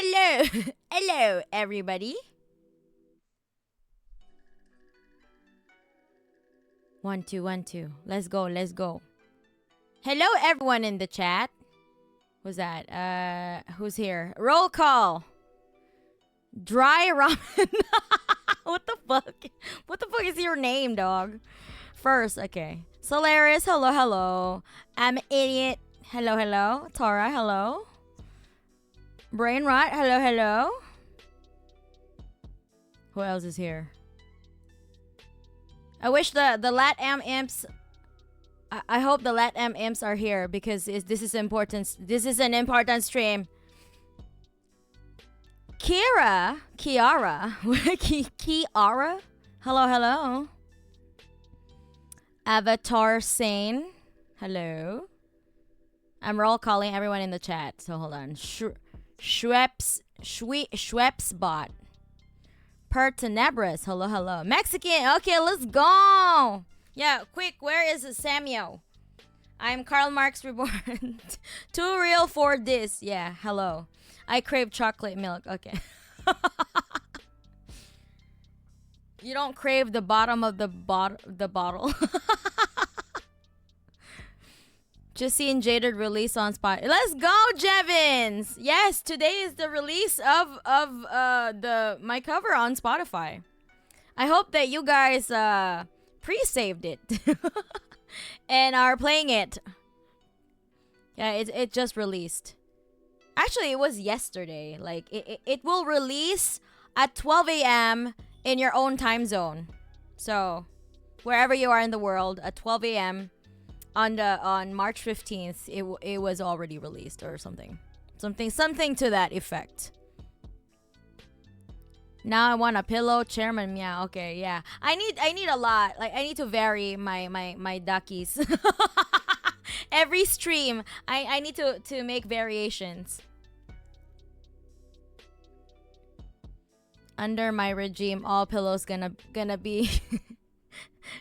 Hello. Hello, everybody. 1 2 1 2. Let's go. Let's go. Hello, everyone in the chat. Who's that? Who's here? Roll call. Dry ramen. What the fuck? What the fuck is your name, dog? First, okay. Solaris, hello, hello. I'm an idiot. Hello, hello. Tara, hello. Brain rot, hello, hello. Who else is here? I wish the LatAm imps. I hope the LatAm imps are here because this is important. This is an important stream. Kiara, Kiara. Hello, hello. Avatar Sane, hello. I'm roll calling everyone in the chat, so hold on. Schweppes bot. Per Tenebris, hello, hello. Mexican, okay, let's go. Yeah, quick, where is Samuel? I'm Karl Marx Reborn. Too real for this. Yeah, hello. I crave chocolate milk. Okay. You don't crave the bottom of the bottle. Just seeing Jaded release on spot. Let's go, Jevons. Yes, today is the release of my cover on Spotify. I hope that you guys pre-saved it and are playing it. Yeah, it just released. Actually, it was yesterday. Like it will release at 12 a.m. in your own time zone. So, wherever you are in the world, at 12 a.m. on March 15th, it was already released or something to that effect. Now I want a pillow, chairman. Yeah, okay, yeah. I need a lot. Like I need to vary my duckies. Every stream, I need to make variations. Under my regime, all pillows gonna be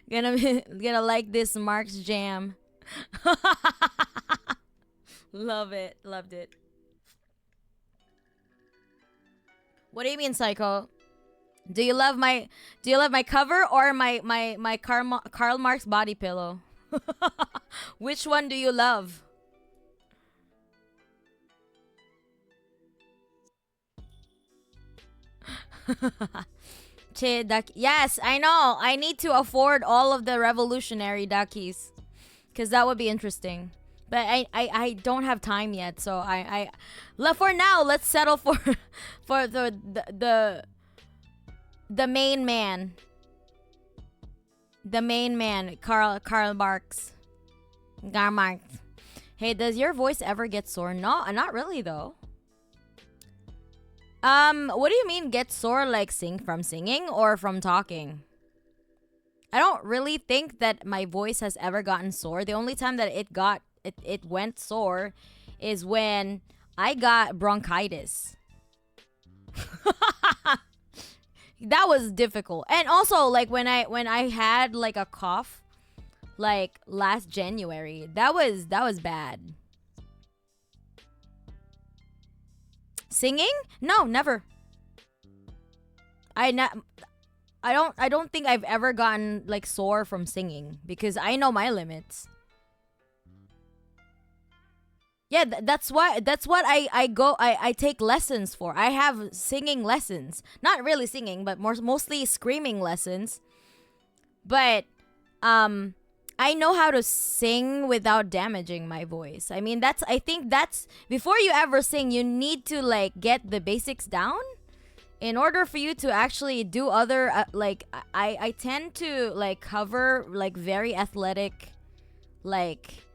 gonna like this Marx jam. Love it, loved it. What do you mean, Psycho? Do you love my cover or my Karl Marx body pillow? Which one do you love? Yes, I know. I need to afford all of the revolutionary duckies, because that would be interesting. But I don't have time yet, so for now, let's settle for the main man. The main man, Karl Marx. Karl Marx. Hey, does your voice ever get sore? No, not really though. What do you mean get sore, like from singing or from talking? I don't really think that my voice has ever gotten sore. The only time that it went sore is when I got bronchitis. That was difficult. And also like when I had like a cough like last January, that was bad. Singing? No, never. I don't think I've ever gotten like sore from singing because I know my limits. Yeah, that's what I take lessons for. I have singing lessons. Not really singing, but mostly screaming lessons. But I know how to sing without damaging my voice. I mean, I think that's before you ever sing, you need to like get the basics down in order for you to actually do other like I tend to like cover like very athletic like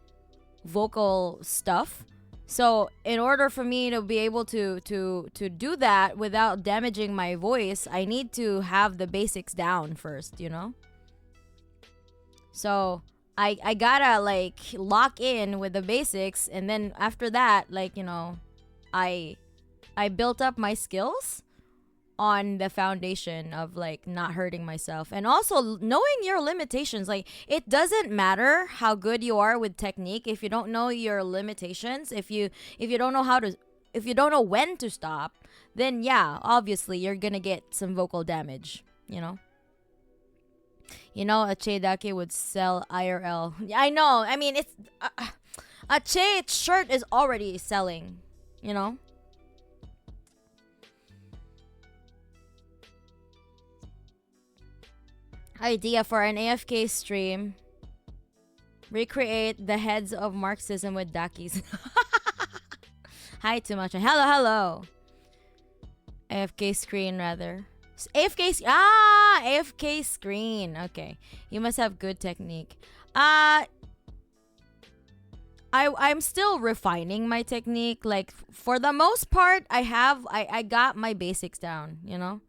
vocal stuff. So in order for me to be able to do that without damaging my voice, I need to have the basics down first, you know? So I gotta like lock in with the basics, and then after that, like, you know, I built up my skills on the foundation of like not hurting myself, and also knowing your limitations. Like it doesn't matter how good you are with technique if you don't know your limitations, if you don't know when to stop, then yeah, obviously you're gonna get some vocal damage, you know. A Che would sell IRL. I know. I mean, it's a Che shirt is already selling, you know. Idea for an AFK stream. Recreate the heads of Marxism with Dakis. Hi, too much. Hello. AFK screen, rather. AFK screen. Okay. You must have good technique. I'm still refining my technique. Like, for the most part, I got my basics down, you know?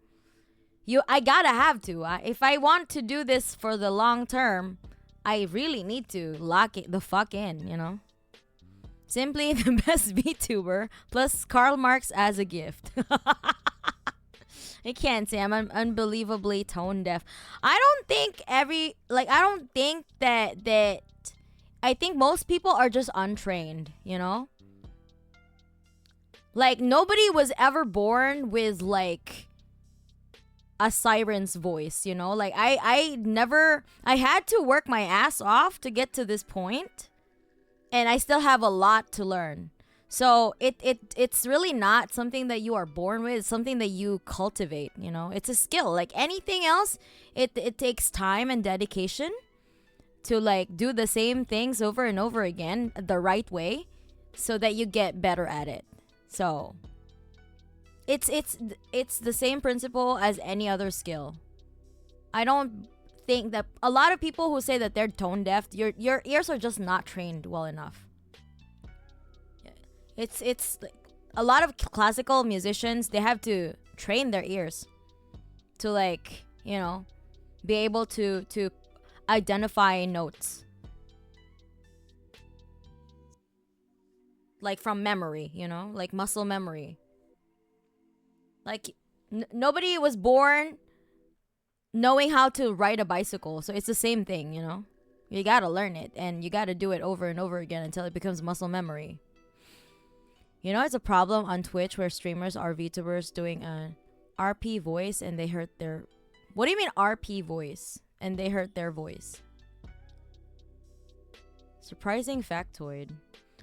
I gotta have to. If I want to do this for the long term, I really need to lock it the fuck in, you know? Simply the best VTuber, plus Karl Marx as a gift. I can't say I'm unbelievably tone deaf. I don't think that I think most people are just untrained, you know? Like, nobody was ever born with, like, a siren's voice, you know? Like, I had to work my ass off to get to this point, and I still have a lot to learn. So it's really not something that you are born with. It's something that you cultivate, you know? It's a skill. Like anything else, it takes time and dedication to, like, do the same things over and over again the right way so that you get better at it. So it's the same principle as any other skill. I don't think that a lot of people who say that they're tone deaf, your ears are just not trained well enough. It's like a lot of classical musicians, they have to train their ears to, like, you know, be able to identify notes, like from memory, you know, like muscle memory. Like nobody was born knowing how to ride a bicycle, so it's the same thing, you know. You gotta learn it, and you gotta do it over and over again until it becomes muscle memory. You know, it's a problem on Twitch where streamers are VTubers doing a RP voice and they hurt their... What do you mean RP voice? And they hurt their voice. Surprising factoid.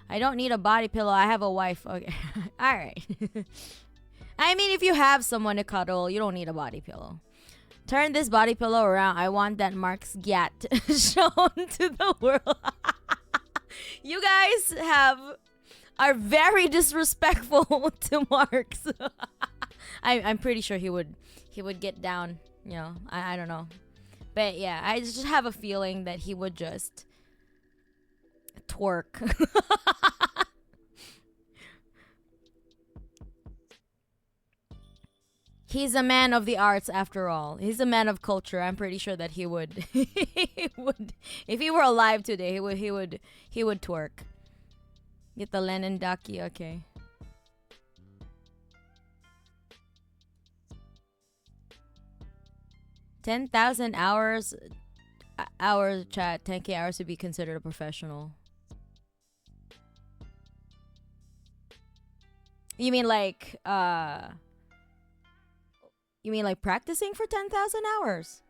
I don't need a body pillow. I have a wife. Okay. Alright. I mean, if you have someone to cuddle, you don't need a body pillow. Turn this body pillow around. I want that Marx gat shown to the world. You guys are very disrespectful to Marx. I'm pretty sure he would get down, you know. I don't know. But yeah, I just have a feeling that he would just twerk. He's a man of the arts after all. He's a man of culture. I'm pretty sure that he would he would, if he were alive today, he would twerk. Get the Lenin Daki, okay. $10,000 hours chat, 10K hours to be considered a professional. You mean like practicing for 10,000 hours?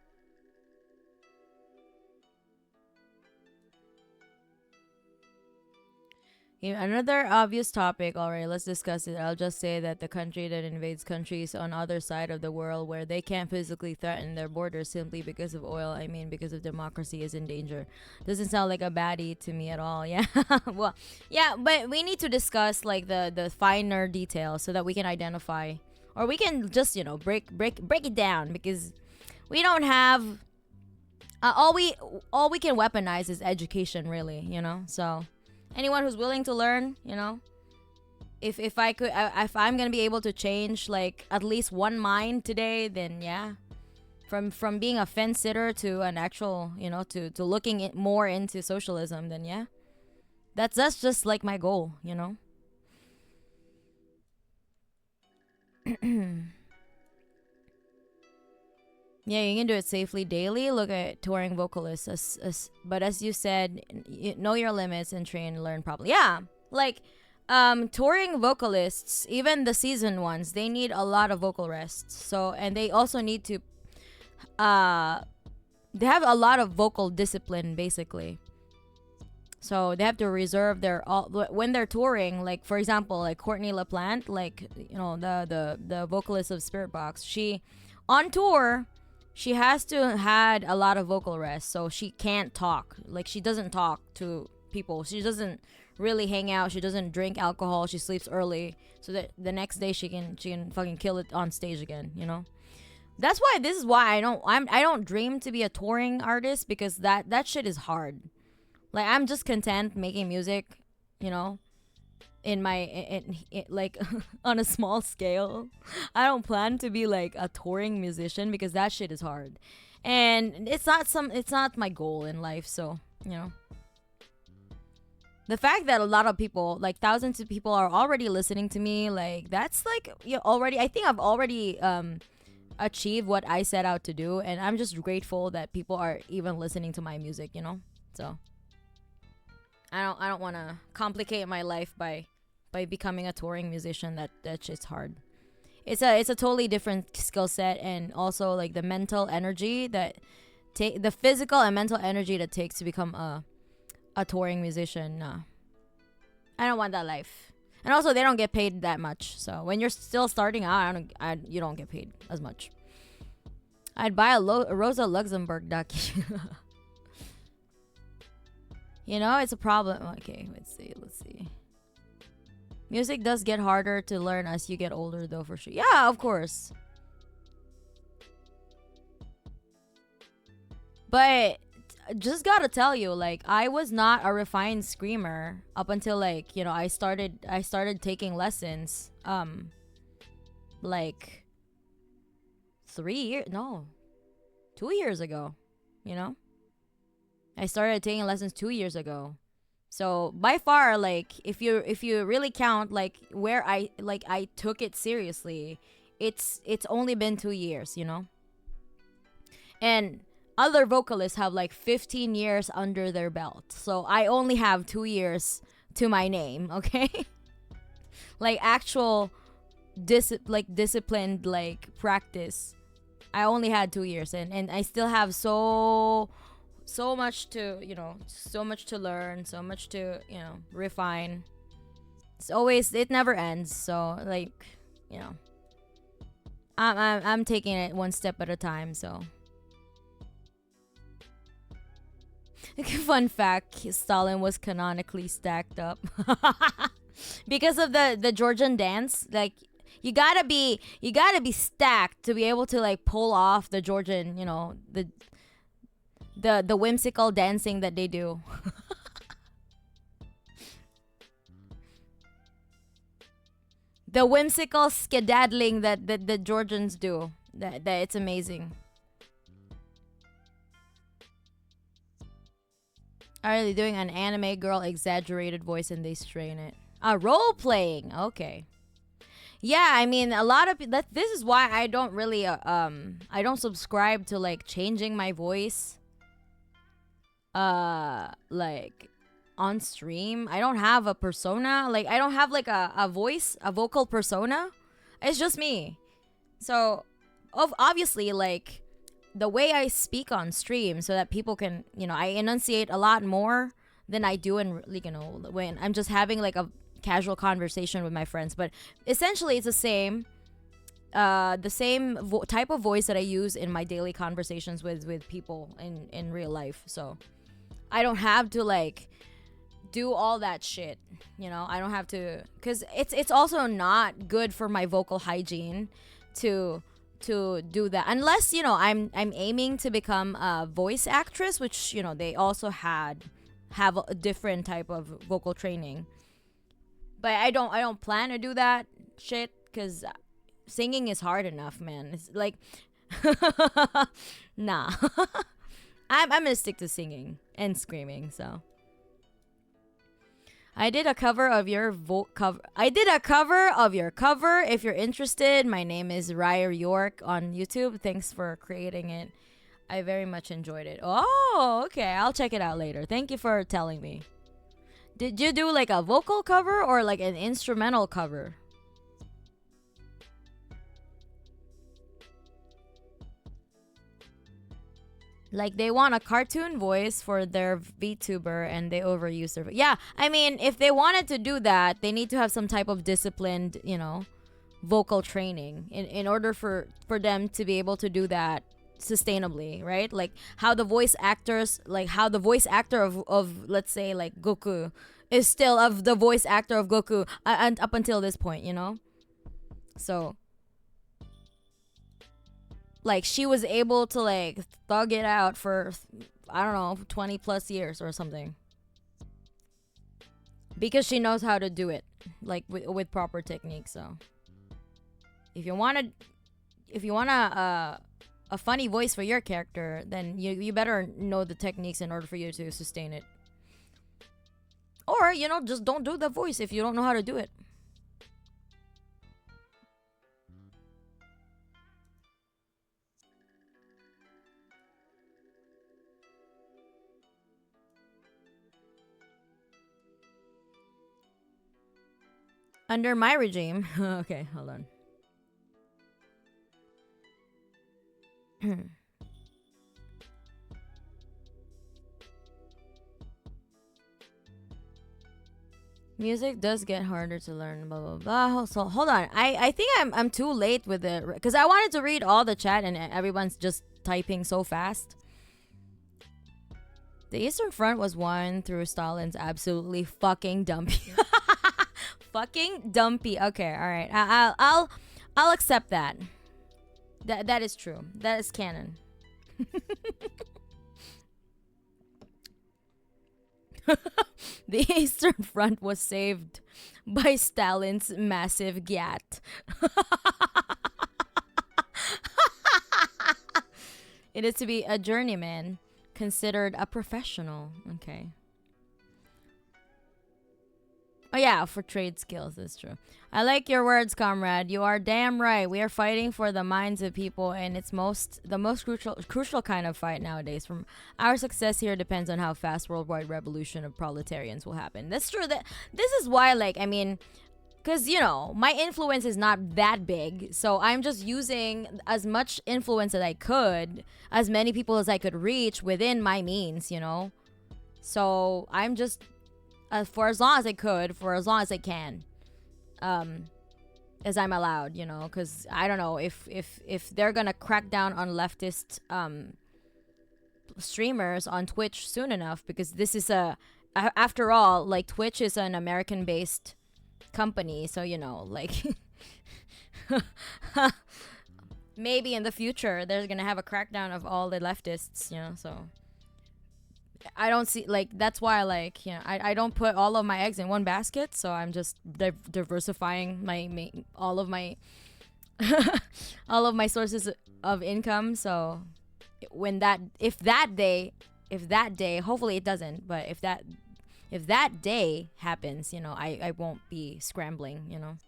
Another obvious topic. Alright, let's discuss it. I'll just say that the country that invades countries on other side of the world where they can't physically threaten their borders simply because of oil, I mean because of democracy, is in danger. Doesn't sound like a baddie to me at all. Yeah. Well, yeah, but we need to discuss like the finer details so that we can identify, or we can just, you know, break it down, because we don't have all we can weaponize is education, really, you know. So anyone who's willing to learn, you know, if I'm gonna be able to change like at least one mind today, then yeah, from being a fence sitter to an actual, you know, to looking more into socialism, then yeah, that's just like my goal, you know. Yeah, you can do it safely daily. Look at touring vocalists. But as you said, know your limits and train and learn properly. Yeah, like Touring vocalists, even the season ones, they need a lot of vocal rests. So, and they also need to uh they have a lot of vocal discipline basically. So they have to reserve their all when they're touring. Like for example, like Courtney LaPlante, like the vocalist of Spirit Box. She on tour, she has to had a lot of vocal rest, so she can't talk. Like she doesn't talk to people. She doesn't really hang out. She doesn't drink alcohol. She sleeps early, so that the next day she can fucking kill it on stage again. That's why this is why I don't dream to be a touring artist, because that shit is hard. Like I'm just content making music, in my like on a small scale. I don't plan to be like a touring musician because that shit is hard. And it's not my goal in life, so, the fact that a lot of people, like thousands of people are already listening to me, like that's like already I think I've already achieved what I set out to do, and I'm just grateful that people are even listening to my music, So I don't want to complicate my life by becoming a touring musician. That shit's hard. It's a totally different skill set, and also like the mental energy the physical and mental energy that takes to become a touring musician. Nah. I don't want that life. And also they don't get paid that much. So when you're still starting out, you don't get paid as much. I'd buy a Rosa Luxemburg docu. It's a problem. Okay, let's see. Music does get harder to learn as you get older, though, for sure. Yeah, of course. But just gotta tell you, like, I was not a refined screamer up until, like, I started taking lessons like 2 years ago. I started taking lessons 2 years ago. So by far, like, if you really count like where I took it seriously, it's only been 2 years, And other vocalists have like 15 years under their belt. So I only have 2 years to my name, okay? Like actual disciplined like practice. I only had 2 years, and I still have so much to so much to learn, so much to refine. It never ends. So like I'm taking it one step at a time. So fun fact, Stalin was canonically stacked up because of the Georgian dance. Like you gotta be stacked to be able to like pull off the Georgian, the whimsical dancing that they do. The whimsical skedaddling that the Georgians do. That it's amazing. Are they doing an anime girl exaggerated voice and they strain it? Role playing. Okay. Yeah, I mean, a lot of this is why I don't really I don't subscribe to like changing my voice like on stream. I don't have a persona. Like I don't have like a vocal persona. It's just me. So obviously, like the way I speak on stream, so that people can, I enunciate a lot more than I do in, like, when I'm just having like a casual conversation with my friends. But essentially it's the same type of voice that I use in my daily conversations with people in real life. So I don't have to like do all that shit. I don't have to, because it's also not good for my vocal hygiene to do that, unless I'm aiming to become a voice actress, which they also have a different type of vocal training. But I don't plan to do that shit, because singing is hard enough, man. It's like nah. I'm gonna stick to singing and screaming. So I did a cover of your cover. If you're interested, my name is Ryer York on YouTube. Thanks for creating it. I very much enjoyed it. Oh, okay. I'll check it out later. Thank you for telling me. Did you do like a vocal cover or like an instrumental cover? Like they want a cartoon voice for their VTuber and they overuse their yeah. I mean, if they wanted to do that, they need to have some type of disciplined, vocal training in order for them to be able to do that sustainably, right? Like how the voice actors, like how the voice actor of let's say like Goku is still of the voice actor of Goku and up until this point. So like she was able to like thug it out for I don't know 20 plus years or something because she knows how to do it like with proper technique. So if you want to a funny voice for your character, then you better know the techniques in order for you to sustain it. Or just don't do the voice if you don't know how to do it. Under my regime. Okay, hold on. Music does get harder to learn, blah blah blah. So hold on, I think I'm too late with it because I wanted to read all the chat and everyone's just typing so fast. The Eastern Front was won through Stalin's absolutely fucking dumpy. Fucking dumpy. Okay, all right. I'll accept that. That is true. That is canon. The Eastern Front was saved by Stalin's massive gat. It is to be a journeyman, considered a professional. Okay. Oh yeah, for trade skills, that's true. I like your words, comrade. You are damn right. We are fighting for the minds of people, and it's the most crucial kind of fight nowadays. From our success here depends on how fast worldwide revolution of proletarians will happen. That's true. This is why, like, I mean, because my influence is not that big, so I'm just using as much influence as I could, as many people as I could reach within my means. So I'm just for as long as I could, for as long as I can, as I'm allowed, because I don't know if they're gonna crack down on leftist streamers on Twitch soon enough, because this is after all, like, Twitch is an American-based company, so like maybe in the future they're gonna have a crackdown of all the leftists, so I don't see, like, that's why I don't put all of my eggs in one basket, so I'm just diversifying my all of my all of my sources of income. So if that day, hopefully it doesn't, but if that day happens, I won't be scrambling.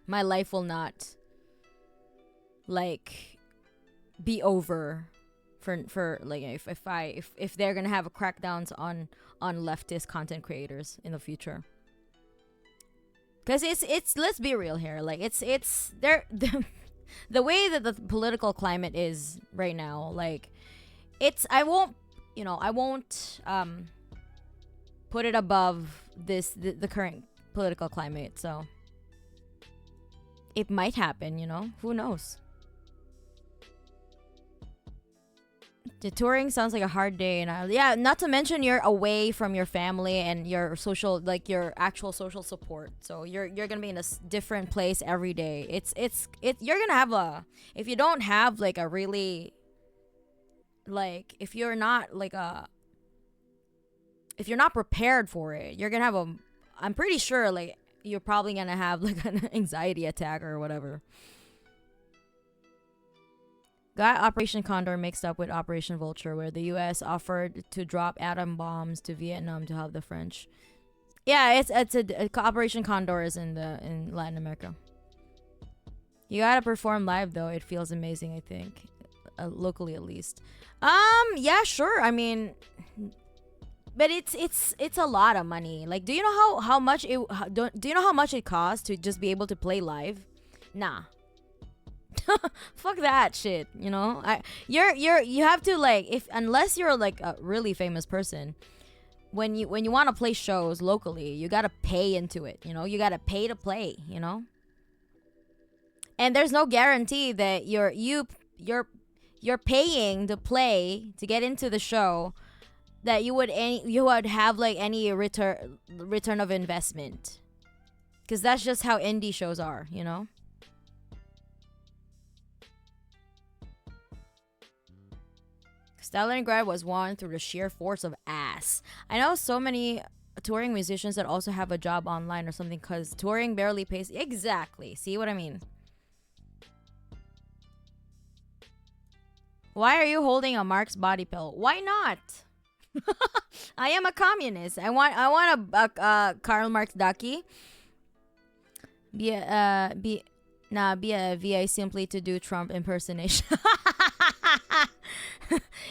My life will not like be over for like if they're gonna have a crackdowns on leftist content creators in the future, because it's let's be real here, like it's there the way that the political climate is right now, like I won't put it above the current political climate, so it might happen, who knows. The touring sounds like a hard day, and yeah, not to mention you're away from your family and your social, like your actual social support. So you're gonna be in a different place every day. You're gonna have if you don't have like a really, like, if you're not prepared for it, you're gonna have I'm pretty sure, like, you're probably gonna have like an anxiety attack or whatever. Got Operation Condor mixed up with Operation Vulture, where the U.S. offered to drop atom bombs to Vietnam to help the French. Yeah, it's Operation Condor is in Latin America. You gotta perform live though; it feels amazing. I think, locally at least. Yeah, sure. I mean, but it's a lot of money. Like, do you know how much it do you know how much it costs to just be able to play live? Nah. Fuck that shit, you know? You have to, like, if unless you're like a really famous person, when you want to play shows locally, you got to pay into it, you know? You got to pay to play, you know? And there's no guarantee that you're paying to play to get into the show that you would have like any return of investment, because that's just how indie shows are, you know. Stalingrad was won through the sheer force of ass. I know so many touring musicians that also have a job online or something, because touring barely pays. Exactly, see what I mean? Why are you holding a Marx body pill? Why not? I am a communist. I want a Karl Marx ducky. Be a VI simply to do Trump impersonation.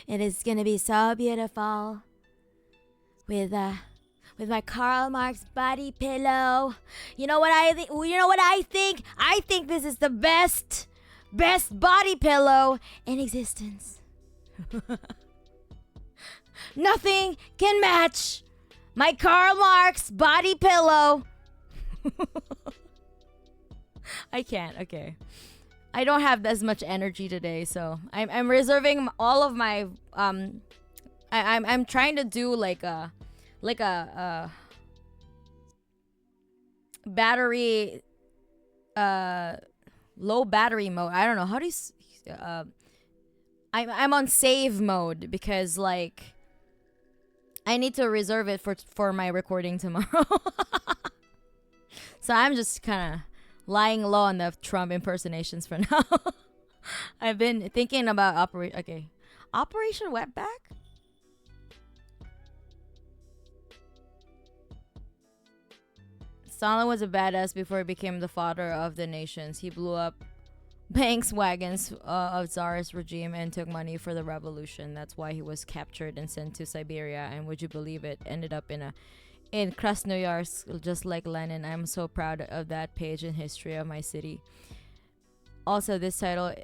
It is gonna be so beautiful with my Karl Marx body pillow. You know what I think? I think this is the best body pillow in existence. Nothing can match my Karl Marx body pillow. I can't. Okay. I don't have as much energy today, so I'm reserving all of my I'm trying to do like a battery low battery mode. I don't know how do you I'm on save mode, because like I need to reserve it for my recording tomorrow. So I'm just kind of lying low on the Trump impersonations for now. I've been thinking about Operation Wetback. Stalin was a badass before he became the father of the nations. He blew up banks, wagons of Tsarist regime and took money for the revolution. That's why he was captured and sent to Siberia. And would you believe it, ended up in Krasnoyarsk, just like Lenin. I'm so proud of that page in history of my city. Also, this title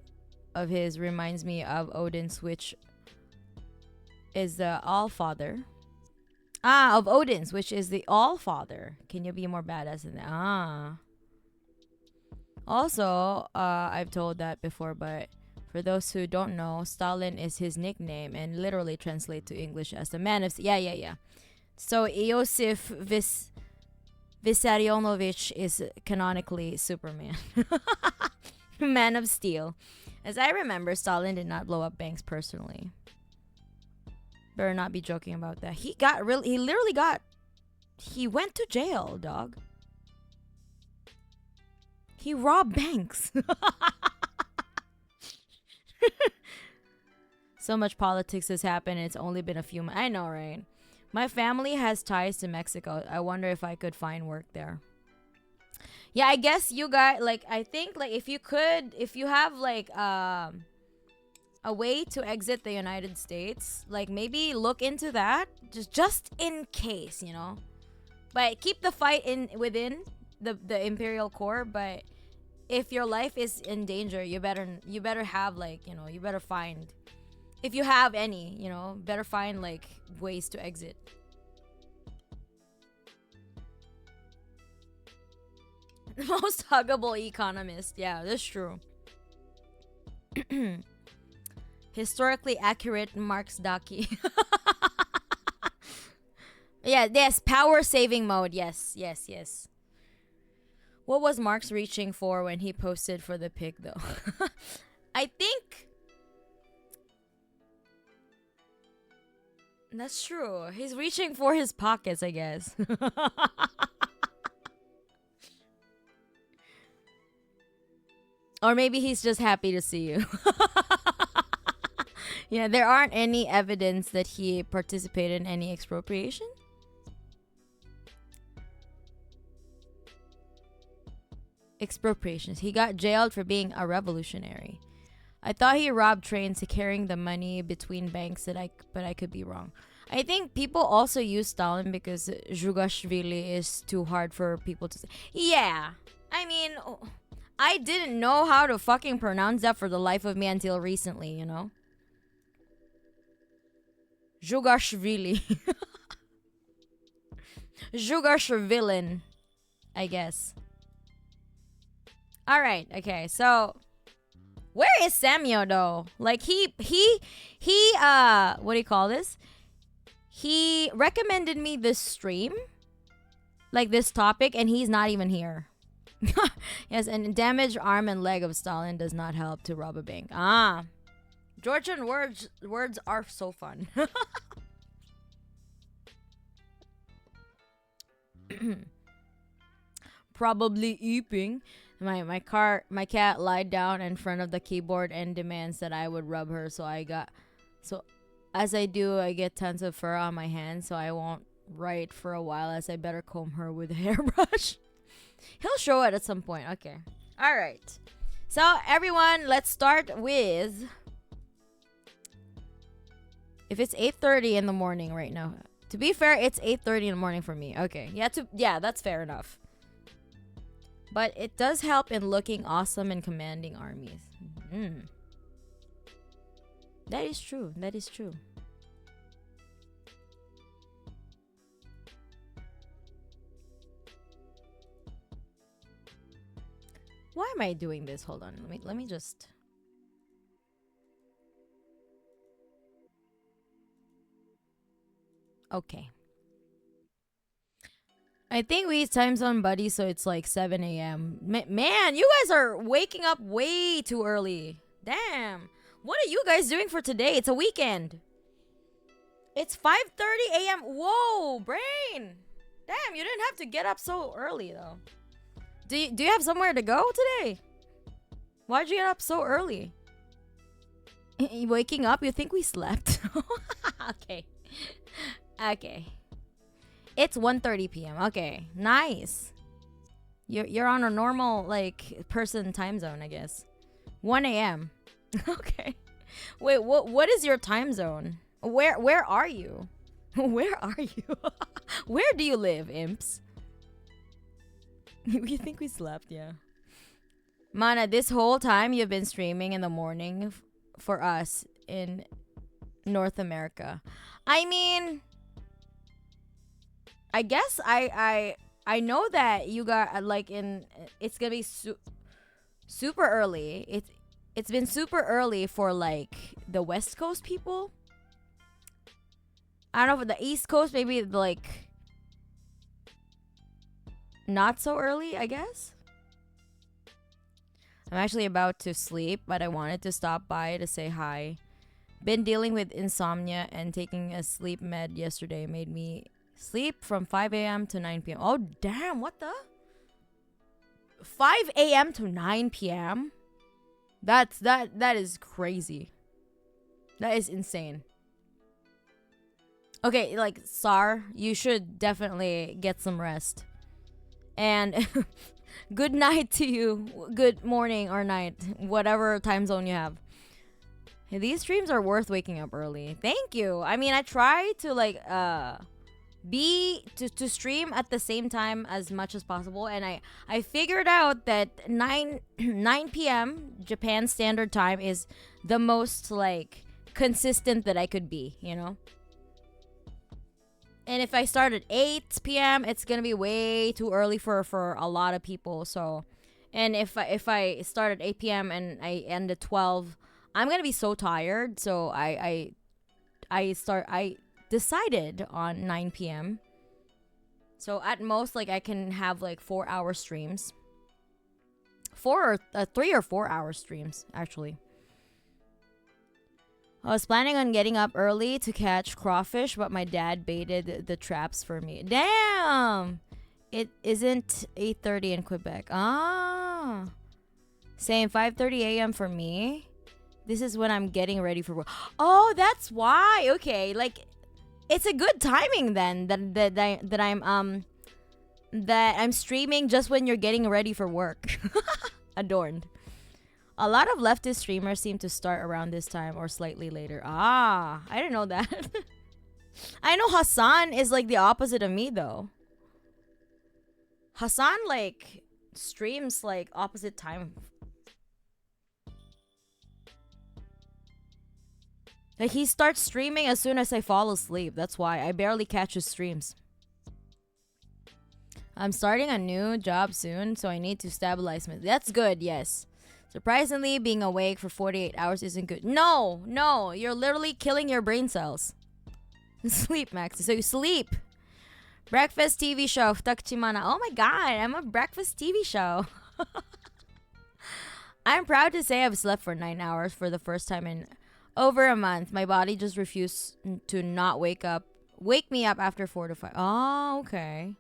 of his reminds me of Odin's, which is the All-Father. Of Odin's, which is the All-Father. Can you be more badass than that? Also, I've told that before, but for those who don't know, Stalin is his nickname and literally translate to English as the man of... Yeah. So Iosif Vissarionovich is canonically Superman. Man of Steel. As I remember, Stalin did not blow up banks personally. Better not be joking about that. He went to jail, dog. He robbed banks. So much politics has happened. It's only been a few months. I know, right? My family has ties to Mexico. I wonder if I could find work there. Yeah, I guess you guys, like, I think, like, if you have, like, a way to exit the United States, like, maybe look into that. Just in case, you know? But keep the fight within the Imperial core, but if your life is in danger, you better have, like, you know, you better find, if you have any, you know, better find like ways to exit. The most huggable economist. Yeah, that's true. Historically accurate Marx Daki. Yeah, yes, power saving mode. Yes. What was Marx reaching for when he posted for the pig, though? I think that's true. He's reaching for his pockets, I guess. Or maybe he's just happy to see you. Yeah, there aren't any evidence that he participated in any expropriation. Expropriations. He got jailed for being a revolutionary. I thought he robbed trains carrying the money between banks, but I could be wrong. I think people also use Stalin because Zhugashvili is too hard for people to say. Yeah. I mean, I didn't know how to fucking pronounce that for the life of me until recently, you know? Zhugashvili. Zhugashvilin, I guess. All right. Okay. So, where is Samuel though? Like he what do you call this? He recommended me this stream, like this topic, and he's not even here. Yes, and damaged arm and leg of Stalin does not help to rob a bank. Ah. Georgian words are so fun. Probably eeping. My cat lied down in front of the keyboard and demands that I would rub her, so as I do, I get tons of fur on my hands, so I won't write for a while, as I better comb her with a hairbrush. He'll show it at some point. Okay. All right. So everyone, let's start with, if it's 8:30 in the morning right now. To be fair, it's 8:30 in the morning for me. Okay. Yeah, that's fair enough. But it does help in looking awesome and commanding armies. That is true. That is true. Why am I doing this? Hold on. Let me just. Okay. I think we use time zone, buddy, so it's like 7 a.m. Man, you guys are waking up way too early. Damn. What are you guys doing for today? It's a weekend. It's 5:30 a.m. Whoa, brain. Damn, you didn't have to get up so early, though. Do you have somewhere to go today? Why'd you get up so early? Waking up? You think we slept? Okay. Okay. It's 1:30 p.m. Okay, nice. You're on a normal like person time zone, I guess. 1 a.m. Okay. Wait, what is your time zone? Where are you? Where are you? Where do you live, imps? You think we slept? Yeah. Mana, this whole time you've been streaming in the morning for us in North America. I mean, I guess I know that you got like it's gonna be super early. It's been super early for like the West Coast people. I don't know, for the East Coast maybe like not so early, I guess. I'm actually about to sleep, but I wanted to stop by to say hi. Been dealing with insomnia, and taking a sleep med yesterday made me sleep from 5 a.m. to 9 p.m. Oh, damn, what the? 5 a.m. to 9 p.m.? That is crazy. That is insane. Okay, like, Sar, you should definitely get some rest. And good night to you. Good morning or night, whatever time zone you have. Hey, these streams are worth waking up early. Thank you. I mean, I try to like to stream at the same time as much as possible, and I figured out that 9 p.m. Japan Standard Time is the most like consistent that I could be, you know. And if I start at 8 p.m., it's gonna be way too early for a lot of people. So, and if I start at 8 p.m. and I end at 12, I'm gonna be so tired. So I decided on 9 p.m. So at most, like, I can have like 4-hour streams. 3 or 4 hour streams, actually. I was planning on getting up early to catch crawfish, but my dad baited the traps for me. Damn! It isn't 8:30 in Quebec. Ah. Same, 5:30 a.m. for me. This is when I'm getting ready for work. Oh, that's why. Okay, like, it's a good timing then that I'm streaming just when you're getting ready for work. Adorned. A lot of leftist streamers seem to start around this time or slightly later. Ah, I didn't know that. I know Hassan is like the opposite of me though. Hassan like streams like opposite time. Like he starts streaming as soon as I fall asleep. That's why I barely catch his streams. I'm starting a new job soon, so I need to stabilize my. That's good, yes. Surprisingly, being awake for 48 hours isn't good. No, no, you're literally killing your brain cells. Sleep, Max. So you sleep. Breakfast TV show. Takchimana. Oh my god, I'm a breakfast TV show. I'm proud to say I've slept for 9 hours for the first time in over a month. My body just refused to not wake me up after 4 to 5. Oh, okay.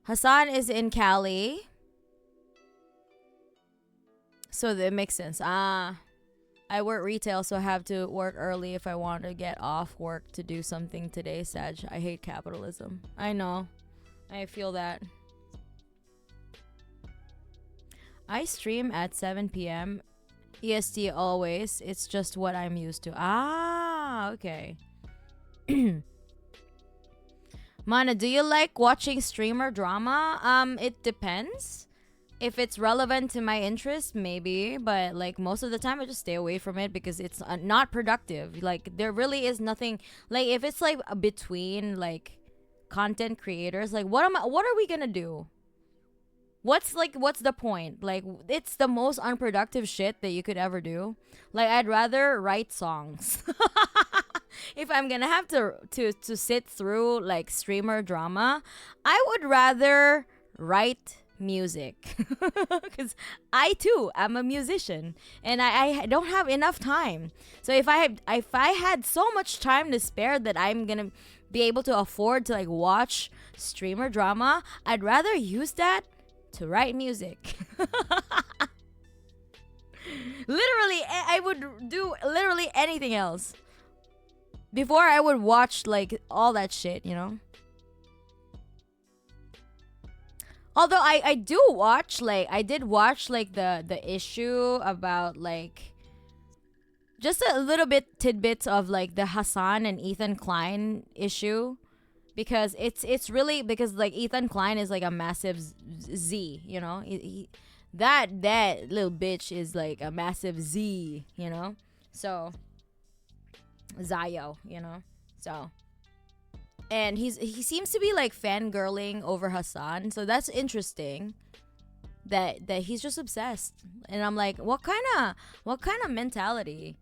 Hassan is in Cali. So that makes sense. I work retail, so I have to work early if I want to get off work to do something today, Sag. I hate capitalism. I know. I feel that. I stream at 7 p.m. EST always. It's just what I'm used to. Ah, okay. Mana, do you like watching streamer drama? It depends. If it's relevant to my interest, maybe. But like most of the time, I just stay away from it because it's not productive. Like there really is nothing. Like if it's like between like content creators, like what are we gonna do? What's the point? Like it's the most unproductive shit that you could ever do. Like I'd rather write songs. If I'm gonna have to sit through like streamer drama, I would rather write music. Because I too am a musician and I don't have enough time. So if I had so much time to spare that I'm gonna be able to afford to like watch streamer drama, I'd rather use that to write music. Literally, I would do literally anything else before I would watch like all that shit, you know. Although I do watch like I did watch like the issue about like just a little bit tidbits of like the Hassan and Ethan Klein issue, because it's really because like Ethan Klein is like a massive Z, you know. That little bitch is like a massive Z, you know. So Zayo, you know. So and he seems to be like fangirling over Hassan, so that's interesting. That he's just obsessed, and I'm like, what kind of mentality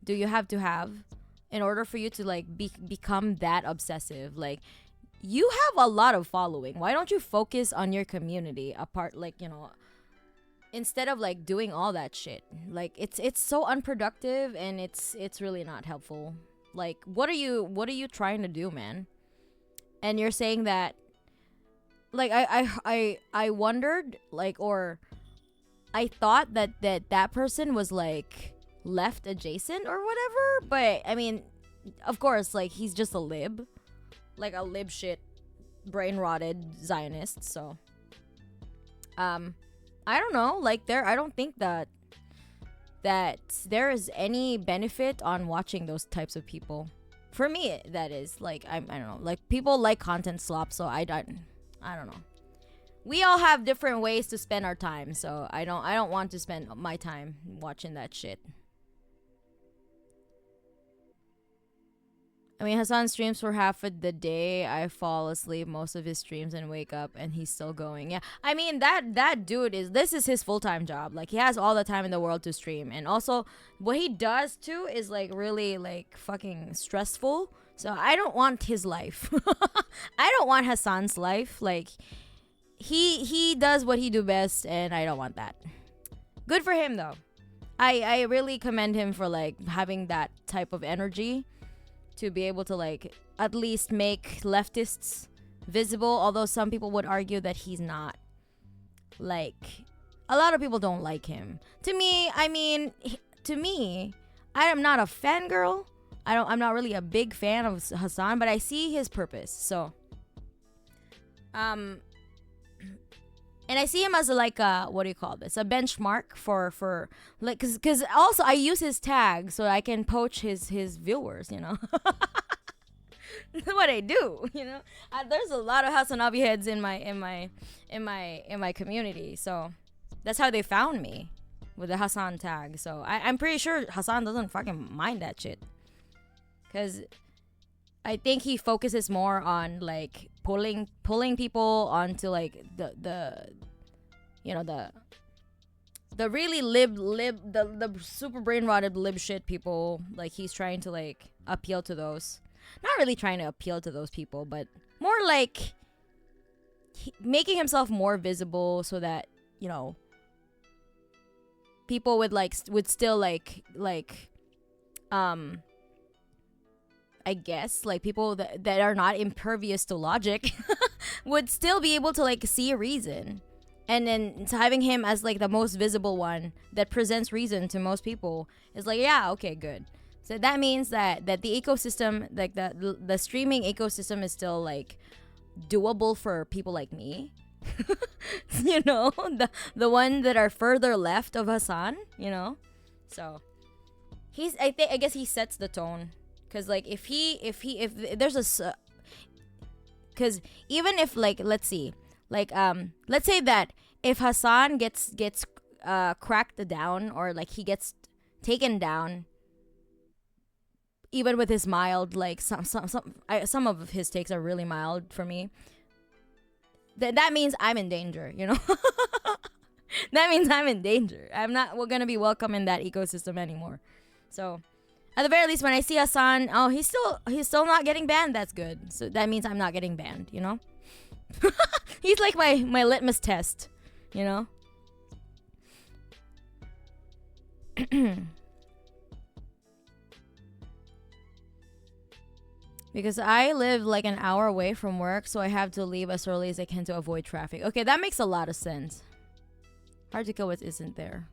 do you have to have in order for you to like become that obsessive? Like, you have a lot of following. Why don't you focus on your community apart, like, you know, instead of like doing all that shit? Like it's so unproductive and it's really not helpful. Like, what are you trying to do, man? And you're saying that like I wondered like, or I thought that person was like left adjacent or whatever, but I mean, of course, like he's just a lib, like a lib shit brain rotted Zionist. So I don't know, like I don't think that there is any benefit on watching those types of people. For me, that is like I don't know, like people like content slop, so I don't know. We all have different ways to spend our time, so I don't want to spend my time watching that shit. I mean, Hassan streams for half of the day. I fall asleep most of his streams and wake up and he's still going. Yeah. I mean, that dude this is his full-time job. Like, he has all the time in the world to stream. And also, what he does too is like really like fucking stressful. So I don't want his life. I don't want Hassan's life. Like, he does what he do best and I don't want that. Good for him though. I really commend him for like having that type of energy to be able to like at least make leftists visible, although some people would argue that he's not. Like, a lot of people don't like him. To me, I am not a fangirl. I'm not really a big fan of Hassan, but I see his purpose. So and I see him as like a, what do you call this? A benchmark for like, cause also I use his tag so I can poach his viewers, you know. That's what I do. There's a lot of Hassanabi heads in my community, so that's how they found me, with the Hassan tag. So I'm pretty sure Hassan doesn't fucking mind that shit, because I think he focuses more on like pulling people onto like the the really the super brain rotted lib shit people. Like, he's trying to like appeal to those. Not really trying to appeal to those people, but more like making himself more visible, so that people would still like I guess like people that are not impervious to logic would still be able to like see a reason. And then having him as like the most visible one that presents reason to most people is like, yeah, okay, good. So that means that the ecosystem, like the streaming ecosystem, is still like doable for people like me. The one that are further left of Hassan, So I guess he sets the tone. Cause like if there's cause even if like let's say that if Hassan gets cracked down, or like he gets taken down, even with his mild, like some of his takes are really mild for me. That means I'm in danger, That means I'm in danger. We're gonna be welcome in that ecosystem anymore. So at the very least, when I see Hassan, oh, he's still not getting banned, that's good. So that means I'm not getting banned, He's like my litmus test, Because I live like an hour away from work, so I have to leave as early as I can to avoid traffic. Okay, that makes a lot of sense. Hard to kill what isn't there.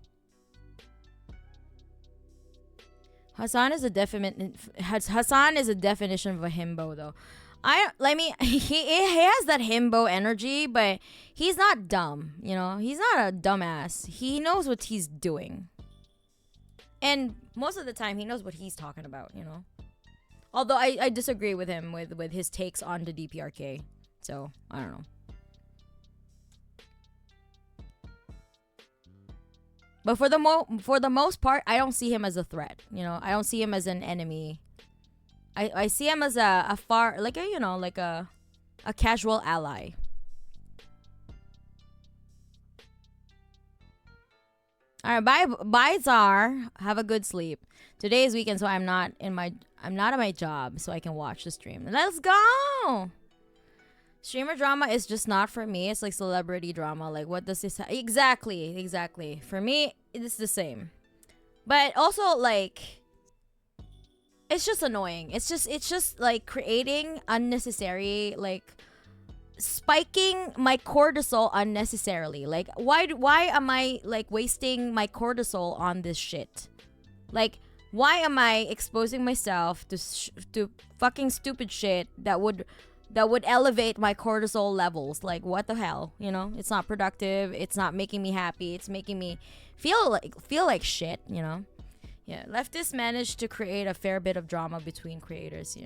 Hassan is a definition of a himbo, though. He has that himbo energy, but he's not dumb, He's not a dumbass. He knows what he's doing. And most of the time, he knows what he's talking about, Although I disagree with him with his takes on the DPRK. So, I don't know. But for the most part, I don't see him as a threat. I don't see him as an enemy. I see him as a far, like a casual ally. All right, bye Czar. Have a good sleep. Today is weekend, so I'm not at my job, so I can watch the stream. Let's go. Streamer drama is just not for me. It's like celebrity drama. Like, what does this exactly. For me, it's the same. But also, like, it's just annoying. It's just like creating unnecessary, like, spiking my cortisol unnecessarily. Like, why am I like wasting my cortisol on this shit? Like, why am I exposing myself to fucking stupid shit that would elevate my cortisol levels? Like, what the hell? It's not productive. It's not making me happy. It's making me feel like shit. Yeah, leftists managed to create a fair bit of drama between creators.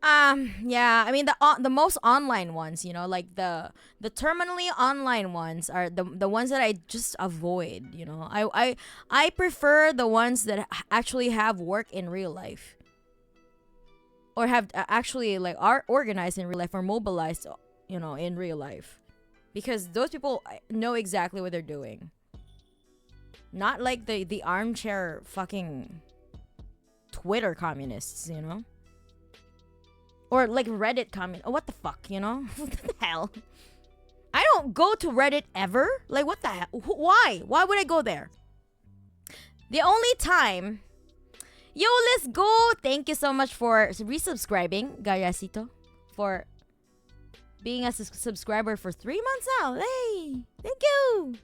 Yeah, I mean the most online ones, like the terminally online ones are the ones that I just avoid. I prefer the ones that actually have work in real life, or have actually like are organized in real life or mobilized, in real life, because those people know exactly what they're doing. Not like the armchair fucking Twitter communists, or like Reddit comment. Oh, what the fuck, What the hell? I don't go to Reddit ever. Like, what the hell? Why? Why would I go there? The only time. Yo, let's go. Thank you so much for resubscribing, Gayasito, for being a subscriber for 3 months now. Hey, thank you.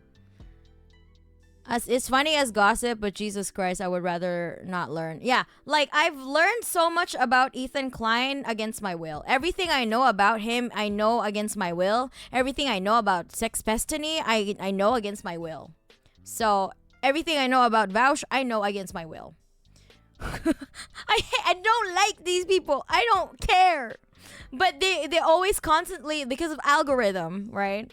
As it's funny as gossip, but Jesus Christ, I would rather not learn. Yeah, like I've learned so much about Ethan Klein against my will. Everything I know about him, I know against my will. Everything I know about Sex Pestiny, I know against my will. So everything I know about Vouch, I know against my will. I don't like these people. I don't care. But they always constantly, because of algorithm, right?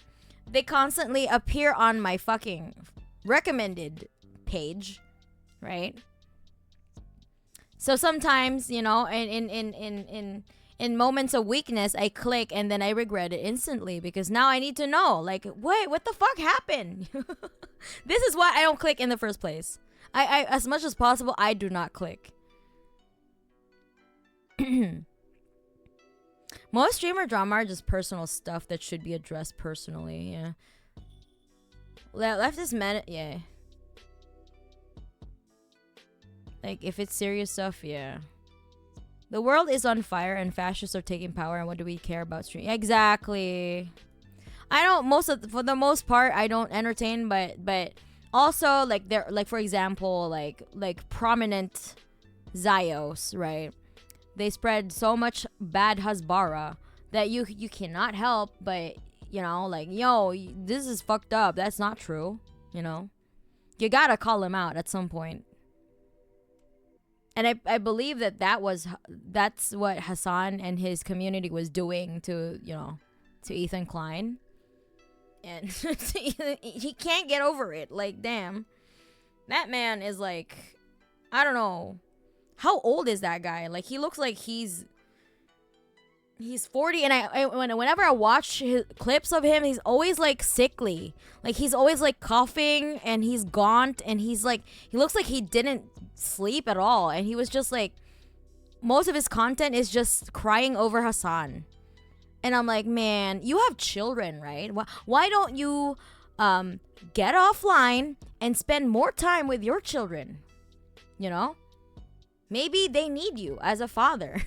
They constantly appear on my fucking recommended page, right? So sometimes, you know, in moments of weakness, I click and then I regret it instantly because now I need to know, like, wait, what the fuck happened? This is why I don't click in the first place. I as much as possible, I do not click. Most streamer drama are just personal stuff that should be addressed personally. Yeah. Leftist man. Yeah. Like if it's serious stuff, yeah. The world is on fire and fascists are taking power, and what do we care about stream? Exactly. I don't for the most part I don't entertain, but also like there, like for example, like prominent Zios, right? They spread so much bad hasbara that you cannot help but, you know, like, yo, this is fucked up. That's not true, you know? You gotta call them out at some point. And I believe that's what Hassan and his community was doing to, you know, to Ethan Klein. And he can't get over it. Like, damn. That man is like, I don't know. How old is that guy? Like, he looks like he's 40, and whenever I watch his clips of him, he's always like sickly. Like he's always like coughing, and he's gaunt, and he's like, he looks like he didn't sleep at all, and he was just like, most of his content is just crying over Hassan. And I'm like, man, you have children, right? Why don't you get offline and spend more time with your children? You know? Maybe they need you as a father.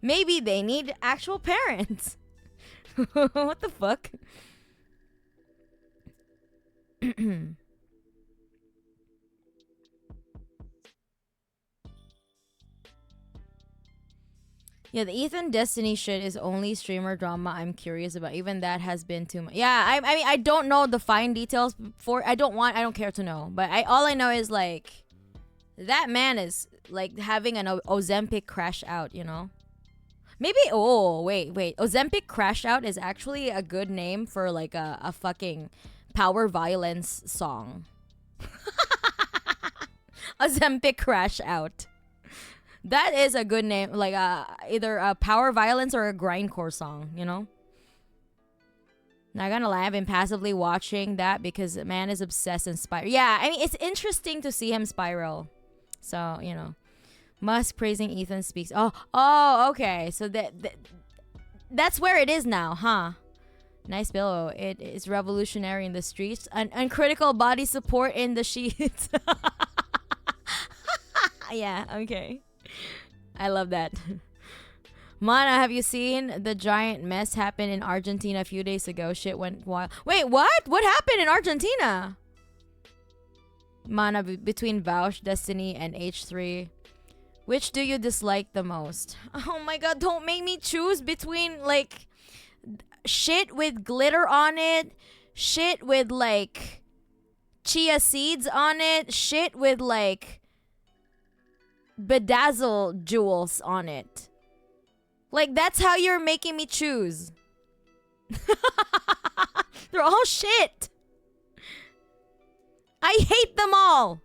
Maybe they need actual parents. What the fuck? Yeah, the Ethan Destiny shit is only streamer drama I'm curious about. Even that has been too much. Yeah, I mean, I don't know the fine details for. I don't care to know. But all I know is like, that man is like having an Ozempic crash out, you know? Maybe, oh, wait. Ozempic crash out is actually a good name for like a fucking power violence song. Ozempic crash out. That is a good name, like either a power violence or a grindcore song, you know? Not gonna lie, I've been passively watching that because the man is obsessed and spiral. Yeah, I mean, it's interesting to see him spiral. So, you know. Musk praising Ethan speaks. Oh, okay. So that's where it is now, huh? Nice pillow. It is revolutionary in the streets. Uncritical body support in the sheets. Yeah, okay. I love that. Mana, have you seen the giant mess happen in Argentina a few days ago? Shit went wild. Wait, what? What happened in Argentina? Mana, between Vouch, Destiny, and H3, which do you dislike the most? Oh my god, don't make me choose between like shit with glitter on it, shit with like chia seeds on it, shit with like bedazzle jewels on it. Like, that's how you're making me choose. They're all shit. I hate them all.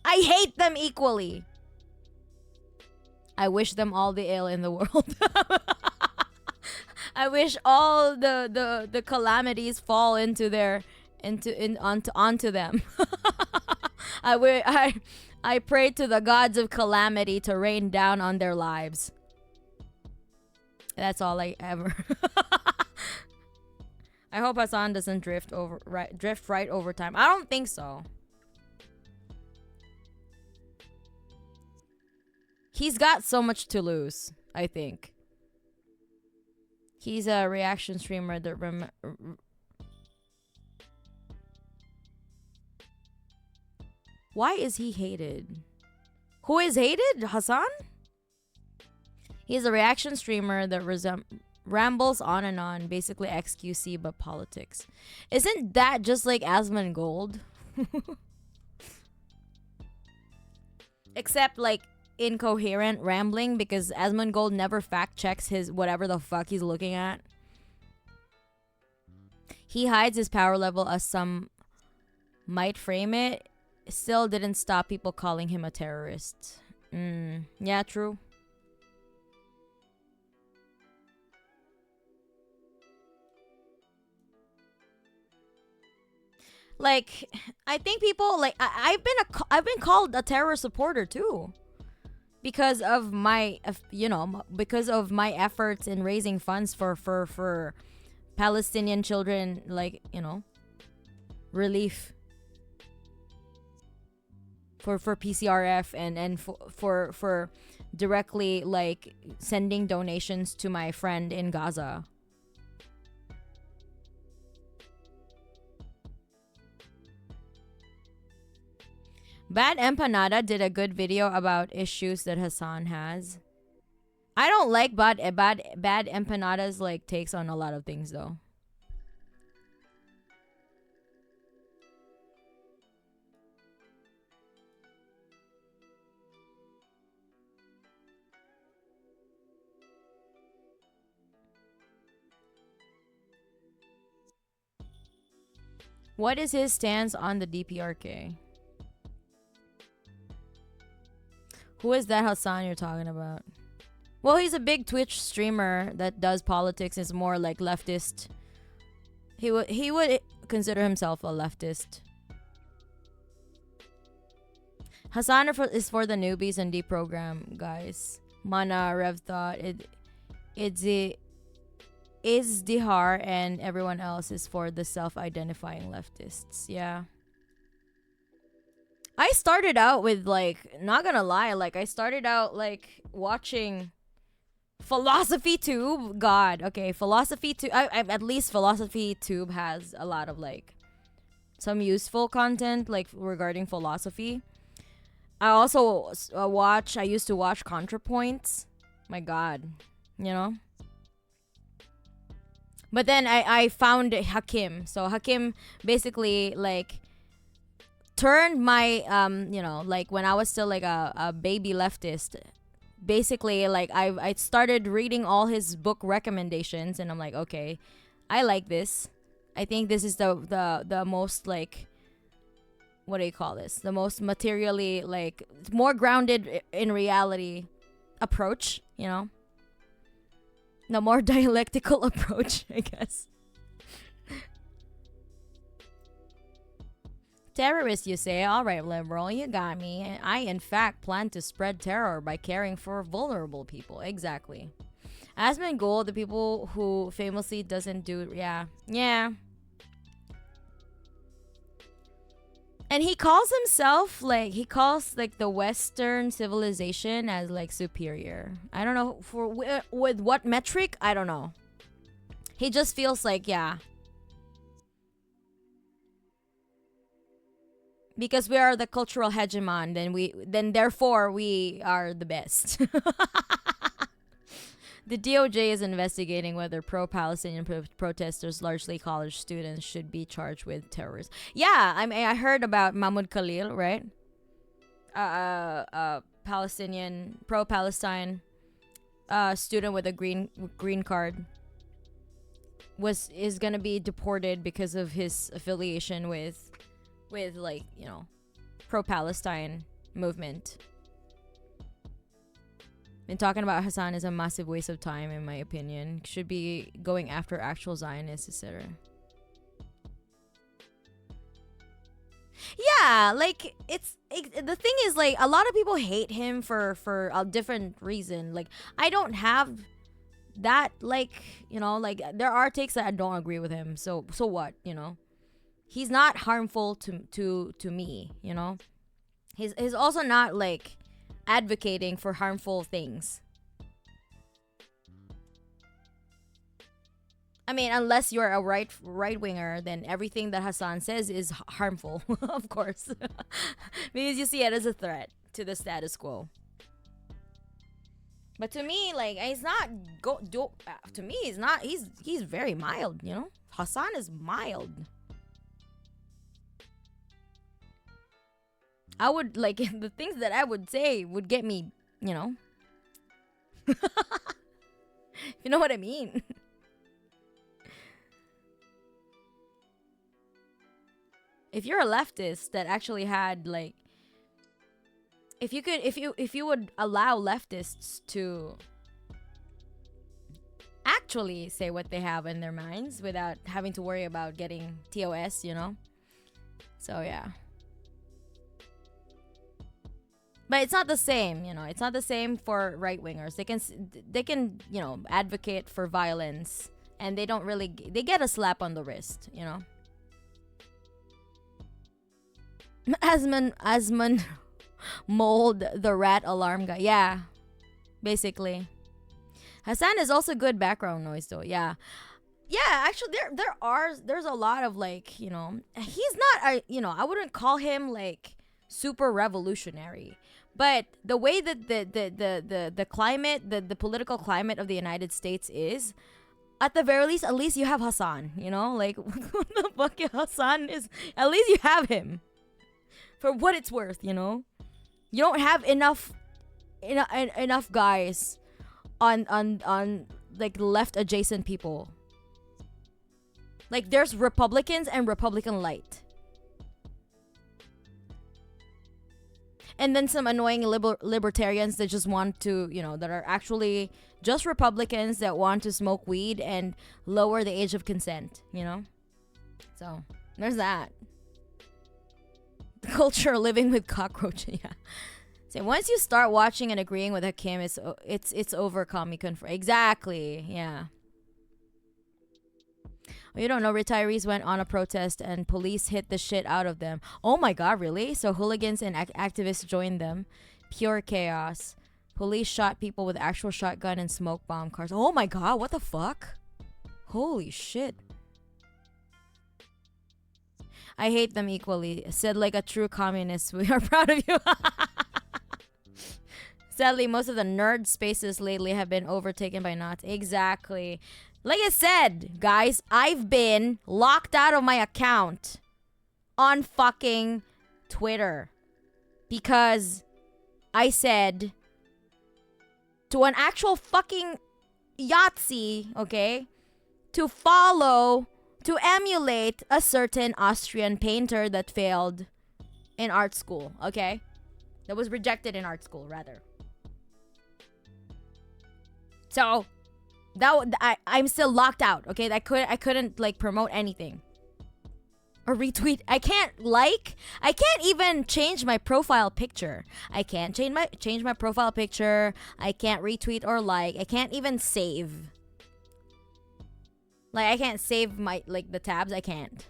I hate them equally. I wish them all the ill in the world. I wish all the calamities fall onto them. I pray to the gods of calamity to rain down on their lives. That's all I ever. I hope Hassan doesn't drift right over time. I don't think so. He's got so much to lose, I think. He's a reaction streamer that why is he hated? Who is hated? Hassan? He's a reaction streamer that rambles on and on, basically XQC but politics. Isn't that just like Asmongold? except like incoherent rambling because Asmongold never fact checks his whatever the fuck he's looking at. He hides his power level as some might frame it. Still didn't stop people calling him a terrorist. Yeah, true. Like, I think people like I've been called a terror supporter too, because of my because of my efforts in raising funds for Palestinian children, like, relief for PCRF, and for directly like sending donations to my friend in Gaza. Bad Empanada did a good video about issues that Hassan has. I don't like bad Empanada's like takes on a lot of things though. What is his stance on the DPRK? Who is that Hassan you're talking about? Well, he's a big Twitch streamer that does politics. Is more like leftist. He would consider himself a leftist. Hassan is for the newbies and deprogram guys. Mana, Rev Thought, it's is Dihar, and everyone else is for the self-identifying leftists. Yeah. I started out with like, not gonna lie, like I started out like watching Philosophy Tube. God, okay, Philosophy Tube. At least Philosophy Tube has a lot of like some useful content like regarding philosophy. I also I used to watch ContraPoints. My God, you know. But then I found Hakim. So Hakim basically like turned my like when I was still like a baby leftist. Basically like I started reading all his book recommendations, and I'm like, okay, I like this. I think this is the most like, what do you call this? The most materially like more grounded in reality approach, the more dialectical approach, I guess. Terrorist, you say? All right, liberal, you got me. I, in fact, plan to spread terror by caring for vulnerable people. Exactly. Asmongold, the people who famously doesn't do... Yeah. And he calls himself, like, the Western civilization as, like, superior. I don't know, with what metric? I don't know. He just feels like, yeah. Because we are the cultural hegemon, then therefore we are the best. The DOJ is investigating whether pro-Palestinian protesters, largely college students, should be charged with terrorism. Yeah, I mean, I heard about Mahmoud Khalil, right? Palestinian, pro-Palestine student with a green card is gonna be deported because of his affiliation with like, pro-Palestine movement. And talking about Hassan is a massive waste of time, in my opinion. Should be going after actual Zionists, etc. Yeah, like the thing is, like, a lot of people hate him for a different reason. Like, I don't have that, like, like there are takes that I don't agree with him. So what, He's not harmful to me, He's also not like advocating for harmful things. I mean, unless you're a right winger, then everything that Hassan says is harmful, of course, because you see it as a threat to the status quo. But to me, like, he's not to me, he's not. He's very mild, Hassan is mild. I would like the things that I would say would get me, you know. You know what I mean? If you're a leftist that actually had like, if you would allow leftists to actually say what they have in their minds without having to worry about getting TOS, you know? So yeah. But it's not the same, you know. It's not the same for right-wingers. They can, you know, advocate for violence and they don't really they get a slap on the wrist, you know. Asman mold the rat alarm guy. Yeah. Basically. Hassan is also good background noise though. Yeah. Yeah, actually there's a lot of like, you know, he's not you know, I wouldn't call him like super revolutionary. But the way that the climate, the political climate of the United States is, at the very least, at least you have Hassan, you know? Like, what the fuck Hassan is? At least you have him. For what it's worth, you know? You don't have enough guys on like left adjacent people. Like, there's Republicans and Republican light. And then some annoying libertarians that just want to, you know, that are actually just Republicans that want to smoke weed and lower the age of consent, you know? So, there's that. The culture of living with cockroaches, yeah. So once you start watching and agreeing with Hakim, it's over, commie confirm. Exactly, yeah. Oh, you don't know, retirees went on a protest and police hit the shit out of them. Oh my god, really? So hooligans and activists joined them. Pure chaos. Police shot people with actual shotgun and smoke bomb cars. Oh my god, what the fuck? Holy shit. I hate them equally. Said like a true communist. We are proud of you. Sadly, most of the nerd spaces lately have been overtaken by Nazis. Exactly. Like I said, guys, I've been locked out of my account on fucking Twitter because I said to an actual fucking Yahtzee, okay, to emulate a certain Austrian painter that failed in art school, okay? That was rejected in art school, rather. So I'm still locked out, okay? I couldn't like promote anything or retweet. I can't even change my profile picture. I can't change my profile picture. I can't retweet or like. I can't even save. Like I can't save my like the tabs. I can't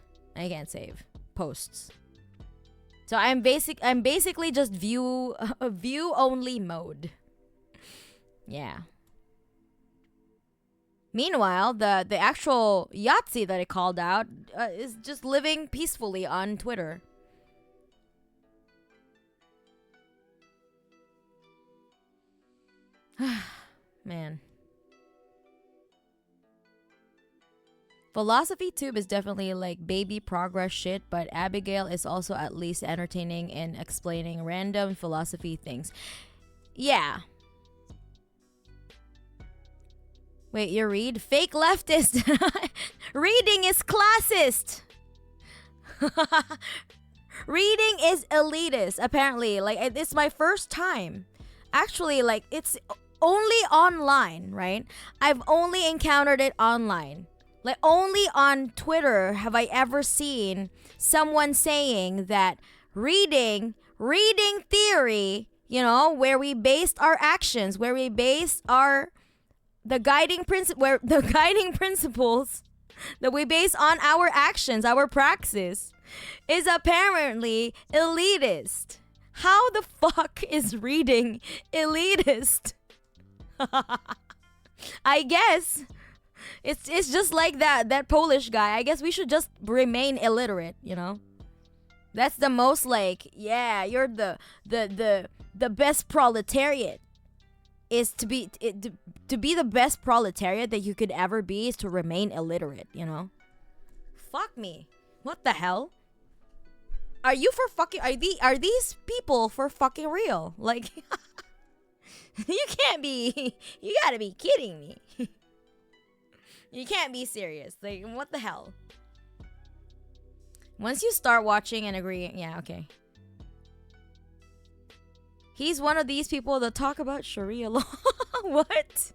save posts. So I'm basically just view only mode. Yeah. Meanwhile, the actual Yahtzee that I called out is just living peacefully on Twitter. Man. Philosophy Tube is definitely like baby progress shit, but Abigail is also at least entertaining in explaining random philosophy things. Yeah. Wait, you read? Fake leftist. Reading is classist. Reading is elitist, apparently. Like, it's my first time. Actually, like, it's only online, right? I've only encountered it online. Like, only on Twitter have I ever seen someone saying that reading theory, you know, where we based our actions, where we based the guiding principles that we base on our actions, our praxis, is apparently elitist. How the fuck is reading elitist? I guess it's just like that Polish guy. I guess we should just remain illiterate, you know? That's the most like, yeah, you're the best proletariat. Is to be the best proletariat that you could ever be is to remain illiterate, you know? Fuck me. What the hell? Are you for fucking? Are these people for fucking real? Like, you can't be. You gotta be kidding me. You can't be serious. Like, what the hell? Once you start watching and agreeing, yeah, okay. He's one of these people that talk about Sharia law. What?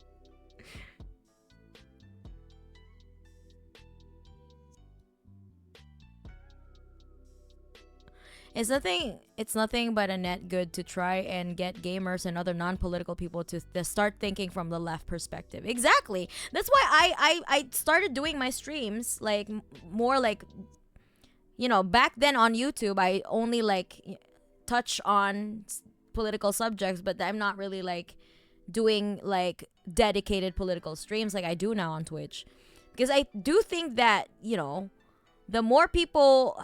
It's nothing but a net good to try and get gamers and other non-political people to start thinking from the left perspective. Exactly. That's why I started doing my streams like more like, you know, back then on YouTube I only like touch on political subjects, but I'm not really like doing like dedicated political streams like I do now on Twitch. Because I do think that, you know, the more people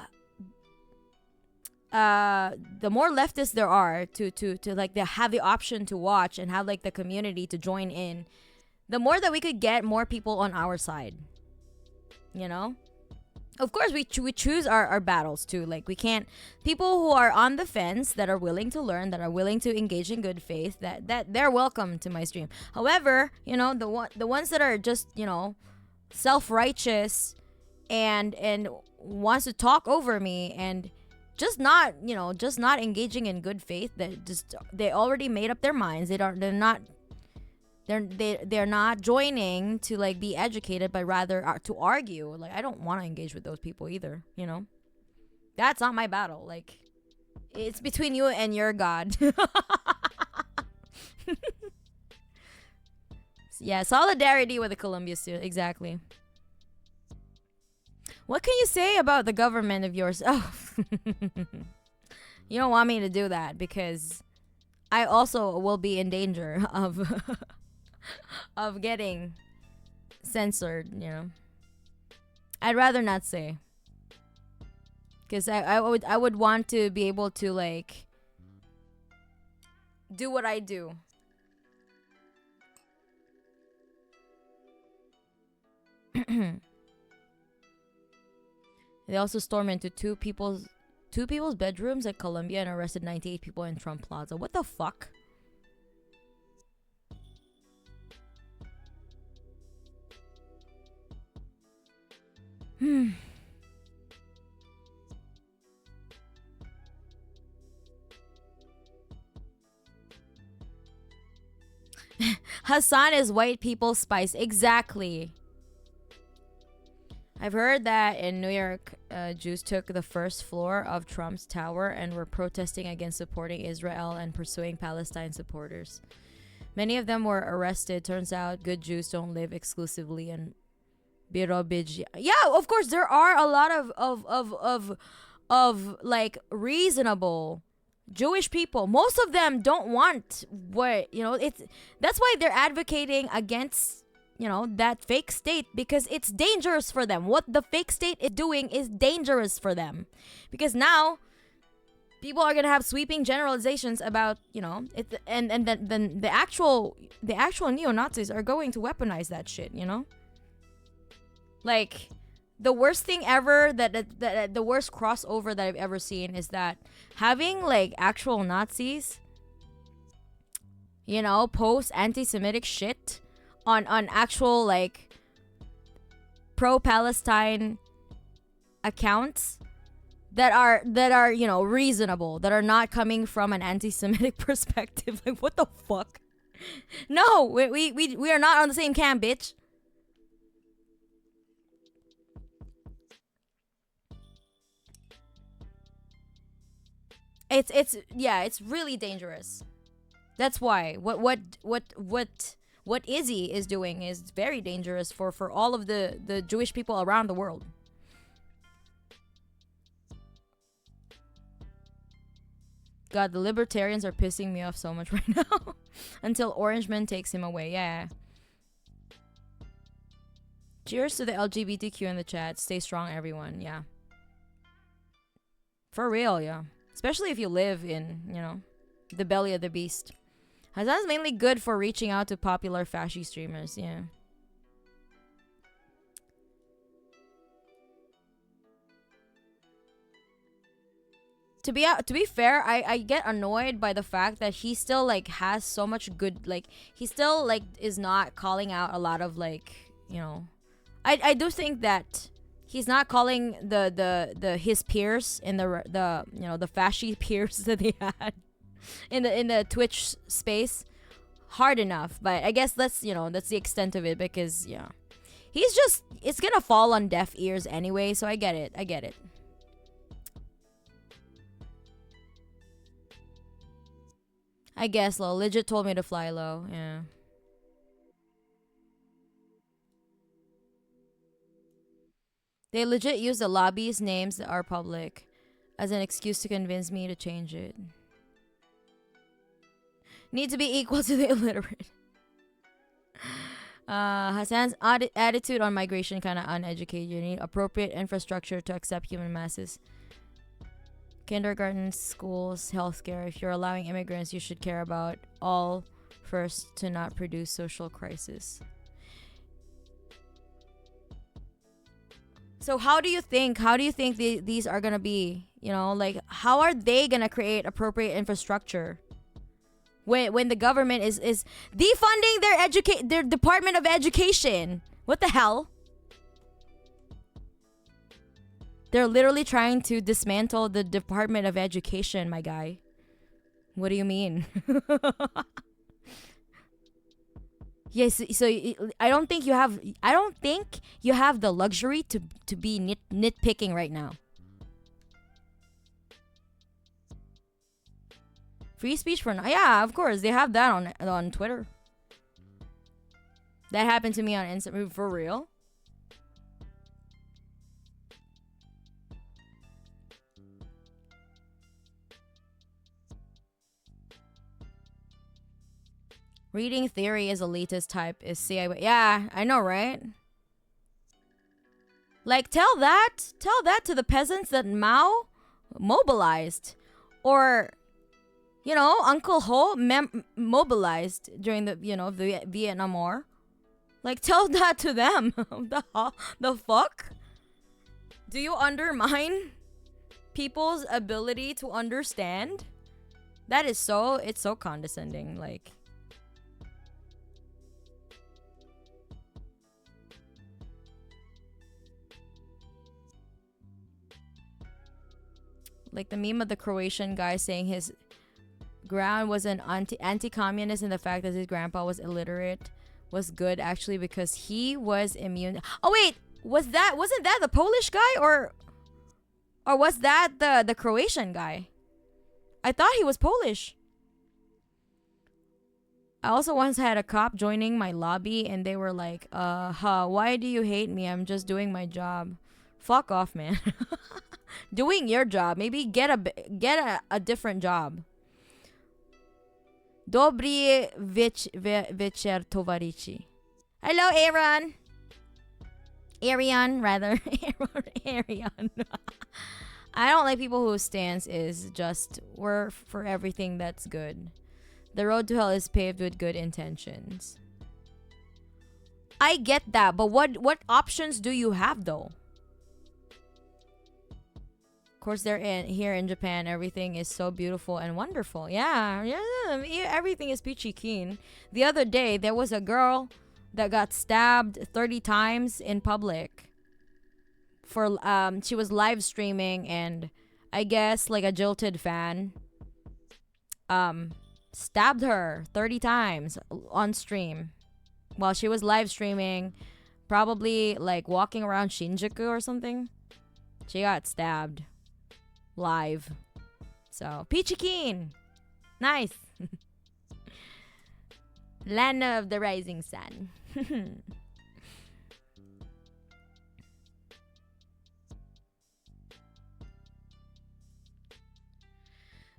the more leftists there are to like they have the option to watch and have like the community to join in, the more that we could get more people on our side, you know. Of course we choose our battles too. Like, we can't, people who are on the fence that are willing to learn, that are willing to engage in good faith, that they're welcome to my stream. However, you know, the ones that are just, you know, self-righteous and wants to talk over me and just not, you know, just not engaging in good faith, that just, they already made up their minds. They're not joining to like be educated, but rather to argue. Like, I don't want to engage with those people either, you know. That's not my battle. Like, it's between you and your God. Yeah, solidarity with the Columbia students. Exactly. What can you say about the government of yours? Oh, you don't want me to do that because I also will be in danger of of getting censored, you know. I'd rather not say, because I would want to be able to like do what I do. They also stormed into two people's bedrooms at Columbia and arrested 98 people in Trump Plaza. What the fuck? Hassan is white people's spice. Exactly. I've heard that in New York, Jews took the first floor of Trump's tower and were protesting against supporting Israel and pursuing Palestine supporters. Many of them were arrested. Turns out good Jews don't live exclusively in Birobij. Yeah, of course there are a lot of like reasonable Jewish people. Most of them don't want what, you know, that's why they're advocating against, you know, that fake state, because it's dangerous for them. What the fake state is doing is dangerous for them, because now people are gonna have sweeping generalizations about, you know, it, and then the actual neo-Nazis are going to weaponize that shit, you know. Like, the worst thing ever, that the worst crossover that I've ever seen is that having like actual Nazis, you know, post anti-Semitic shit on actual like pro-Palestine accounts that are, you know, reasonable, that are not coming from an anti-Semitic perspective. Like, what the fuck? No, we are not on the same camp, bitch. It's really dangerous. That's why what Izzy is doing is very dangerous for all of the Jewish people around the world. God, the libertarians are pissing me off so much right now. Until Orangeman takes him away. Yeah. Cheers to the LGBTQ in the chat. Stay strong, everyone. Yeah. For real, yeah. Especially if you live in, you know, the belly of the beast. Hassan's mainly good for reaching out to popular fasci streamers, yeah. to be fair, I get annoyed by the fact that he still like has so much good, like he still like is not calling out a lot of like, you know, I do think that he's not calling the his peers in the you know, the fasci peers that they had in the Twitch space hard enough. But I guess that's, you know, that's the extent of it, because yeah, he's just, it's gonna fall on deaf ears anyway, so I get it. I get it. I guess low. Legit told me to fly low. Yeah. They legit use the lobby's names that are public as an excuse to convince me to change it. Need to be equal to the illiterate. Hassan's attitude on migration kind of uneducated. You need appropriate infrastructure to accept human masses. Kindergarten, schools, healthcare. If you're allowing immigrants, you should care about all first to not produce social crisis. So how do you think these are gonna be, you know, like how are they gonna create appropriate infrastructure when the government is defunding their Department of Education? What the hell? They're literally trying to dismantle the Department of Education, my guy. What do you mean? Yes, so I don't think you have the luxury to be nitpicking right now. Free speech for now. Yeah, of course they have that on Twitter. That happened to me on Instagram, for real. Reading theory is elitist type is CI. Yeah, I know, right? Like tell that to the peasants that Mao mobilized, or you know, Uncle Ho mobilized during the, you know, the Vietnam War. Like tell that to them. The fuck? Do you undermine people's ability to understand? That is so, it's so condescending, like. Like the meme of the Croatian guy saying his ground was an anti-communist, and the fact that his grandpa was illiterate was good actually because he was immune. Oh wait, wasn't that the Polish guy, or was that the Croatian guy? I thought he was Polish. I also once had a cop joining my lobby and they were like, why do you hate me? I'm just doing my job. Fuck off, man. Doing your job. Maybe get a different job. Dobry večer, tovarichi. Hello, Aaron. Arian, rather. Arian. I don't like people whose stance is just, we're for everything that's good. The road to hell is paved with good intentions. I get that, but what options do you have though? Of course, here in Japan, everything is so beautiful and wonderful. Yeah, everything is peachy keen. The other day, there was a girl that got stabbed 30 times in public. For she was live streaming, and I guess like a jilted fan stabbed her 30 times on stream while she was live streaming, probably like walking around Shinjuku or something. She got stabbed live. So peachy keen, nice. Land of the rising sun.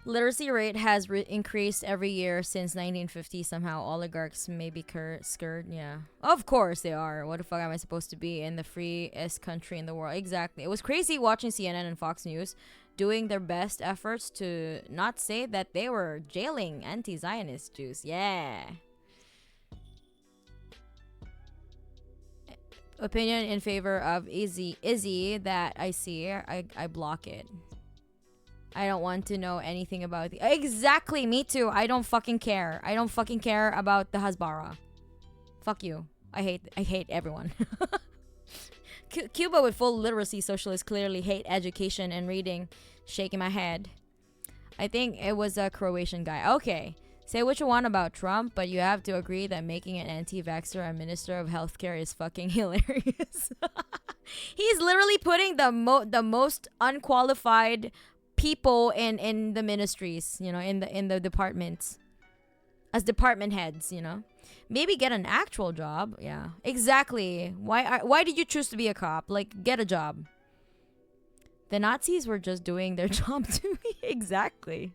Literacy rate has increased every year since 1950. Somehow oligarchs may be scared. Yeah, of course they are. What the fuck am I supposed to be in the freest country in the world? Exactly. It was crazy watching CNN and Fox News doing their best efforts to not say that they were jailing anti-Zionist Jews. Yeah. Opinion in favor of Izzy that I see, I block it. I don't want to know anything about the. Exactly, me too. I don't fucking care. I don't fucking care about the Hasbara. Fuck you. I hate everyone. Cuba with full literacy socialists clearly hate education and reading. Shaking my head. I think it was a Croatian guy. Okay. Say what you want about Trump, but you have to agree that making an anti-vaxxer a minister of healthcare is fucking hilarious. He's literally putting the most unqualified people in the ministries, you know, in the departments as department heads, you know. Maybe get an actual job. Yeah, exactly. Why did you choose to be a cop? Like, get a job. The Nazis were just doing their job to me. Exactly.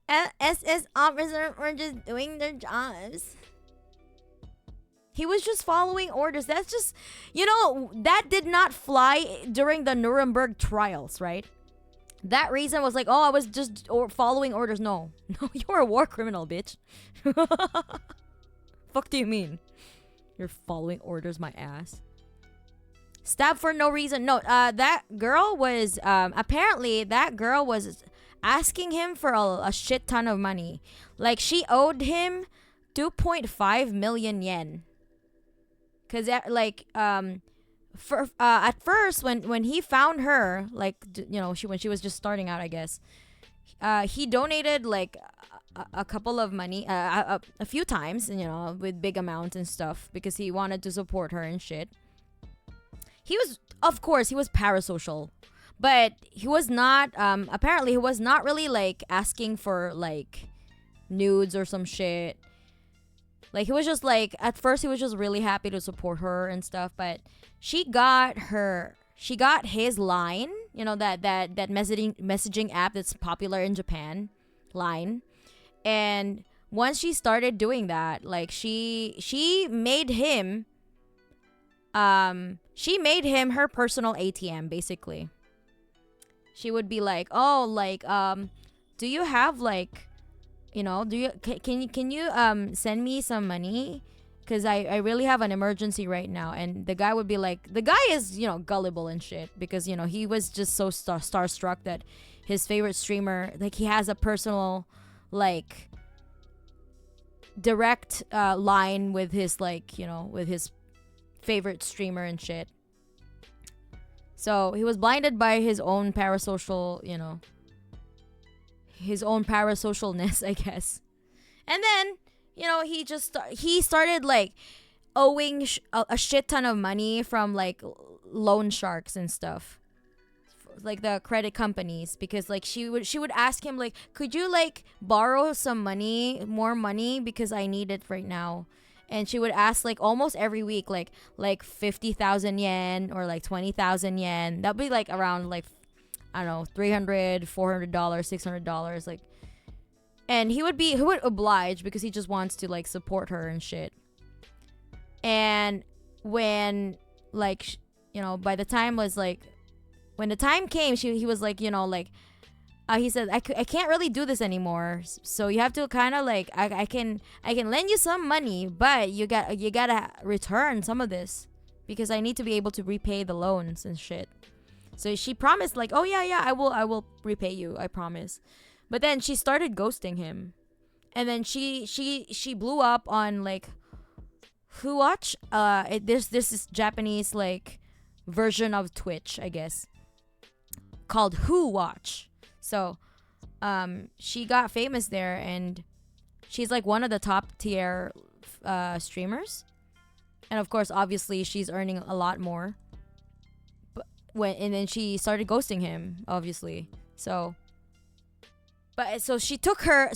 SS officers were just doing their jobs. He was just following orders. That's just, you know, that did not fly during the Nuremberg trials, right? That reason was like, oh, I was just following orders. No, you're a war criminal, bitch. Fuck do you mean? You're following orders, my ass. Stabbed for no reason. No, that girl was, apparently that girl was asking him for a shit ton of money. Like, she owed him 2.5 million yen. Cause like, for at first when he found her, like, you know, when she was just starting out, I guess, he donated like a couple of money, a few times, you know, with big amounts and stuff, because he wanted to support her and shit. He was, of course, he was parasocial, but he was not. Apparently, he was not really like asking for like nudes or some shit. Like, he was just like, at first he was just really happy to support her and stuff, but she got his Line, you know, that messaging app that's popular in Japan, Line. And once she started doing that, like, she made him her personal ATM, basically. She would be like, "Oh, like, do you have like, you know, can you send me some money, because I really have an emergency right now." And the guy would be like, the guy is, you know, gullible and shit, because, you know, he was just so starstruck that his favorite streamer, like, he has a personal like direct line with his, like, you know, with his favorite streamer and shit. So he was blinded by his own parasocial, you know, his own parasocialness, I guess. And then, you know, he started like owing a shit ton of money from like loan sharks and stuff, like the credit companies, because like she would ask him like, could you like borrow some money, more money, because I need it right now. And she would ask like almost every week, like 50,000 yen or like 20,000 yen. That'd be like around like, I don't know, $300, $400, $600, like. And he would oblige, because he just wants to like support her and shit. And when like, you know, by the time was like, when the time came, he was like, you know, like, he said, I can't really do this anymore, so you have to kind of like, I can lend you some money, but you gotta return some of this, because I need to be able to repay the loans and shit. So she promised like, oh yeah, I will repay you, I promise. But then she started ghosting him, and then she blew up on like Who Watch. This is Japanese like version of Twitch, I guess, called Who Watch. So, she got famous there, and she's like one of the top tier streamers. And of course, obviously, she's earning a lot more. And then she started ghosting him, obviously. So he took her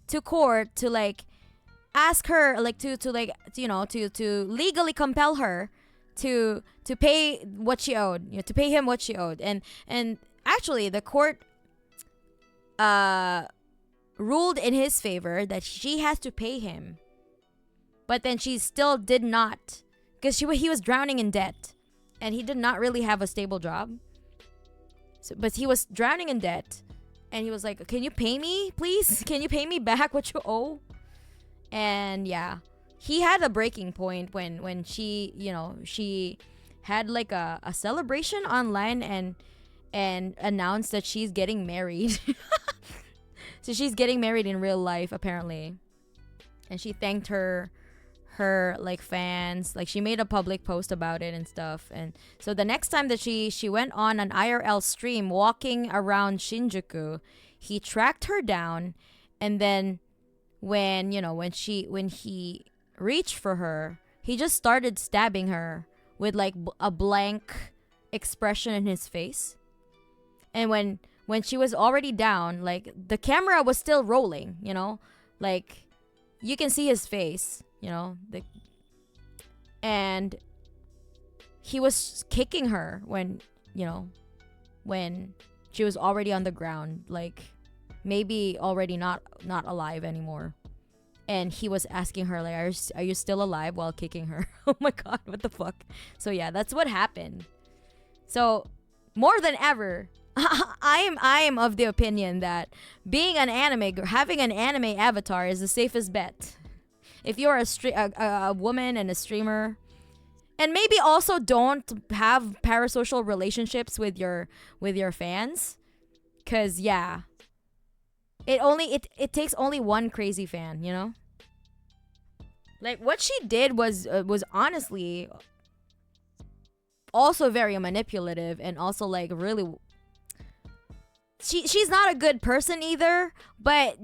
to court to like ask her like to like, you know, to legally compel her to pay what she owed, you know, to pay him what she owed. And actually, the court ruled in his favor that she has to pay him. But then she still did not, because he was drowning in debt, and he did not really have a stable job. So, but he was drowning in debt, and he was like, "Can you pay me, please? Can you pay me back what you owe?" And yeah, he had a breaking point when she, you know, she had like a celebration online, and announced that she's getting married. So she's getting married in real life apparently. And she thanked her like fans, like she made a public post about it and stuff. And so the next time that she went on an IRL stream walking around Shinjuku, he tracked her down, and then when he reached for her, he just started stabbing her with like a blank expression in his face. And when she was already down, like the camera was still rolling, like you can see his face, and he was kicking her when she was already on the ground, like maybe already not alive anymore. And he was asking her like, are you still alive, while kicking her. Oh my god, what the fuck. So yeah, that's what happened. So more than ever, I am of the opinion that having an anime avatar is the safest bet. If you're a woman and a streamer, and maybe also don't have parasocial relationships with your fans, cause yeah, it takes only one crazy fan, Like what she did was honestly also very manipulative, and also like really. She's not a good person either, but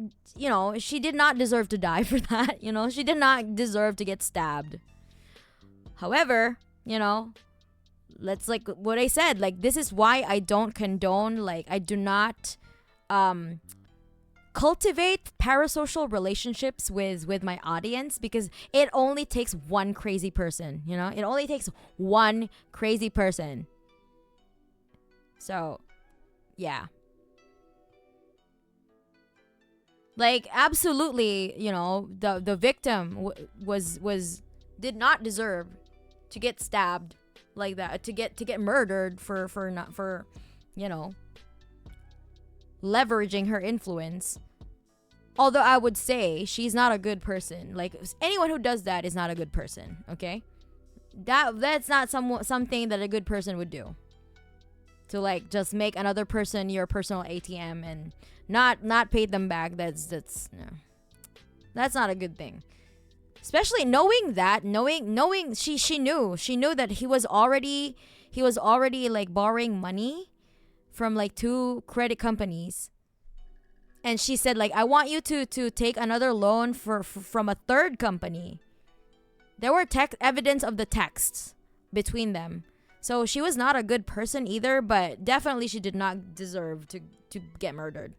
she did not deserve to die for that. She did not deserve to get stabbed. However, let's, like what I said, like this is why I don't condone, like I do not cultivate parasocial relationships with my audience, because it only takes one crazy person, it only takes one crazy person. So yeah, like absolutely, the victim did not deserve to get stabbed like that, to get murdered for leveraging her influence. Although I would say she's not a good person. Like anyone who does that is not a good person, okay? That's not something that a good person would do. To like just make another person your personal ATM and not pay them back. That's not a good thing. Especially knowing she knew that he was already like borrowing money from like 2 credit companies. And she said like, I want you to take another loan from a 3rd company. There were evidence of the texts between them. So she was not a good person either, but definitely she did not deserve to get murdered,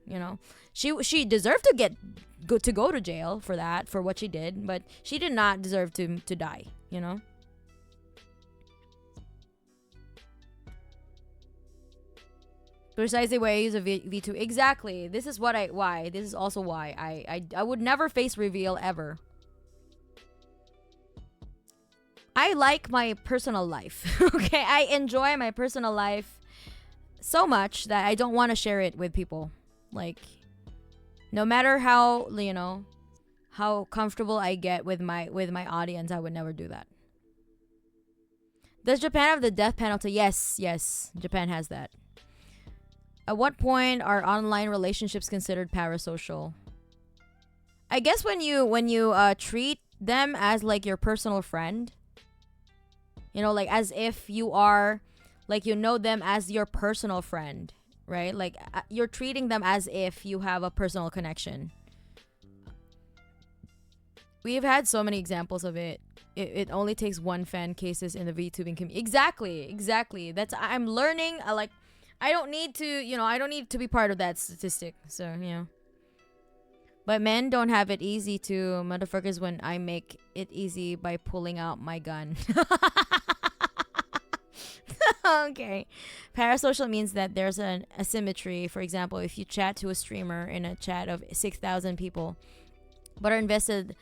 She deserved to go to jail for what she did, but she did not deserve to die, Precisely why I use a V2. Exactly. This is this is also why I would never face reveal ever. I like my personal life. Okay, I enjoy my personal life so much that I don't want to share it with people. Like, no matter how how comfortable I get with my audience, I would never do that. Does Japan have the death penalty? Yes, Japan has that. At what point are online relationships considered parasocial? I guess when you treat them as like your personal friend. Like as if you are, like know them as your personal friend, right? Like you're treating them as if you have a personal connection. We've had so many examples of it. It only takes one fan cases in the VTubing community. Exactly. That's, I'm learning. I don't need to be part of that statistic. So, But men don't have it easy to motherfuckers when I make it easy by pulling out my gun. Okay. Parasocial means that there's an asymmetry. For example, if you chat to a streamer in a chat of 6,000 people, but are invested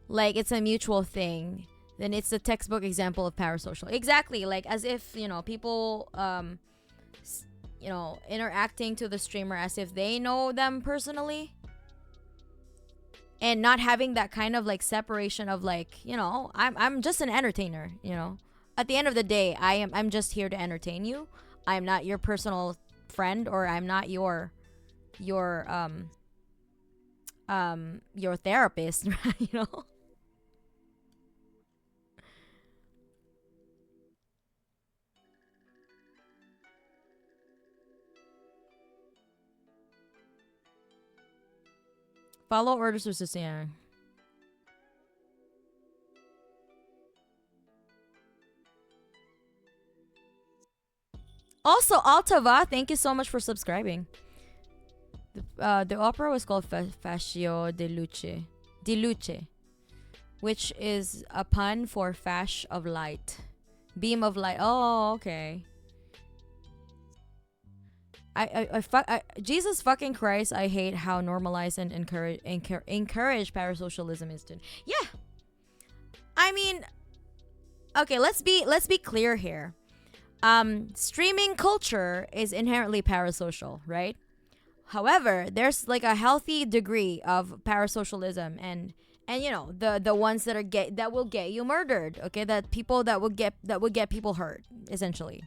like it's a mutual thing, then it's the textbook example of parasocial. Exactly. Like as if, people, interacting to the streamer as if they know them personally. And not having that kind of like separation of like, I'm just an entertainer, At the end of the day, I'm just here to entertain you. I'm not your personal friend, or I'm not your your therapist, you know. Follow orders of society. Also, Altava, thank you so much for subscribing. The opera was called Fascio di Luce, which is a pun for fash of light, beam of light. Oh, okay. Jesus fucking Christ, I hate how normalized and encourage parasocialism is to. Yeah, I mean, okay, let's be clear here. Streaming culture is inherently parasocial, right? However, there's like a healthy degree of parasocialism, and you know, the ones that are that will get you murdered, okay? That people that would get people hurt, essentially.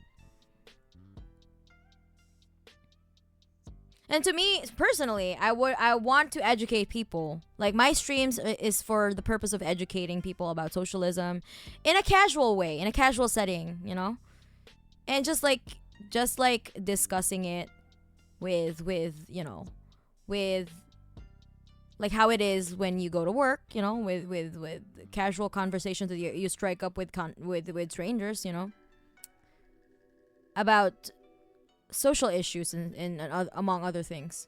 And to me personally, I want to educate people. Like my streams is for the purpose of educating people about socialism in a casual way, in a casual setting, you know? And just like discussing it with you know, with like how it is when you go to work, you know, with casual conversations that you strike up with strangers, you know, about social issues and among other things.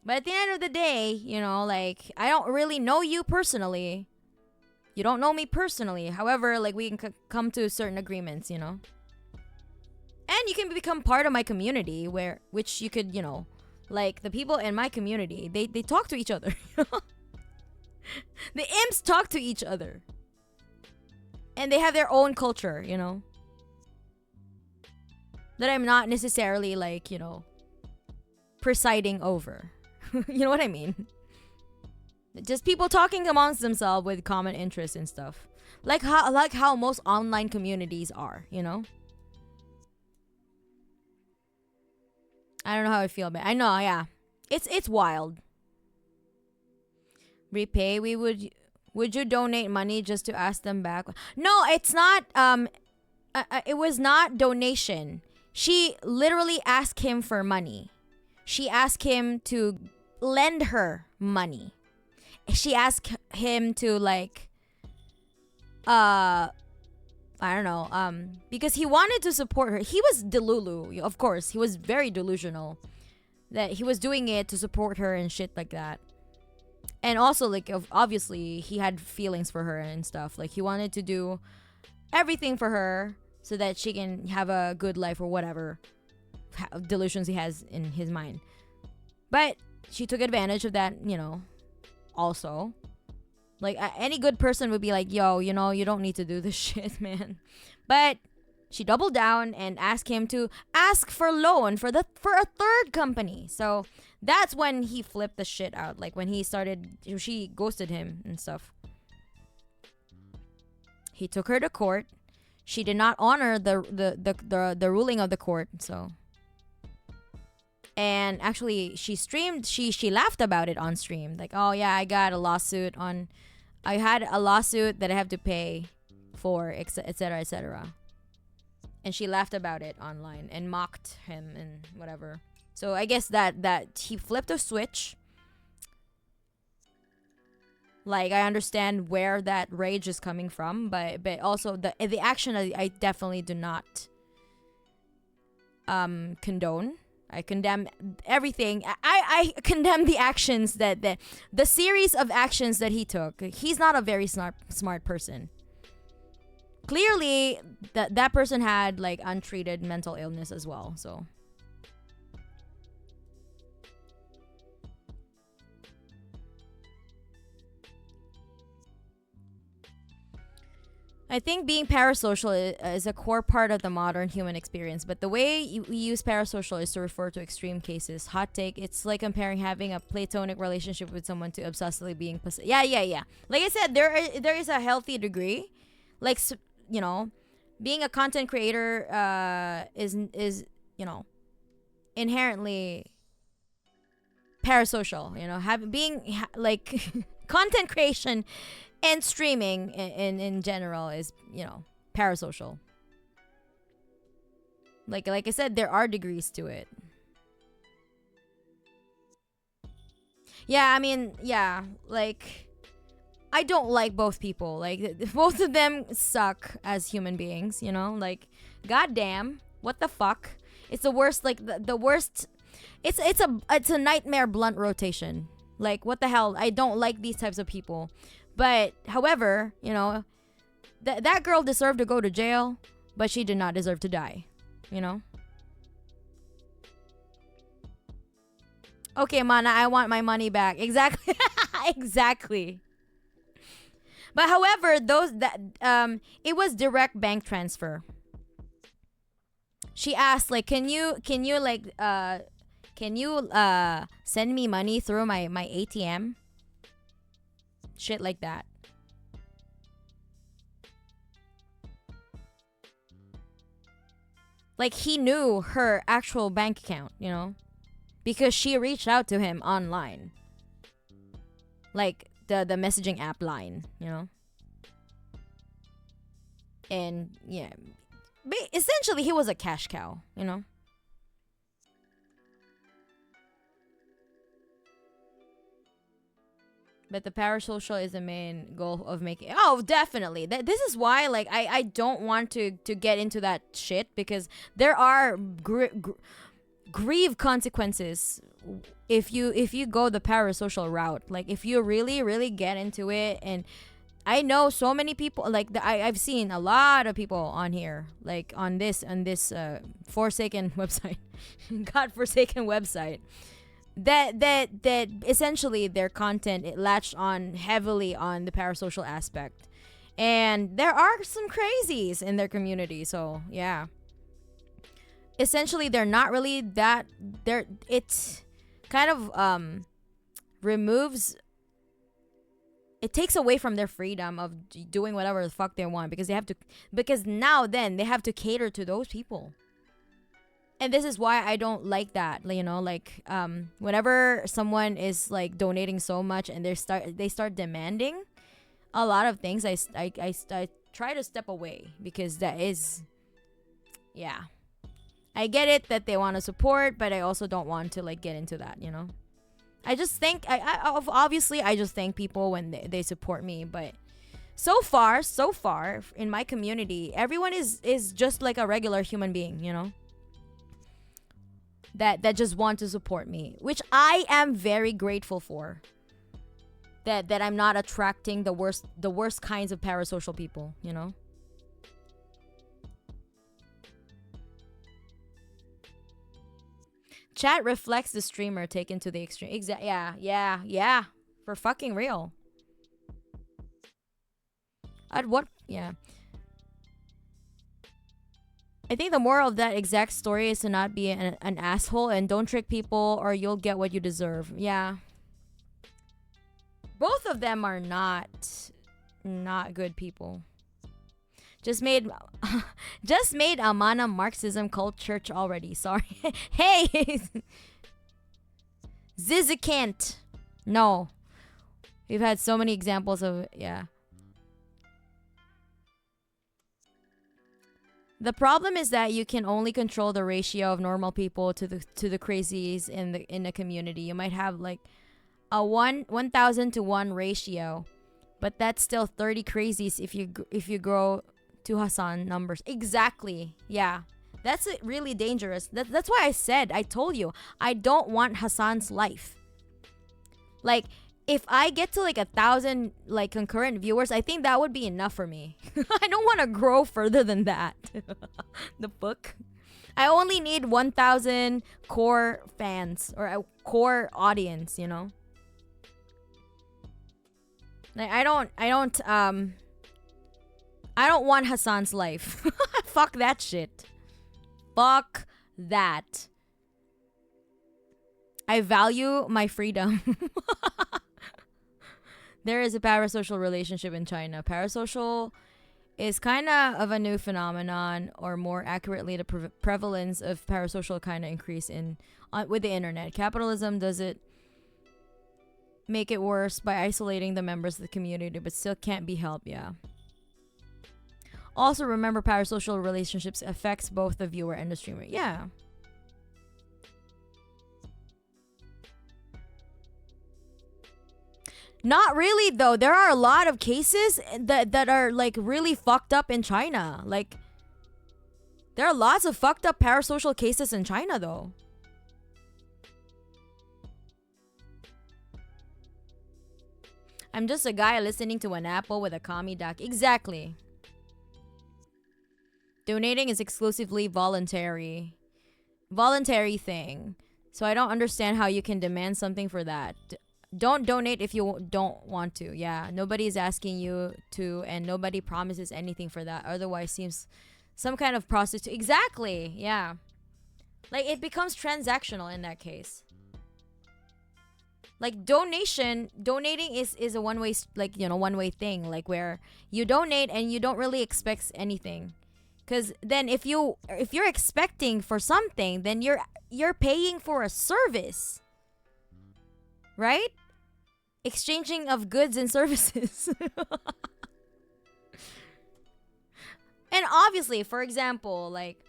But at the end of the day, you know, like I don't really know you personally. You don't know me personally. However, like we can come to certain agreements, you know. And you can become part of my community, which you could, you know, like the people in my community, they talk to each other. The imps talk to each other. And they have their own culture, you know. That I'm not necessarily like, you know, presiding over. You know what I mean? Just people talking amongst themselves with common interests and stuff. Like how most online communities are, you know? I don't know how I feel, but I know, yeah. It's wild. Repay, would you donate money just to ask them back? No, it's not it was not donation. She literally asked him for money. She asked him to lend her money. She asked him to like I don't know, because he wanted to support her. He was delulu, of course. He was very delusional that he was doing it to support her and shit like that. And also, like, obviously, he had feelings for her and stuff. Like, he wanted to do everything for her so that she can have a good life or whatever delusions he has in his mind. But she took advantage of that, you know, also. Like, any good person would be like, yo, you know, you don't need to do this shit, man. But she doubled down and asked him to ask for loan for a third company. So that's when he flipped the shit out. Like, when she ghosted him and stuff. He took her to court. She did not honor the ruling of the court, so. And actually, she laughed about it on stream. Like, oh yeah, I had a lawsuit that I have to pay for, etc., etc. And she laughed about it online and mocked him and whatever. So I guess that he flipped a switch. Like, I understand where that rage is coming from, but also the action I definitely do not condone. I condemn everything. I condemn the actions that the series of actions that he took. He's not a very smart person. Clearly, that person had like untreated mental illness as well. So. I think being parasocial is a core part of the modern human experience, but the way we use parasocial is to refer to extreme cases. Hot take, it's like comparing having a platonic relationship with someone to obsessively being yeah. Like I said, there is a healthy degree. Like, you know, being a content creator is inherently parasocial. Having being like content creation and streaming in general is parasocial. Like I said, there are degrees to it. Yeah, I mean, yeah, like I don't like both people. Like both of them suck as human beings, Like goddamn, what the fuck? It's the worst, like the worst. It's a nightmare blunt rotation. Like what the hell? I don't like these types of people. But however, that girl deserved to go to jail, but she did not deserve to die, you know? Okay, Mana, I want my money back. Exactly. Exactly. But however, it was direct bank transfer. She asked like, can you send me money through my ATM? Shit like that. Like he knew her actual bank account, because she reached out to him online. Like the messaging app Line, And yeah, essentially he was a cash cow. But the parasocial is the main goal of making. Oh, definitely. This is why, like, I don't want to get into that shit, because there are grieve consequences if you go the parasocial route. Like, if you really really get into it, and I know so many people, like I've seen a lot of people on here, like on this forsaken website, godforsaken website. That essentially their content, it latched on heavily on the parasocial aspect, and there are some crazies in their community. So yeah, essentially they're not really that. It kind of removes. It takes away from their freedom of doing whatever the fuck they want, because now they have to cater to those people. And this is why I don't like that, like whenever someone is like donating so much and they start demanding a lot of things, I try to step away, because that is, yeah, I get it that they want to support, but I also don't want to like get into that. I just think obviously I just thank people when they support me, but so far in my community, everyone is just like a regular human being, that just want to support me, which I am very grateful for. That I'm not attracting the worst kinds of parasocial people, Chat reflects the streamer taken to the extreme. Yeah. For fucking real. At what? Yeah. I think the moral of that exact story is to not be an asshole, and don't trick people or you'll get what you deserve. Yeah. Both of them are not good people. Just made Amana Marxism cult church already. Sorry. Hey. Zizikant. No. We've had so many examples of, yeah. The problem is that you can only control the ratio of normal people to the crazies in the community. You might have like a 1,000 to 1 ratio, but that's still 30 crazies if you grow to Hassan numbers. Exactly. Yeah. That's really dangerous. That's why I told you, I don't want Hassan's life. Like, if I get to like 1,000 like concurrent viewers, I think that would be enough for me. I don't want to grow further than that. The book. I only need 1,000 core fans, or a core audience, Like I don't want Hassan's life. Fuck that shit. Fuck that. I value my freedom. There is a parasocial relationship in China. Parasocial is kind of a new phenomenon, or more accurately, the prevalence of parasocial kind of increase in with the internet. Capitalism does it make it worse by isolating the members of the community, but still can't be helped. Yeah. Also, remember, parasocial relationships affects both the viewer and the streamer. Yeah. Not really though. There are a lot of cases that are like really fucked up in China. Like, there are lots of fucked up parasocial cases in China though. I'm just a guy listening to an apple with a commie duck. Exactly. Donating is exclusively voluntary thing. So I don't understand how you can demand something for that. Don't donate if you don't want to. Yeah, nobody's asking you to, and nobody promises anything for that. Otherwise, seems some kind of prostitute. Exactly. Yeah, like it becomes transactional in that case. Like donating is a one way, like, you know, one way thing. Like where you donate and you don't really expect anything. Because then if you're expecting for something, then you're paying for a service, right? Exchanging of goods and services. And obviously, for example, like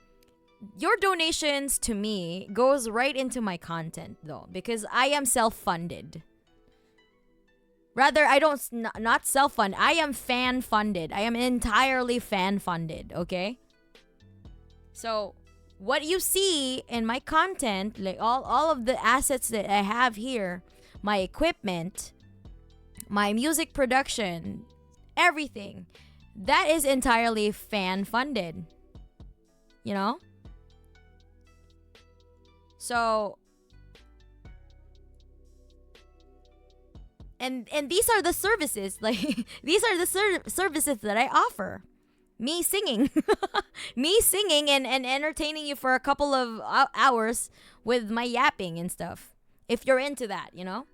your donations to me goes right into my content though, because I am self-funded. Rather, I don't not self-fund. I am fan-funded. I am entirely fan-funded, okay? So, what you see in my content, like all of the assets that I have here, my equipment, my music production, everything, that is entirely fan-funded. You know? So, and these are the services, like these are the services that I offer. Me singing. Me singing and entertaining you for a couple of hours with my yapping and stuff. If you're into that, you know?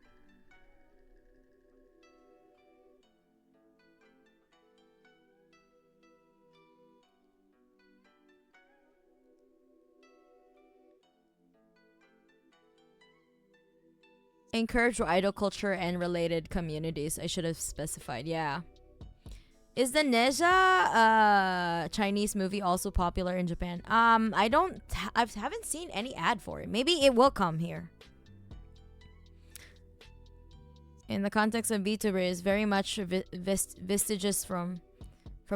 Encourage idol culture and related communities. I should have specified. Yeah. Is the Neja Chinese movie also popular in Japan? I haven't seen any ad for it. Maybe it will come here. In the context of VTuber, is very much vestiges from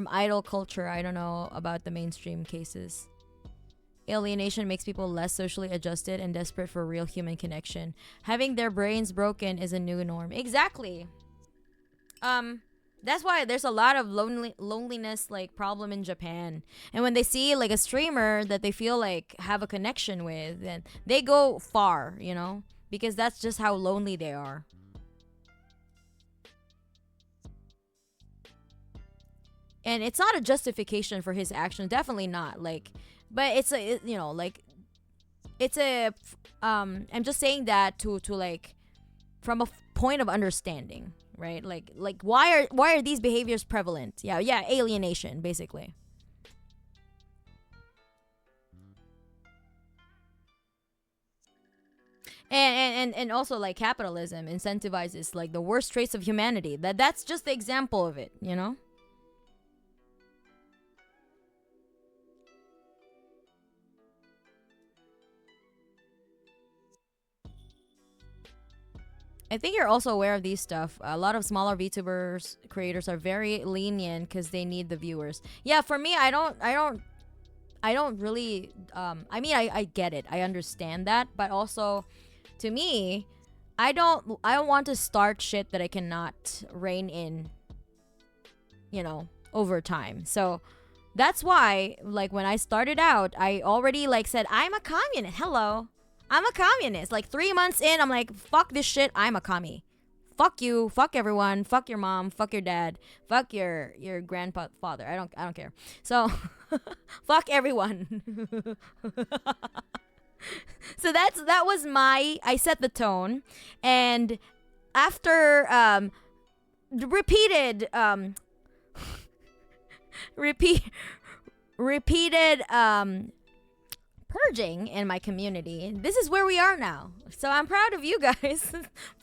idol culture. I don't know about the mainstream cases. Alienation makes people less socially adjusted and desperate for real human connection. Having their brains broken is a new norm. Exactly. That's why there's a lot of loneliness like problem in Japan. And when they see like a streamer that they feel like have a connection with, then they go far, you know, because that's just how lonely they are. And it's not a justification for his action, definitely not. Like, but it's a, you know, like it's a I'm just saying that to like from a point of understanding, right? Like why are these behaviors prevalent? Yeah, alienation basically. And also like capitalism incentivizes like the worst traits of humanity. That's just the example of it, you know? I think you're also aware of these stuff. A lot of smaller VTubers creators are very lenient because they need the viewers. Yeah, for me, I don't really. I mean, I get it. I understand that, but also, to me, I don't want to start shit that I cannot rein in. You know, over time. So that's why, like, when I started out, I already like said I'm a communist. Hello. I'm a communist. Like 3 months in, I'm like, fuck this shit. I'm a commie. Fuck you. Fuck everyone. Fuck your mom. Fuck your dad. Fuck your grandfather. I don't care. So, fuck everyone. So that was I set the tone, and after repeated repeat repeated purging in my community, this is where we are now. So I'm proud of you guys.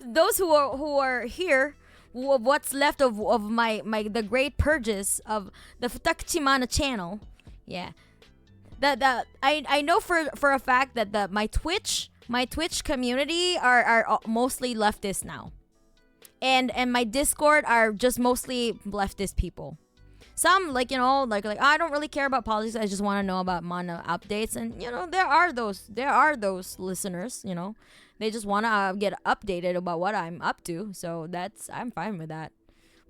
Those who are here, what's left of my the great purges of the Futakchimana channel. Yeah. I know for a fact that my Twitch community are mostly leftist now. And my Discord are just mostly leftist people. Some like I don't really care about politics. I just want to know about mana updates, and there are those listeners. They just want to get updated about what I'm up to. So I'm fine with that.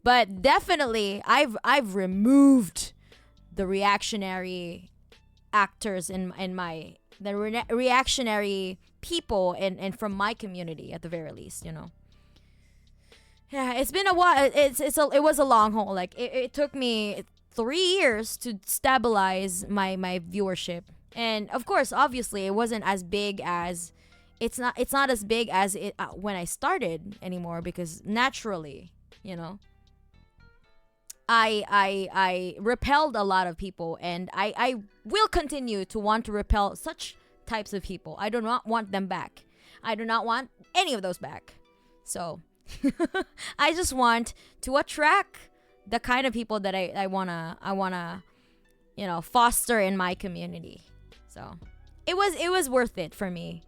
But definitely, I've removed the reactionary actors in my reactionary people and from my community at the very least. Yeah, it's been a while. It was a long haul. Like it took me 3 years to stabilize my viewership, and of course, obviously, it wasn't as big as it's not as big as it when I started anymore, because naturally, I repelled a lot of people, and I will continue to want to repel such types of people. I do not want them back. I do not want any of those back. So. I just want to attract the kind of people that I wanna foster in my community. So it was worth it for me.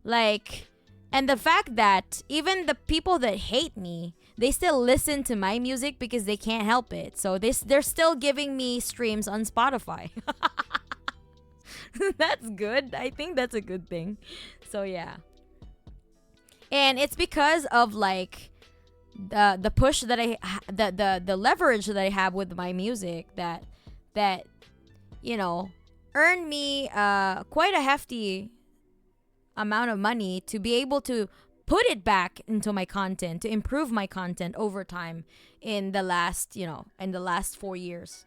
Like, and the fact that even the people that hate me, they still listen to my music because they can't help it. So they're still giving me streams on Spotify. That's good. I think that's a good thing. So yeah. And it's because of like the push that the leverage that I have with my music that earned me quite a hefty amount of money to be able to put it back into my content, to improve my content over time in the last 4 years.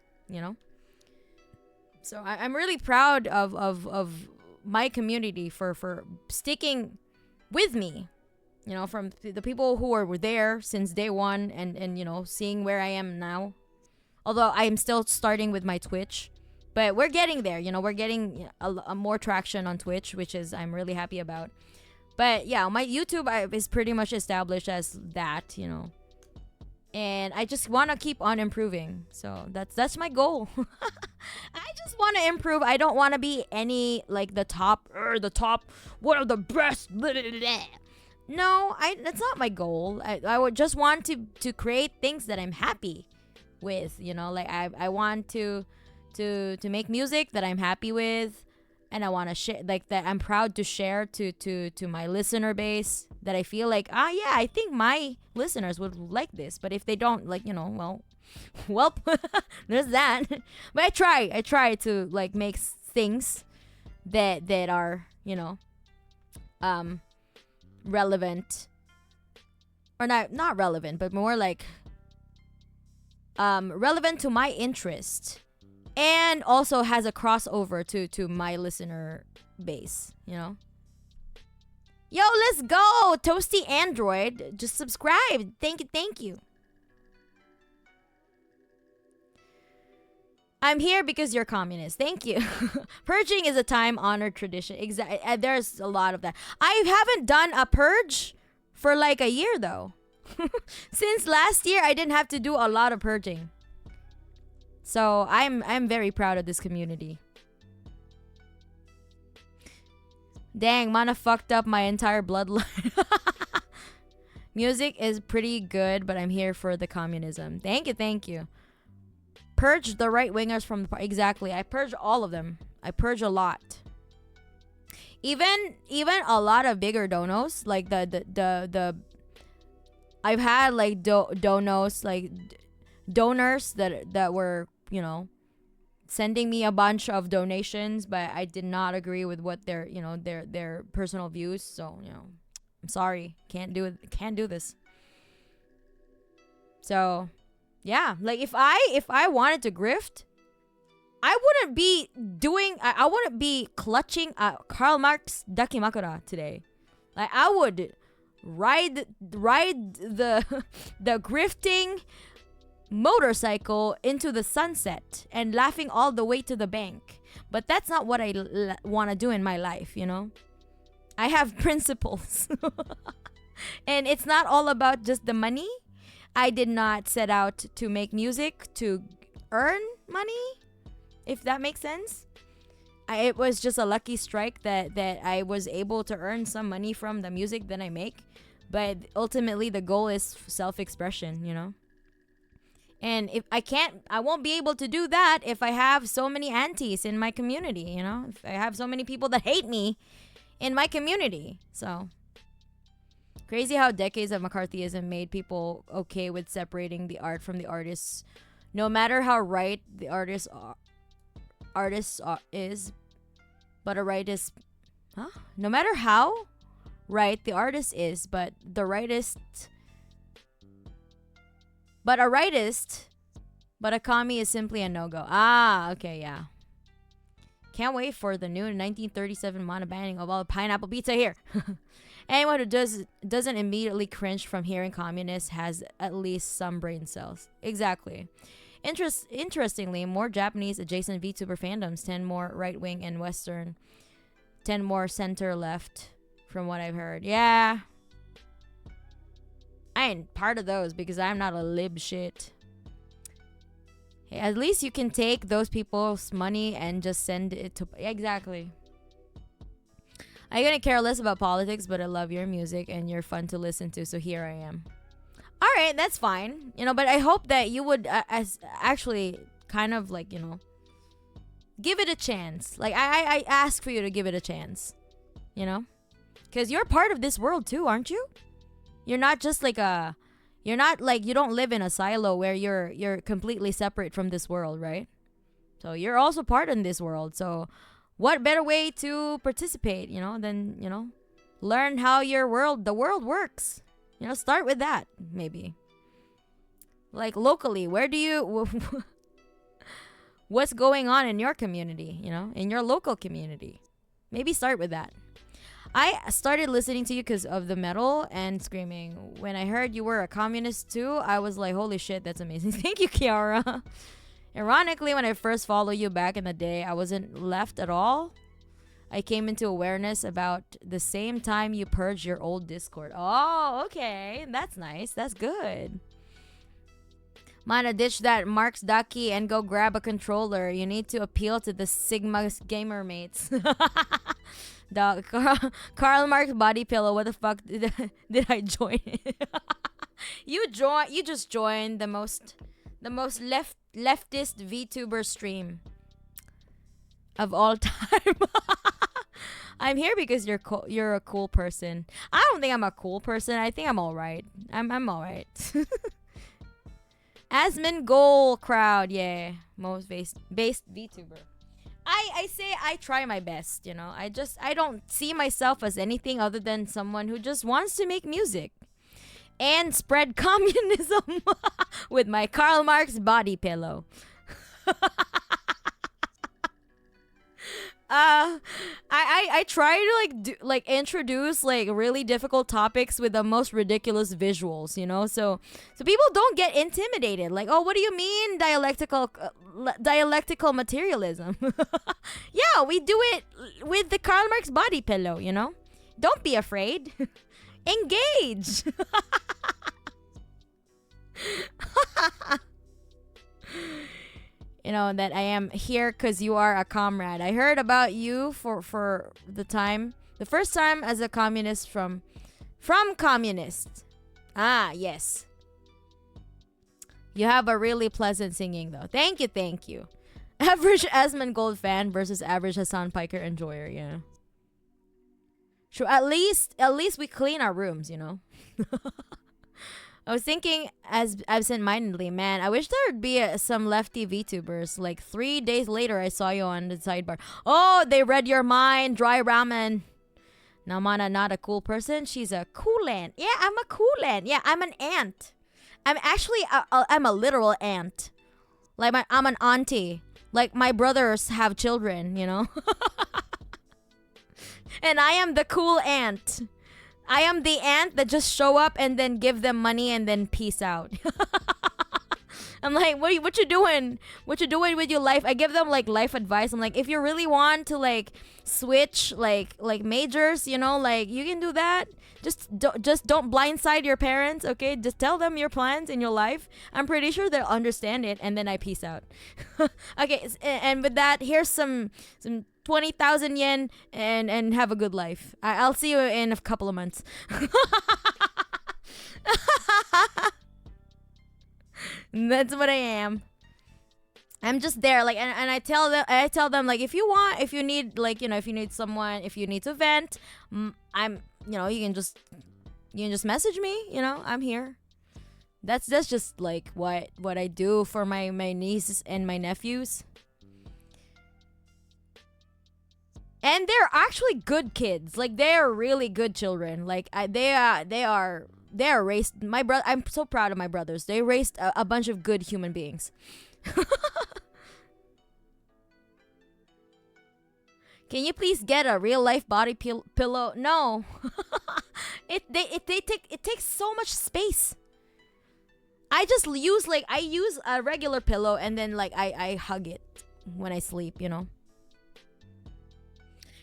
So I'm really proud of my community for sticking with me. From the people who were there since day one, and seeing where I am now. Although I'm still starting with my Twitch, but we're getting there. We're getting a more traction on Twitch, which is I'm really happy about. But yeah, my YouTube is pretty much established as that, and I just want to keep on improving. So that's my goal. I just want to improve. I don't want to be any like the top, one of the best. Blah, blah, blah. No, that's not my goal. I would just want to create things that I'm happy with, like I want to make music that I'm happy with, and I want to share, like, that I'm proud to share to my listener base, that I feel like, yeah, I think my listeners would like this. But if they don't, like, well, there's that. But I try to like make things that are, relevant, or not relevant, but more like relevant to my interest, and also has a crossover to my listener base. Yo, let's go, Toasty Android, just subscribe. Thank you. I'm here because you're communist. Thank you. Purging is a time-honored tradition. Exactly. There's a lot of that. I haven't done a purge for like a year, though. Since last year, I didn't have to do a lot of purging. So I'm very proud of this community. Dang, mana fucked up my entire bloodline. Music is pretty good, but I'm here for the communism. Thank you. Purge the right-wingers from the exactly. I purge all of them. I purge a lot. Even a lot of bigger donos, like the I've had like donos, like donors that were, sending me a bunch of donations, but I did not agree with what their personal views. So, I'm sorry. Can't do this. So, yeah, like if I wanted to grift, I wouldn't be clutching Karl Marx Dakimakura today. Like I would ride the grifting motorcycle into the sunset and laughing all the way to the bank. But that's not what I want to do in my life, you know? I have principles. And it's not all about just the money. I did not set out to make music to earn money, if that makes sense. It was just a lucky strike that I was able to earn some money from the music that I make. But ultimately, the goal is self-expression, you know? And if I won't be able to do that if I have so many aunties in my community, you know? If I have so many people that hate me in my community. So, crazy how decades of McCarthyism made people okay with separating the art from the artists. No matter how right the artist is, but a right is... Huh? No matter how right the artist is, but the rightist... But a rightist, but a commie is simply a no-go. Ah, okay, yeah. Can't wait for the new 1937 mono banning of all pineapple pizza here. Anyone who doesn't immediately cringe from hearing communist has at least some brain cells. Exactly. Interestingly, more Japanese adjacent VTuber fandoms, 10 more right-wing and Western, 10 more center-left, from what I've heard. Yeah. I ain't part of those because I'm not a lib shit. Hey, at least you can take those people's money and just send it to... Exactly. I'm gonna care less about politics, but I love your music and you're fun to listen to, so here I am. Alright, that's fine. You know, but I hope that you would actually kind of like, you know, give it a chance. Like, I ask for you to give it a chance. You know? Because you're part of this world too, aren't you? You're not just like you're not like, you don't live in a silo where you're completely separate from this world, right? So you're also part in this world. So what better way to participate, you know, than, you know, learn how the world works. You know, start with that, maybe. Like locally, where do you, what's going on in your community, you know, in your local community? Maybe start with that. I started listening to you because of the metal and screaming. When I heard you were a communist too, I was like, holy shit, that's amazing. Thank you, Kiara. Ironically, when I first followed you back in the day, I wasn't left at all. I came into awareness about the same time you purged your old Discord. Oh, okay. That's nice. That's good. Mana, ditch that Mark's Ducky and go grab a controller. You need to appeal to the Sigma gamer mates. Dog, Karl Marx body pillow. What the fuck did I join? You just joined the most leftist VTuber stream of all time. I'm here because you're a cool person. I don't think I'm a cool person. I think I'm all right. I'm all right. Asmin Goal crowd, yeah, most based VTuber. I say I try my best, you know. I don't see myself as anything other than someone who just wants to make music and spread communism with my Karl Marx body pillow. I try to like introduce like really difficult topics with the most ridiculous visuals, you know, so people don't get intimidated. Like, oh, what do you mean dialectical materialism? Yeah, we do it with the Karl Marx body pillow, you know. Don't be afraid. Engage. You know, that I am here because you are a comrade. I heard about you for the first time as a communist from communists. Ah, yes. You have a really pleasant singing though. Thank you. Average Asmongold fan versus average Hassan Piker enjoyer, yeah. Sure, at least we clean our rooms, you know. I was thinking as absent-mindedly, man, I wish there would be some lefty VTubers. Like 3 days later, I saw you on the sidebar. Oh, they read your mind. Dry ramen. Namana, not a cool person. She's a cool ant. Yeah, I'm a cool ant. Yeah, I'm an ant. I'm actually, I'm a literal ant. Like, I'm an auntie. Like, my brothers have children, you know? And I am the cool ant. I am the ant that just show up and then give them money and then peace out. I'm like, what you doing? What you doing with your life? I give them like life advice. I'm like, if you really want to like switch like majors, you know, like you can do that. Just don't blindside your parents, okay? Just tell them your plans in your life. I'm pretty sure they'll understand it, and then I peace out. Okay, and with that, here's some 20,000 yen, and have a good life. I'll see you in a couple of months. That's what I am. I'm just there, like, and I tell them like, if you need, like, you know, if you need someone, if you need to vent, I'm, you know, you can just message me, you know, I'm here. That's just like what I do for my nieces and my nephews. And they're actually good kids. Like, they are really good children. Like, they are raised. My brother, I'm so proud of my brothers. They raised a bunch of good human beings. Can you please get a real life body pillow? No. It takes so much space. I use a regular pillow, and then like I hug it when I sleep, you know.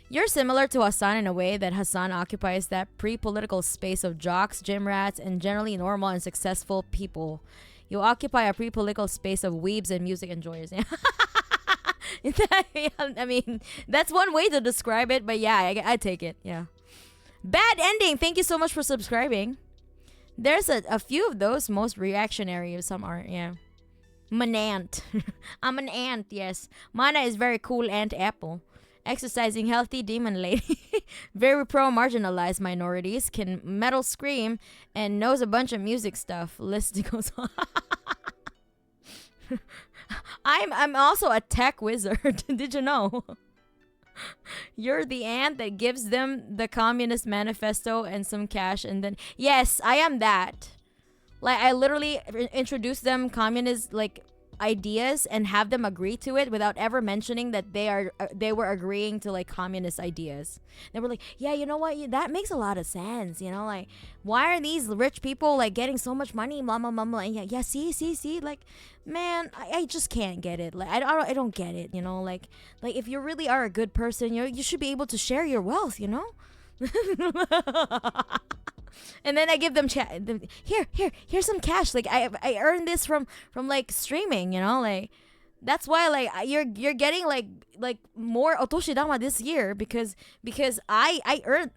You're similar to Hassan in a way that Hassan occupies that pre-political space of jocks, gym rats, and generally normal and successful people. You occupy a pre-political space of weebs and music enjoyers. I mean, that's one way to describe it, but yeah, I take it. Yeah. Bad ending. Thank you so much for subscribing. There's a few of those, most reactionary. Some aren't. Yeah. I'm an ant. I'm an ant. Yes. Mana is very cool ant apple. Exercising healthy demon lady. Very pro marginalized minorities. Can metal scream and knows a bunch of music stuff. List goes on. I'm also a tech wizard. Did you know? You're the ant that gives them the Communist Manifesto and some cash, and then yes, I am that. Like, I literally introduce them communist like ideas and have them agree to it without ever mentioning that they were agreeing to like communist ideas. They were like, yeah, you know what, that makes a lot of sense, you know, like, why are these rich people like getting so much money, mama and yeah, see, like, man, I just can't get it. Like, I don't get it, you know, like if you really are a good person, you should be able to share your wealth, you know. And then I give them here's some cash. Like, I earned this from like streaming, you know, like, that's why like you're getting like more otoshidama this year because I earned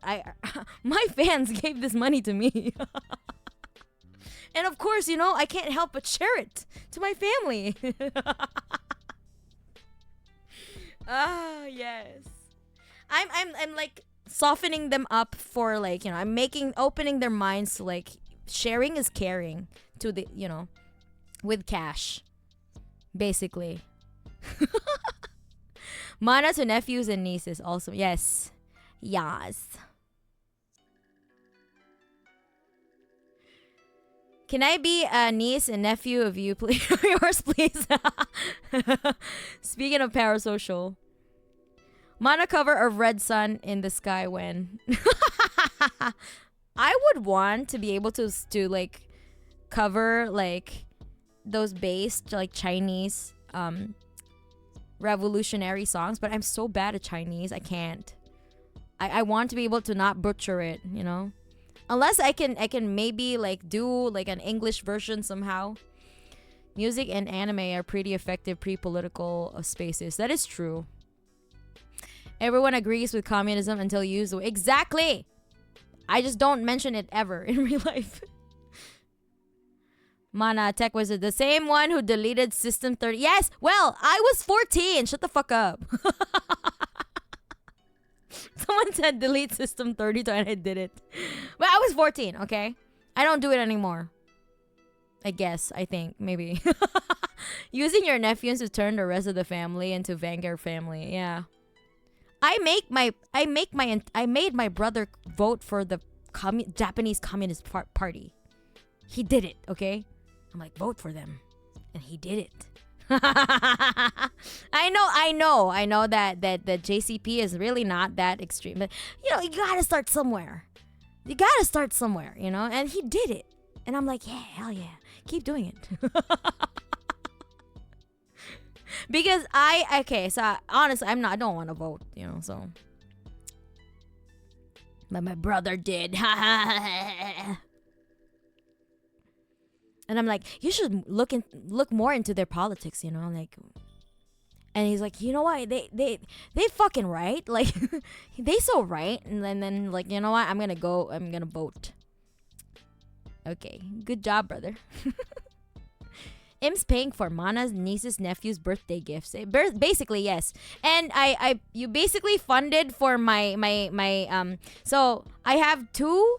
my fans gave this money to me. And of course, you know, I can't help but share it to my family. Ah, yes. I'm like softening them up for, like, you know, opening their minds to like sharing is caring to the, you know, with cash, basically. Mana to nephews and nieces also. Yes. Can I be a niece and nephew of you, please? Yours, please. Speaking of Parasocial. Mana cover of Red Sun in the Sky when. I would want to be able to like cover like those based like Chinese revolutionary songs, but I'm so bad at Chinese, I can't. I want to be able to not butcher it, you know? Unless I can maybe like do like an English version somehow. Music and anime are pretty effective pre-political spaces. That is true. Everyone agrees with communism until you use the exactly. I just don't mention it ever in real life. Mana Tech Wizard, the same one who deleted System 30. Yes, well, I was 14. Shut the fuck up. Someone said delete System 32 and I did it. Well, I was 14, okay? I don't do it anymore. I guess, I think, maybe. Using your nephews to turn the rest of the family into Vanguard family. Yeah. I made my brother vote for the Japanese Communist Party. He did it, okay? I'm like, vote for them. And he did it. I know that JCP is really not that extreme. But, you know, you gotta start somewhere. You know? And he did it. And I'm like, yeah, hell yeah. Keep doing it. Because so honestly, I don't want to vote, so. But my brother did. And I'm like, you should look more into their politics, like. And he's like, you know what? They fucking right. Like, they so right. And then like, you know what? I'm gonna vote. Okay, good job, brother. Im's paying for Mana's niece's nephew's birthday gifts. Basically, yes. And you basically funded for my so I have two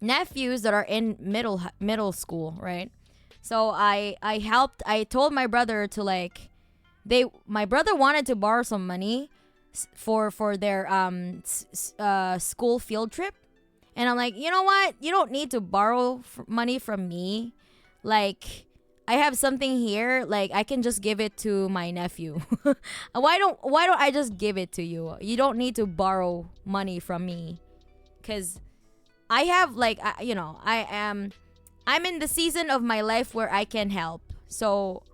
nephews that are in middle school, right? So I told my brother to like my brother wanted to borrow some money for their school field trip. And I'm like, you know what? You don't need to borrow money from me. Like, I have something here. Like, I can just give it to my nephew. Why don't I just give it to you? You don't need to borrow money from me, cause I have like I'm in the season of my life where I can help. So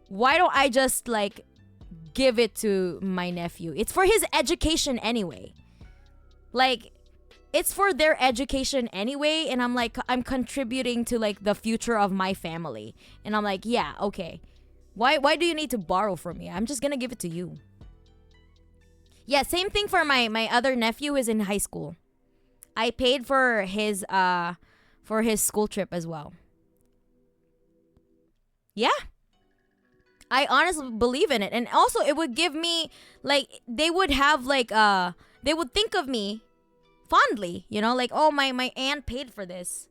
why don't I just like give it to my nephew? It's for his education anyway. Like, it's for their education anyway, and I'm like, I'm contributing to like the future of my family. And I'm like, yeah, okay. Why do you need to borrow from me? I'm just gonna give it to you. Yeah, same thing for my other nephew who is in high school. I paid for his school trip as well. Yeah. I honestly believe in it. And also it would give me like, they would have like they would think of me fondly, like, oh, my aunt paid for this.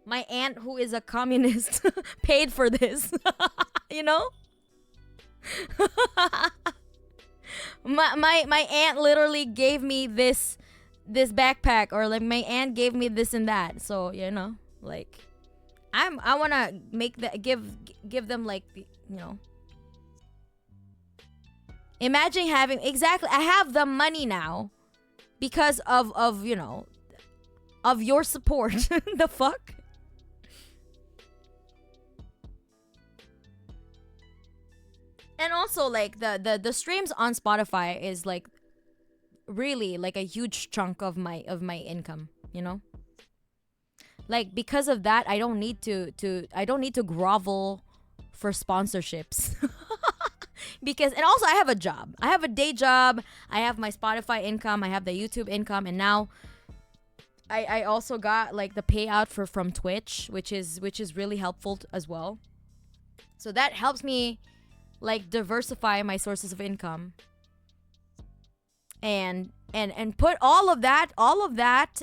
My aunt, who is a communist, paid for this. my aunt literally gave me this backpack, or like my aunt gave me this and that. So like, I want to make that give them like, imagine having, exactly, I have the money now because of your support. The fuck. And also like the streams on Spotify is like really like a huge chunk of my income, like, because of that I don't need to grovel for sponsorships. Because, and also I have a job. I have a day job. I have my Spotify income. I have the YouTube income, and now I also got like the payout from Twitch, which is really helpful as well. So that helps me like diversify my sources of income, and put all of that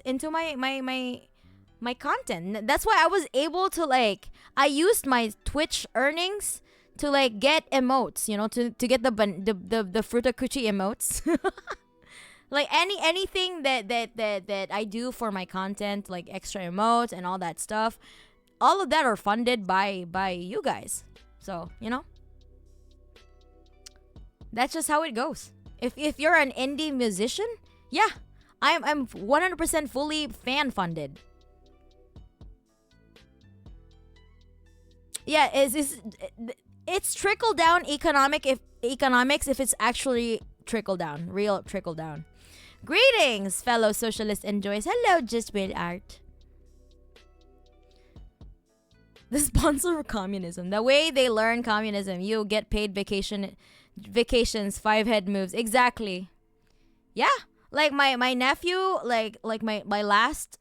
into my content. That's why I was able to like, I used my Twitch earnings to like get emotes, to get the Frutakuchi emotes. Like anything that I do for my content, like extra emotes and all that stuff, all of that are funded by you guys. So, that's just how it goes. If you're an indie musician, yeah, I'm 100% fully fan funded. Yeah, it's trickle down economics if it's actually real trickle down. Greetings, fellow socialist enjoys. Hello, just with art. The sponsor of communism. The way they learn communism, you get paid vacations, 5 head moves. Exactly. Yeah, like my nephew, like my last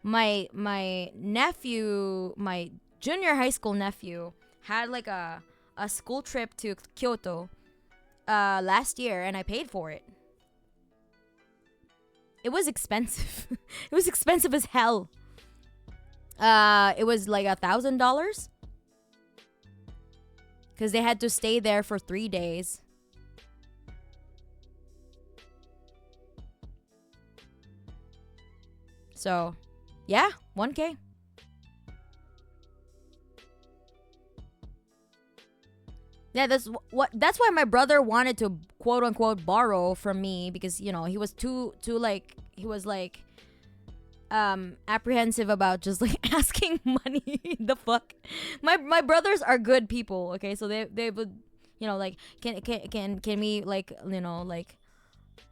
my nephew, my junior high school nephew, had like a school trip to Kyoto last year, and I paid for it. It was expensive. It was expensive as hell. It was like $1,000 because they had to stay there for 3 days. So, yeah, $1,000. Yeah, that's why my brother wanted to quote unquote borrow from me, because he was too like, he was like, apprehensive about just like asking money. The fuck, my brothers are good people. Okay, so they would, like, can we, like, like,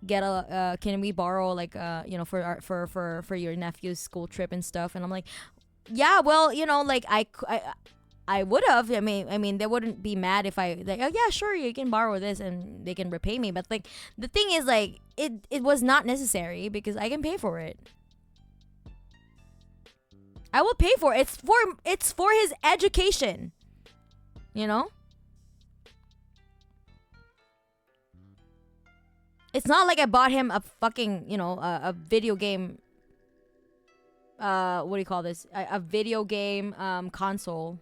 get a can we borrow, like, for our, for your nephew's school trip and stuff. And I'm like, yeah, well, like, I would have. I mean, they wouldn't be mad if I, like, oh yeah, sure, you can borrow this and they can repay me. But like, the thing is, like, it was not necessary because I can pay for it. I will pay for it. It's for his education. It's not like I bought him a fucking, a video game. What do you call this? A video game console.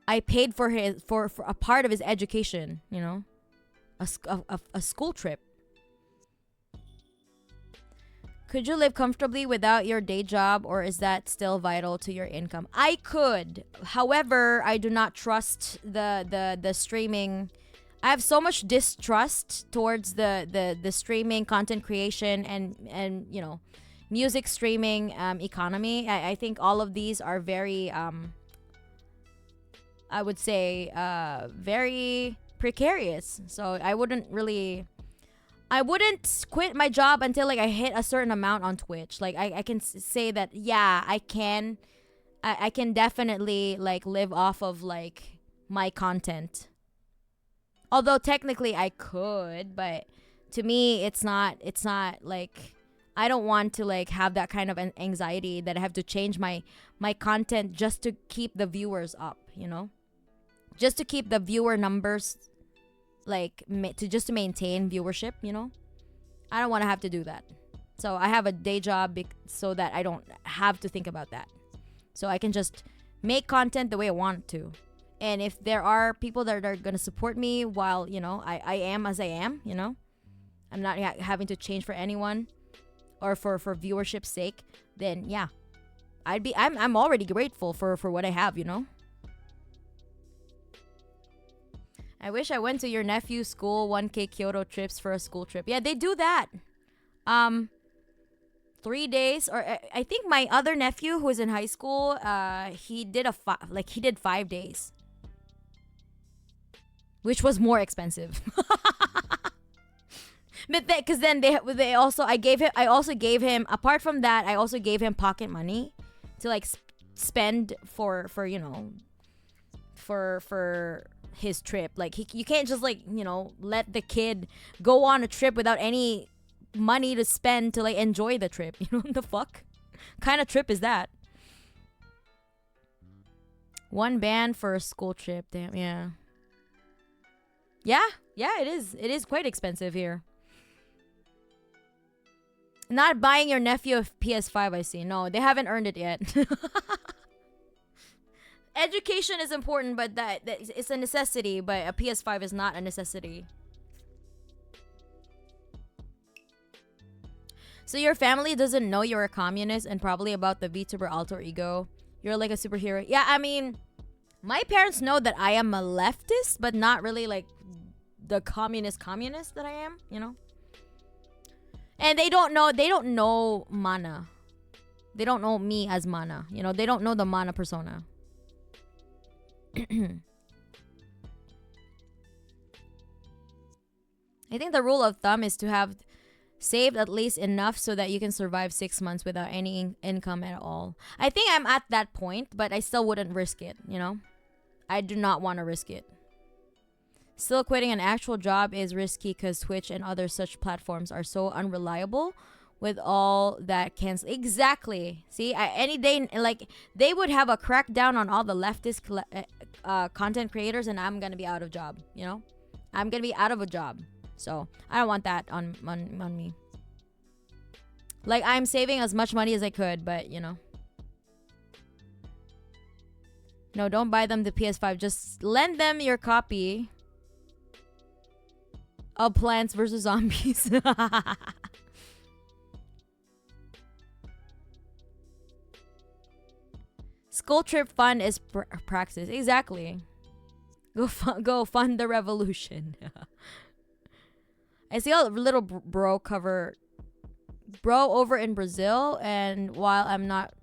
I paid for his for a part of his education. A school trip. Could you live comfortably without your day job, or is that still vital to your income? I could. However, I do not trust the streaming. I have so much distrust towards the streaming content creation and music streaming economy. I think all of these are very I would say very precarious. So I wouldn't quit my job until, like, I hit a certain amount on Twitch. Like, I can say that, yeah, I can definitely, like, live off of, like, my content. Although technically I could, but to me it's not like, I don't want to, like, have that kind of anxiety that I have to change my content just to keep the viewers up, just to keep the viewer numbers, like, to maintain viewership. I don't want to have to do that. So I have a day job so that I don't have to think about that. So I can just make content the way I want to. And if there are people that are going to support me while, I am as I am, I'm not having to change for anyone or for viewership's sake, then yeah, I'm already grateful for what I have, I wish I went to your nephew's school 1K Kyoto trips for a school trip. Yeah, they do that. 3 days, or I think my other nephew who is in high school, he did 5 days. Which was more expensive. But because then they also, I also gave him, apart from that, I also gave him pocket money to, like, spend for his trip. Like, you can't just, like, let the kid go on a trip without any money to spend to, like, enjoy the trip. The fuck kind of trip is that? One band for a school trip. Damn. Yeah, it is quite expensive here. Not buying your nephew a PS5, I see. No, they haven't earned it yet. Education is important, but that it's a necessity, but a PS5 is not a necessity. So your family doesn't know you're a communist and probably about the VTuber alter ego. You're like a superhero. Yeah, I mean, my parents know that I am a leftist, but not really like the communist that I am, And they don't know Mana. They don't know me as Mana. They don't know the Mana persona. I think the rule of thumb is to have saved at least enough so that you can survive 6 months without any income at all. I think I'm at that point, but I still wouldn't risk it, I do not want to risk it. Still, quitting an actual job is risky because Twitch and other such platforms are so unreliable with all that cancel. Exactly. See, any day, like, they would have a crackdown on all the leftist content creators and I'm going to be out of job, I'm going to be out of a job. So I don't want that on me. Like, I'm saving as much money as I could, but no, don't buy them the PS5. Just lend them your copy of Plants vs. Zombies. School trip fund is praxis. Exactly. Go fund the revolution. I see a little bro cover bro over in Brazil, and while I'm not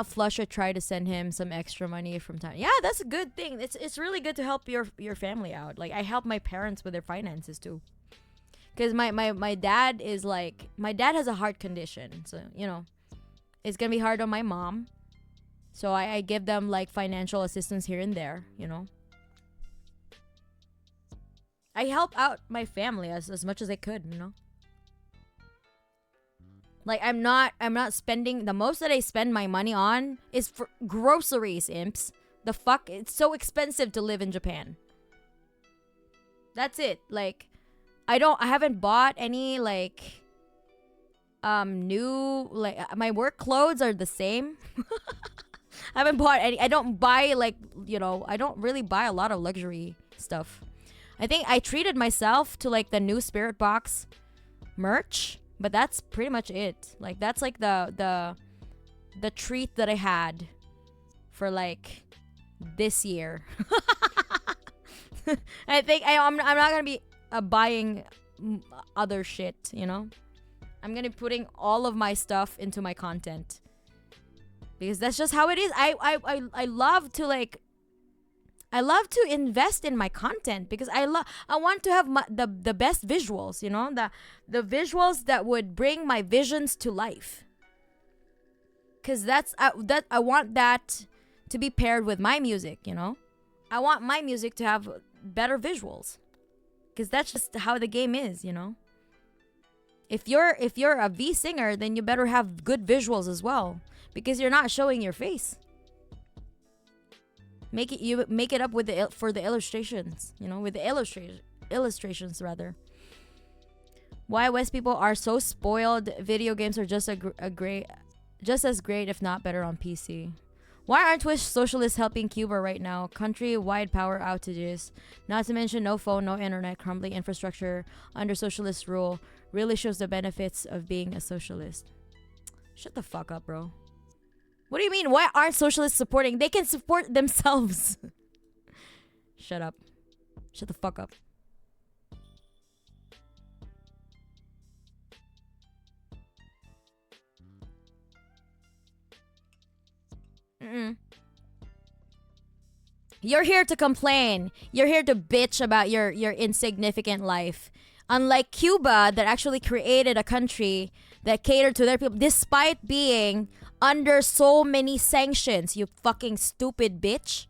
flush, I try to send him some extra money from time. Yeah, that's a good thing. It's really good to help your family out. Like I help my parents with their finances too. Cause my dad is like, my dad has a heart condition, so it's gonna be hard on my mom. So I give them like financial assistance here and there. I help out my family as much as I could. Like I'm not spending, the most that I spend my money on is for groceries, imps. The fuck, it's so expensive to live in Japan. That's it. Like I haven't bought any like new, like my work clothes are the same. I haven't bought any. I don't buy like, I don't really buy a lot of luxury stuff. I think I treated myself to like the new Spirit Box merch, but that's pretty much it. Like that's like the treat that I had for like this year. I think I'm not gonna be buying other shit. I'm gonna be putting all of my stuff into my content because that's just how it is. I love to like. I love to invest in my content because I want to have the best visuals, the visuals that would bring my visions to life. Cause I want that to be paired with my music, I want my music to have better visuals. Cause that's just how the game is, If you're a V singer, then you better have good visuals as well, because you're not showing your face. Make it up with for the illustrations, with the illustrations rather. Why West people are so spoiled. Video games are just just as great, if not better, on PC. Why aren't Twitch socialists helping Cuba right now? Country-wide power outages, not to mention no phone, no internet, crumbling infrastructure under socialist rule. Really shows the benefits of being a socialist. Shut the fuck up, bro. What do you mean? Why aren't socialists supporting? They can support themselves. Shut up. Shut the fuck up. You're here to complain. You're here to bitch about your insignificant life. Unlike Cuba, that actually created a country that catered to their people, despite being under so many sanctions. You fucking stupid bitch.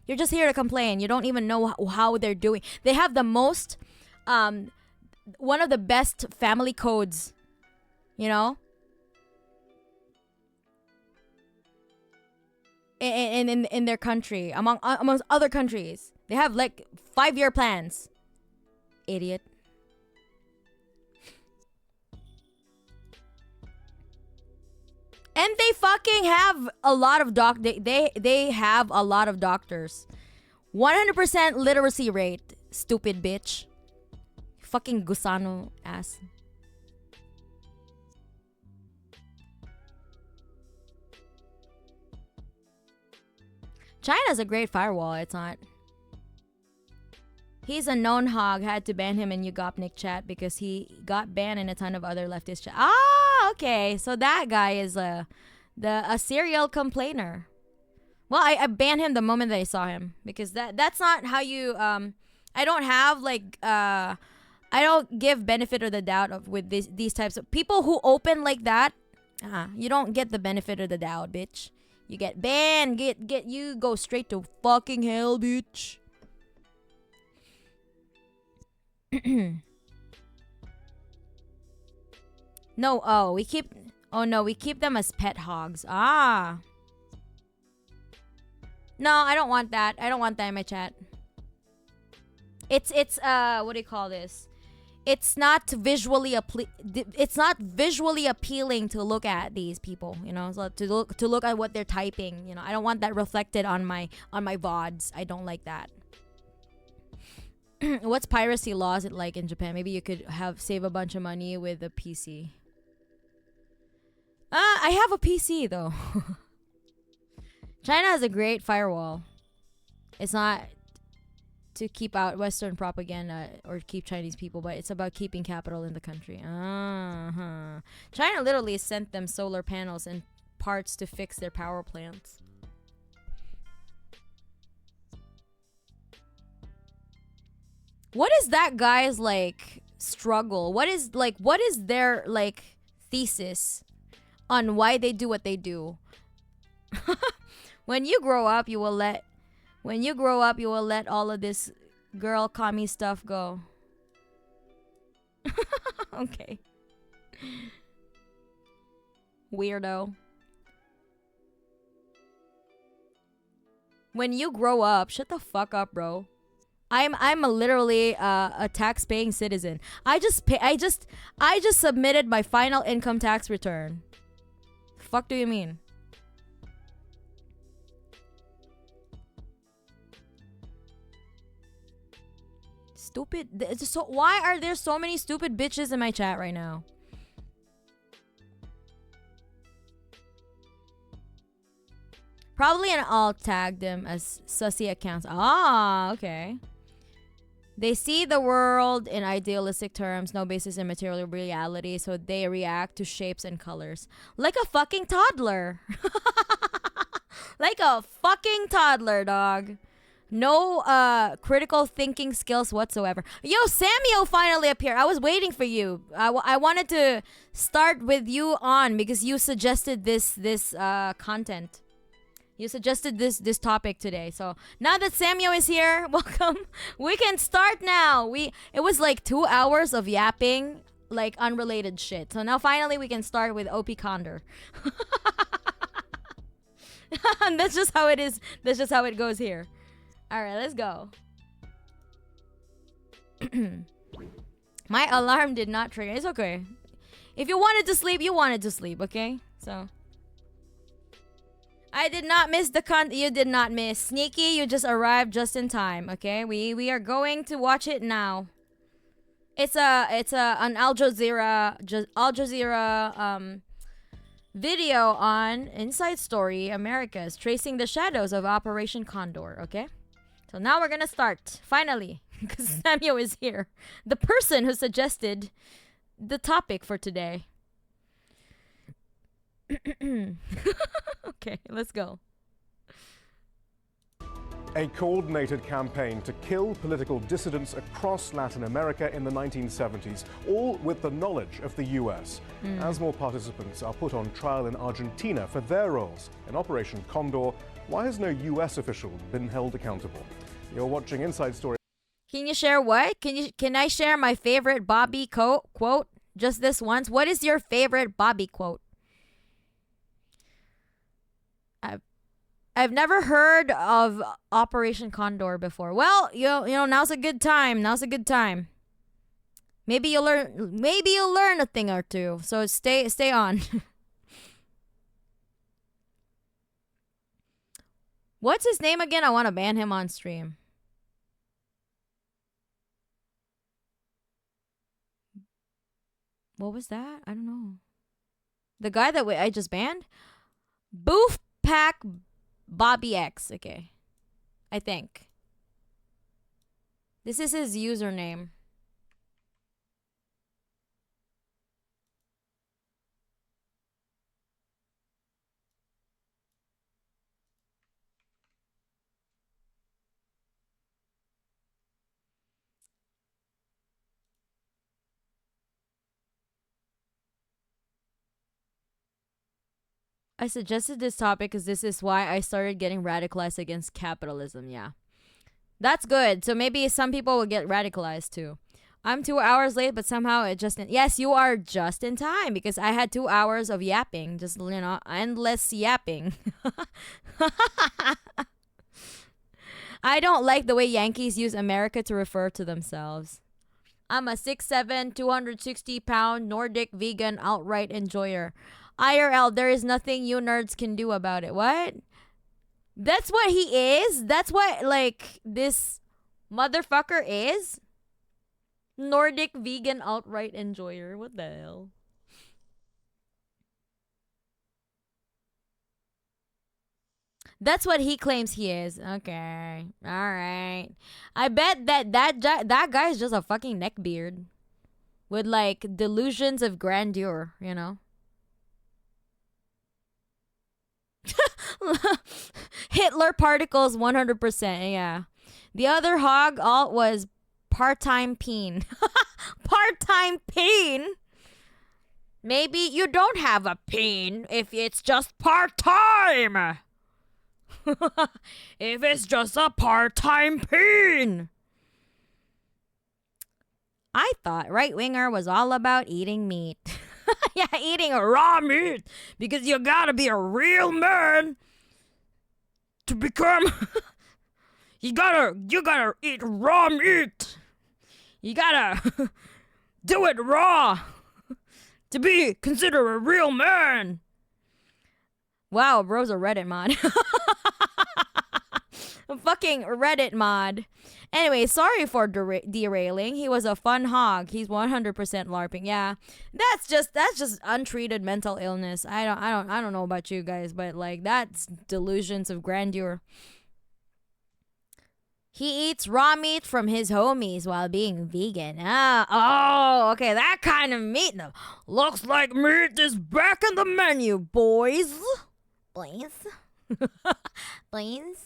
You're just here to complain. You don't even know how they're doing. They have the most, one of the best family codes, in their country, amongst other countries. They have like 5-year plans. Idiot. And they fucking have a lot of they have a lot of doctors. 100% literacy rate, stupid bitch. Fucking gusano ass. China's a great firewall, it's not. He's a known hog. Had to ban him in Ugopnik chat because he got banned in a ton of other leftist chat. Ah, okay. So that guy is a serial complainer. Well, I banned him the moment that I saw him because that's not how you I don't have like I don't give benefit of the doubt with these types of people who open like that. You don't get the benefit of the doubt, bitch. You get banned. You go straight to fucking hell, bitch. No, we keep them as pet hogs. Ah. No, I don't want that. I don't want that in my chat. It's what do you call this? It's not visually appealing to look at these people, so to look at what they're typing, I don't want that reflected on my VODs. I don't like that. What's piracy laws like in Japan? Maybe you could save a bunch of money with a PC. I have a PC though. China has a great firewall. It's not to keep out Western propaganda or keep Chinese people, but it's about keeping capital in the country. China literally sent them solar panels and parts to fix their power plants. What is that guy's like struggle? What is their like thesis on why they do what they do? When you grow up, you will let all of this girl commie stuff go. Okay. Weirdo. When you grow up, shut the fuck up, bro. I'm literally a tax-paying citizen. I just submitted my final income tax return. Fuck do you mean? Stupid. So why are there so many stupid bitches in my chat right now? Probably, and I'll tag them as sussy accounts. Ah, okay. They see the world in idealistic terms, no basis in material reality, so they react to shapes and colors. Like a fucking toddler. Like a fucking toddler, dog. No critical thinking skills whatsoever. Yo, Samuel finally appeared. I was waiting for you. I wanted to start with you on because you suggested this content. You suggested this topic today. So now that Samuel is here, welcome. We can start now. It was like 2 hours of yapping, like unrelated shit. So now finally we can start with OP Condor. And that's just how it is. That's just how it goes here. All right, let's go. My alarm did not trigger. It's okay. If you wanted to sleep, you wanted to sleep, okay? So I did not miss the you did not miss. Sneaky, you just arrived just in time, okay? We are going to watch it now. It's an Al Jazeera video on Inside Story Americas tracing the shadows of Operation Condor, okay? So now we're going to start finally because Samuel is here. The person who suggested the topic for today. Okay, let's go. A coordinated campaign to kill political dissidents across Latin America in the 1970s, all with the knowledge of the US. As more participants are put on trial in Argentina for their roles in Operation Condor, why has no US official been held accountable? You're watching Inside Story. Can you share what? Can I share my favorite Bobby quote? Just this once. What is your favorite Bobby quote? I've never heard of Operation Condor before. Well, you know, now's a good time. Now's a good time. Maybe you'll learn a thing or two. So stay on. What's his name again? I want to ban him on stream. What was that? I don't know. The guy that I just banned? Boof Pack Bobby X. Okay. I think. This is his username. I suggested this topic because this is why I started getting radicalized against capitalism. Yeah. That's good. So maybe some people will get radicalized too. I'm 2 hours late, but somehow it just... Yes, you are just in time because I had 2 hours of yapping. Just, you know, endless yapping. I don't like the way Yankees use America to refer to themselves. I'm a 6'7", 260-pound Nordic vegan outright enjoyer. IRL, there is nothing you nerds can do about it. What? That's what he is? That's what, like, this motherfucker is? Nordic vegan outright enjoyer. What the hell? That's what he claims he is. Okay. All right. I bet that guy is just a fucking neckbeard with like delusions of grandeur, you know? Hitler particles 100%. Yeah. The other hog alt was part-time peen. Part-time peen? Maybe you don't have a peen if it's just part-time. If it's just a part-time peen. I thought right-winger was all about eating meat. Yeah, eating raw meat. Because you gotta be a real man to become... you gotta eat raw meat. You gotta do it raw to be considered a real man. Wow, bro's a Reddit mod. A fucking Reddit mod. Anyway, sorry for derailing. He was a fun hog. He's 100% LARPing. Yeah, that's just untreated mental illness. I don't know about you guys, but like that's delusions of grandeur. He eats raw meat from his homies while being vegan. Okay, that kind of meat. Looks like meat is back in the menu, boys. Please. Please.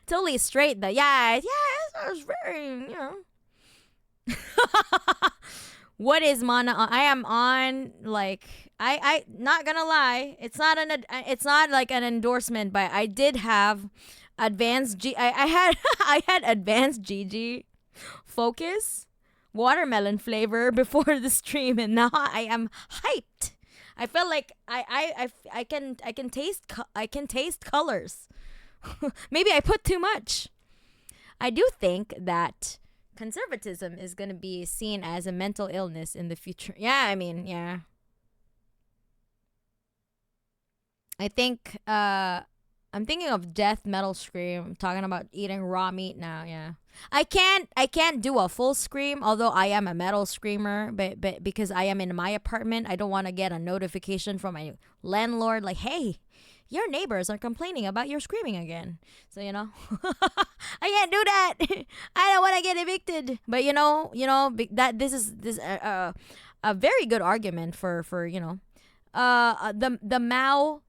Totally straight though. Yeah, it's very, you know. What is mana? I am on like I not gonna lie. It's not like an endorsement, but I did have advanced I had I had advanced GG focus watermelon flavor before the stream, and now I am hyped. I feel like I can taste colors. Maybe I put too much. I do think that conservatism is going to be seen as a mental illness in the future. Yeah, I mean, yeah. I think I'm thinking of death metal scream. I'm talking about eating raw meat now, yeah. I can't do a full scream, although I am a metal screamer, but because I am in my apartment, I don't want to get a notification from my landlord like, "Hey, your neighbors are complaining about your screaming again." So, you know, I can't do that. I don't want to get evicted. But you know that this is a very good argument for you know, the Mao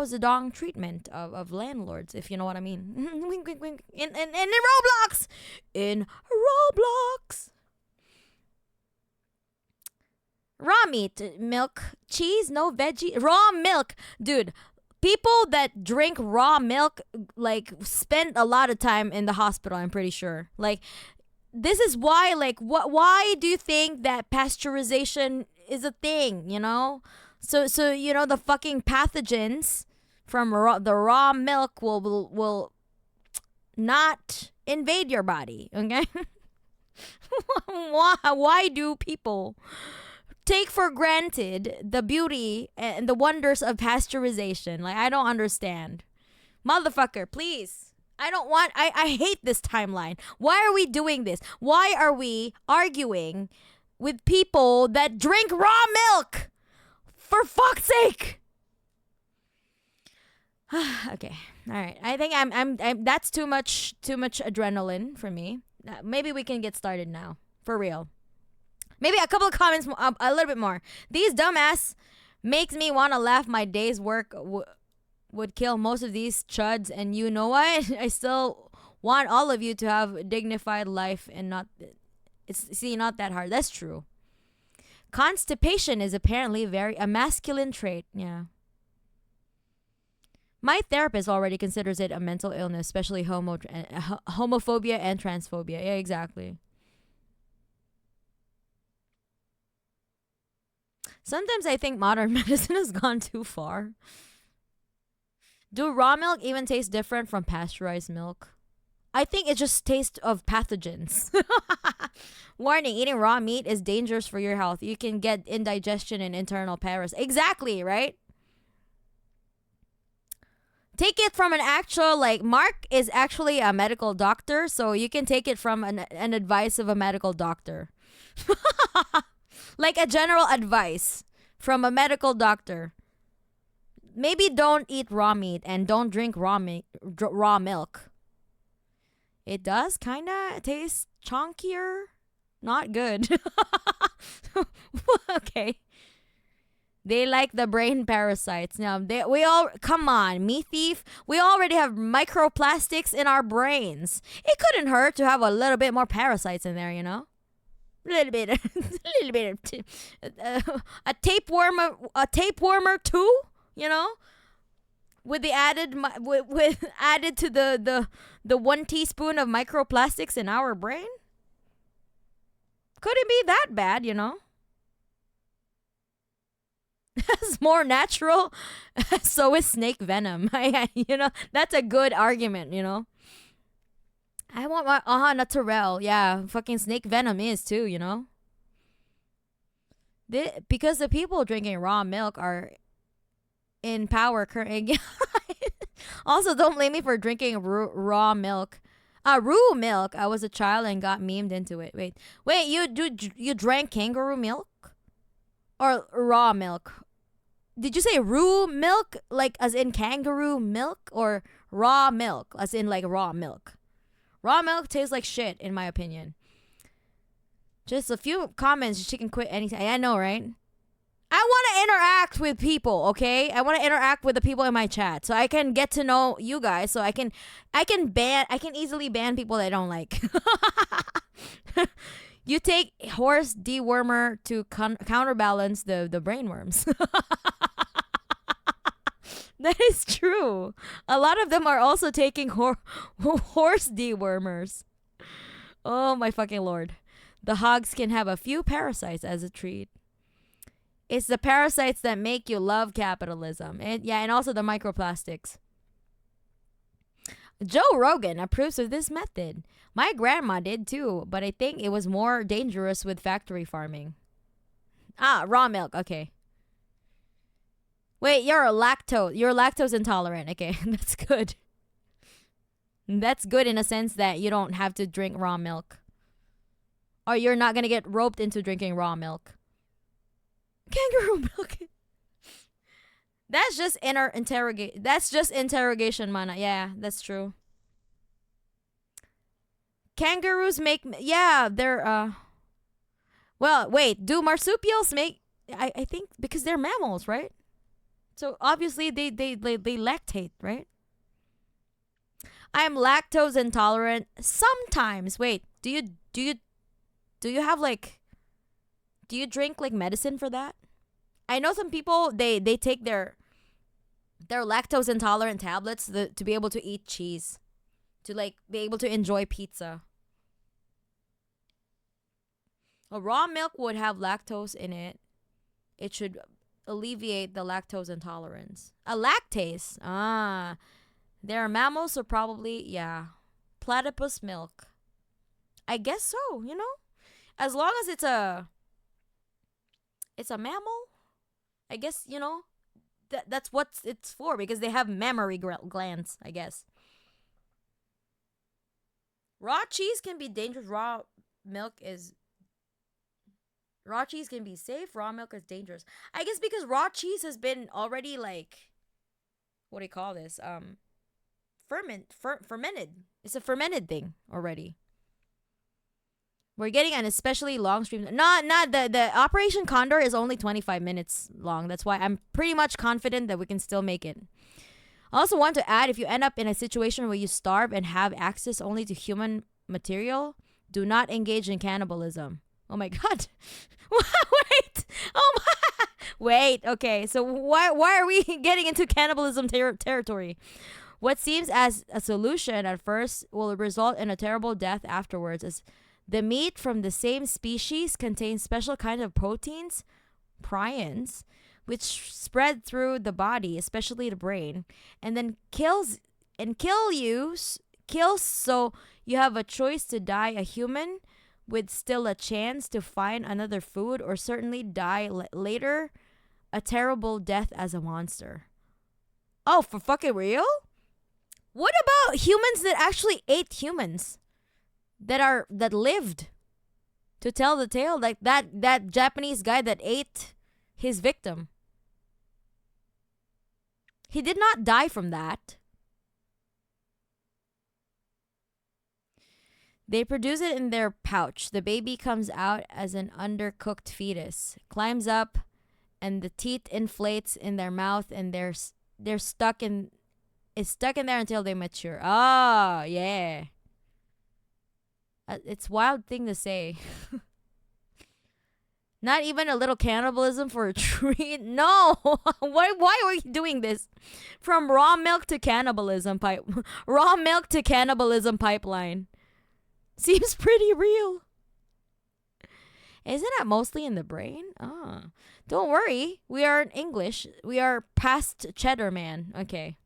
Zedong treatment of landlords, if you know what I mean. Wink, wink, wink. In Roblox, in Roblox. Raw meat, milk, cheese, no veggie, raw milk, dude. People that drink raw milk like spend a lot of time in the hospital, I'm pretty sure. Like, this is why, like, why do you think that pasteurization is a thing, you know? So you know, the fucking pathogens from the raw milk will not invade your body, okay? Why do people take for granted the beauty and the wonders of pasteurization? Like, I don't understand. Motherfucker, please. I hate this timeline. Why are we doing this? Why are we arguing with people that drink raw milk? For fuck's sake. Okay. All right. I think I'm that's too much adrenaline for me. Maybe we can get started now. For real. Maybe a couple of comments, a little bit more. These dumbass makes me want to laugh. My day's work would kill most of these chuds. And you know what? I still want all of you to have a dignified life and not that hard. That's true. Constipation is apparently a masculine trait. Yeah. My therapist already considers it a mental illness, especially homophobia and transphobia. Yeah, exactly. Sometimes I think modern medicine has gone too far. Do raw milk even taste different from pasteurized milk? I think it just tastes of pathogens. Warning, eating raw meat is dangerous for your health. You can get indigestion and internal parasites. Exactly, right? Take it from an actual, like, Mark is actually a medical doctor, so you can take it from an advice of a medical doctor. Like a general advice from a medical doctor. maybe don't eat raw meat and don't drink raw milk. It does kind of taste chunkier. Not good. Okay. They like the brain parasites. Now, come on, me thief. We already have microplastics in our brains. It couldn't hurt to have a little bit more parasites in there, you know? A little bit a tapewormer too, you know? With the added with added to the 1 teaspoon of microplastics in our brain? Couldn't be that bad, you know? It's more natural. So is snake venom. You know, that's a good argument, you know? I want my naturel. Yeah, fucking snake venom is too, you know? Because the people drinking raw milk are in power currently. Also, don't blame me for drinking raw milk. Raw milk. I was a child and got memed into it. Wait, you drank kangaroo milk? Or raw milk? Did you say raw milk, like as in kangaroo milk, or raw milk, as in like raw milk? Raw milk tastes like shit, in my opinion. Just a few comments, she can quit anytime. I know, right? I want to interact with people, okay? I want to interact with the people in my chat so I can get to know you guys. So I can easily ban people that I don't like. You take horse dewormer to counterbalance the brainworms. That is true. A lot of them are also taking horse dewormers. Oh my fucking lord. The hogs can have a few parasites as a treat. It's the parasites that make you love capitalism. And also the microplastics. Joe Rogan approves of this method. My grandma did too, but I think it was more dangerous with factory farming. Raw milk. Okay. Wait, you're lactose intolerant. Okay, that's good. That's good in a sense that you don't have to drink raw milk. Or you're not going to get roped into drinking raw milk. Kangaroo milk. That's just interrogation, mana. Yeah, that's true. Kangaroos make... Yeah, they're... Well, wait. Do marsupials make... I think because they're mammals, right? So obviously they lactate, right? I am lactose intolerant sometimes. Wait, do you have like... Do you drink like medicine for that? I know some people, they take their lactose intolerant tablets to be able to eat cheese. To like be able to enjoy pizza. A raw milk would have lactose in it. It should alleviate the lactose intolerance. A lactase. They're mammals, so probably, yeah. Platypus milk. I guess so, you know? As long as it's a mammal, I guess, you know, that's what it's for, because they have mammary glands, I guess. Raw cheese can be dangerous. Raw cheese can be safe. Raw milk is dangerous. I guess because raw cheese has been already like, what do you call this? Fermented. It's a fermented thing already. We're getting an especially long stream. Not the Operation Condor is only 25 minutes long. That's why I'm pretty much confident that we can still make it. I also want to add, if you end up in a situation where you starve and have access only to human material, do not engage in cannibalism. Oh my god. Wait. Oh my. Wait. Okay. So why are we getting into cannibalism territory? What seems as a solution at first will result in a terrible death afterwards, as the meat from the same species contains special kinds of proteins, prions, which spread through the body, especially the brain, and then kills so you have a choice to die a human with still a chance to find another food, or certainly die later a terrible death as a monster. Oh, for fucking real? What about humans that actually ate humans? That lived to tell the tale, like that Japanese guy that ate his victim. He did not die from that. They produce it in their pouch. The baby comes out as an undercooked fetus, climbs up, and the teeth inflates in their mouth, and they're stuck in. It's stuck in there until they mature. Oh, yeah. It's a wild thing to say. Not even a little cannibalism for a treat. No. Why are we doing this? From raw milk to cannibalism raw milk to cannibalism pipeline. Seems pretty real. Isn't that mostly in the brain? Ah. Don't worry. We are in English. We are past cheddar man. Okay.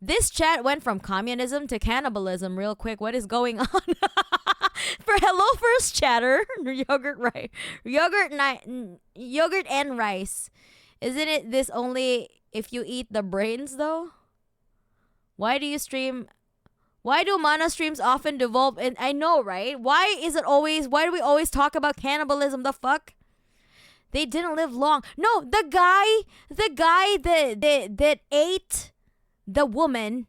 This chat went from communism to cannibalism real quick. What is going on? For hello first chatter, yogurt and rice. Isn't it this only if you eat the brains though? Why do mono streams often devolve? And I know, right? Why do we always talk about cannibalism? The fuck? They didn't live long. No, the guy that ate the woman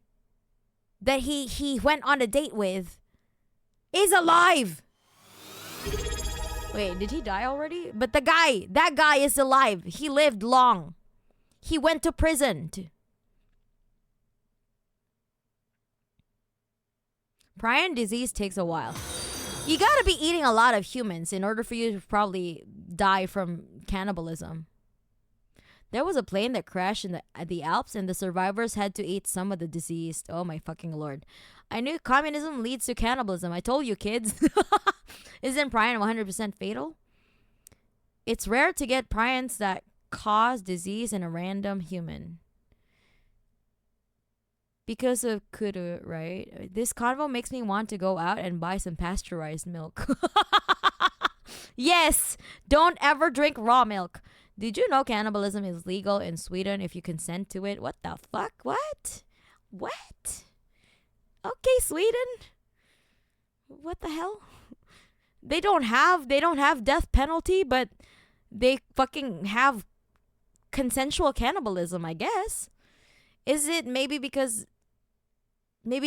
that he went on a date with is alive. Wait, did he die already? But that guy is alive. He lived long. He went to prison. Prion disease takes a while. You gotta be eating a lot of humans in order for you to probably die from cannibalism. There was a plane that crashed in the Alps and the survivors had to eat some of the deceased. Oh my fucking lord. I knew communism leads to cannibalism. I told you, kids. Isn't prion 100% fatal? It's rare to get prions that cause disease in a random human. Because of kudu, right? This convo makes me want to go out and buy some pasteurized milk. Yes! Don't ever drink raw milk. Did you know cannibalism is legal in Sweden if you consent to it? What the fuck? What? Okay, Sweden. What the hell? They don't have death penalty, but they fucking have consensual cannibalism, I guess. Is it maybe because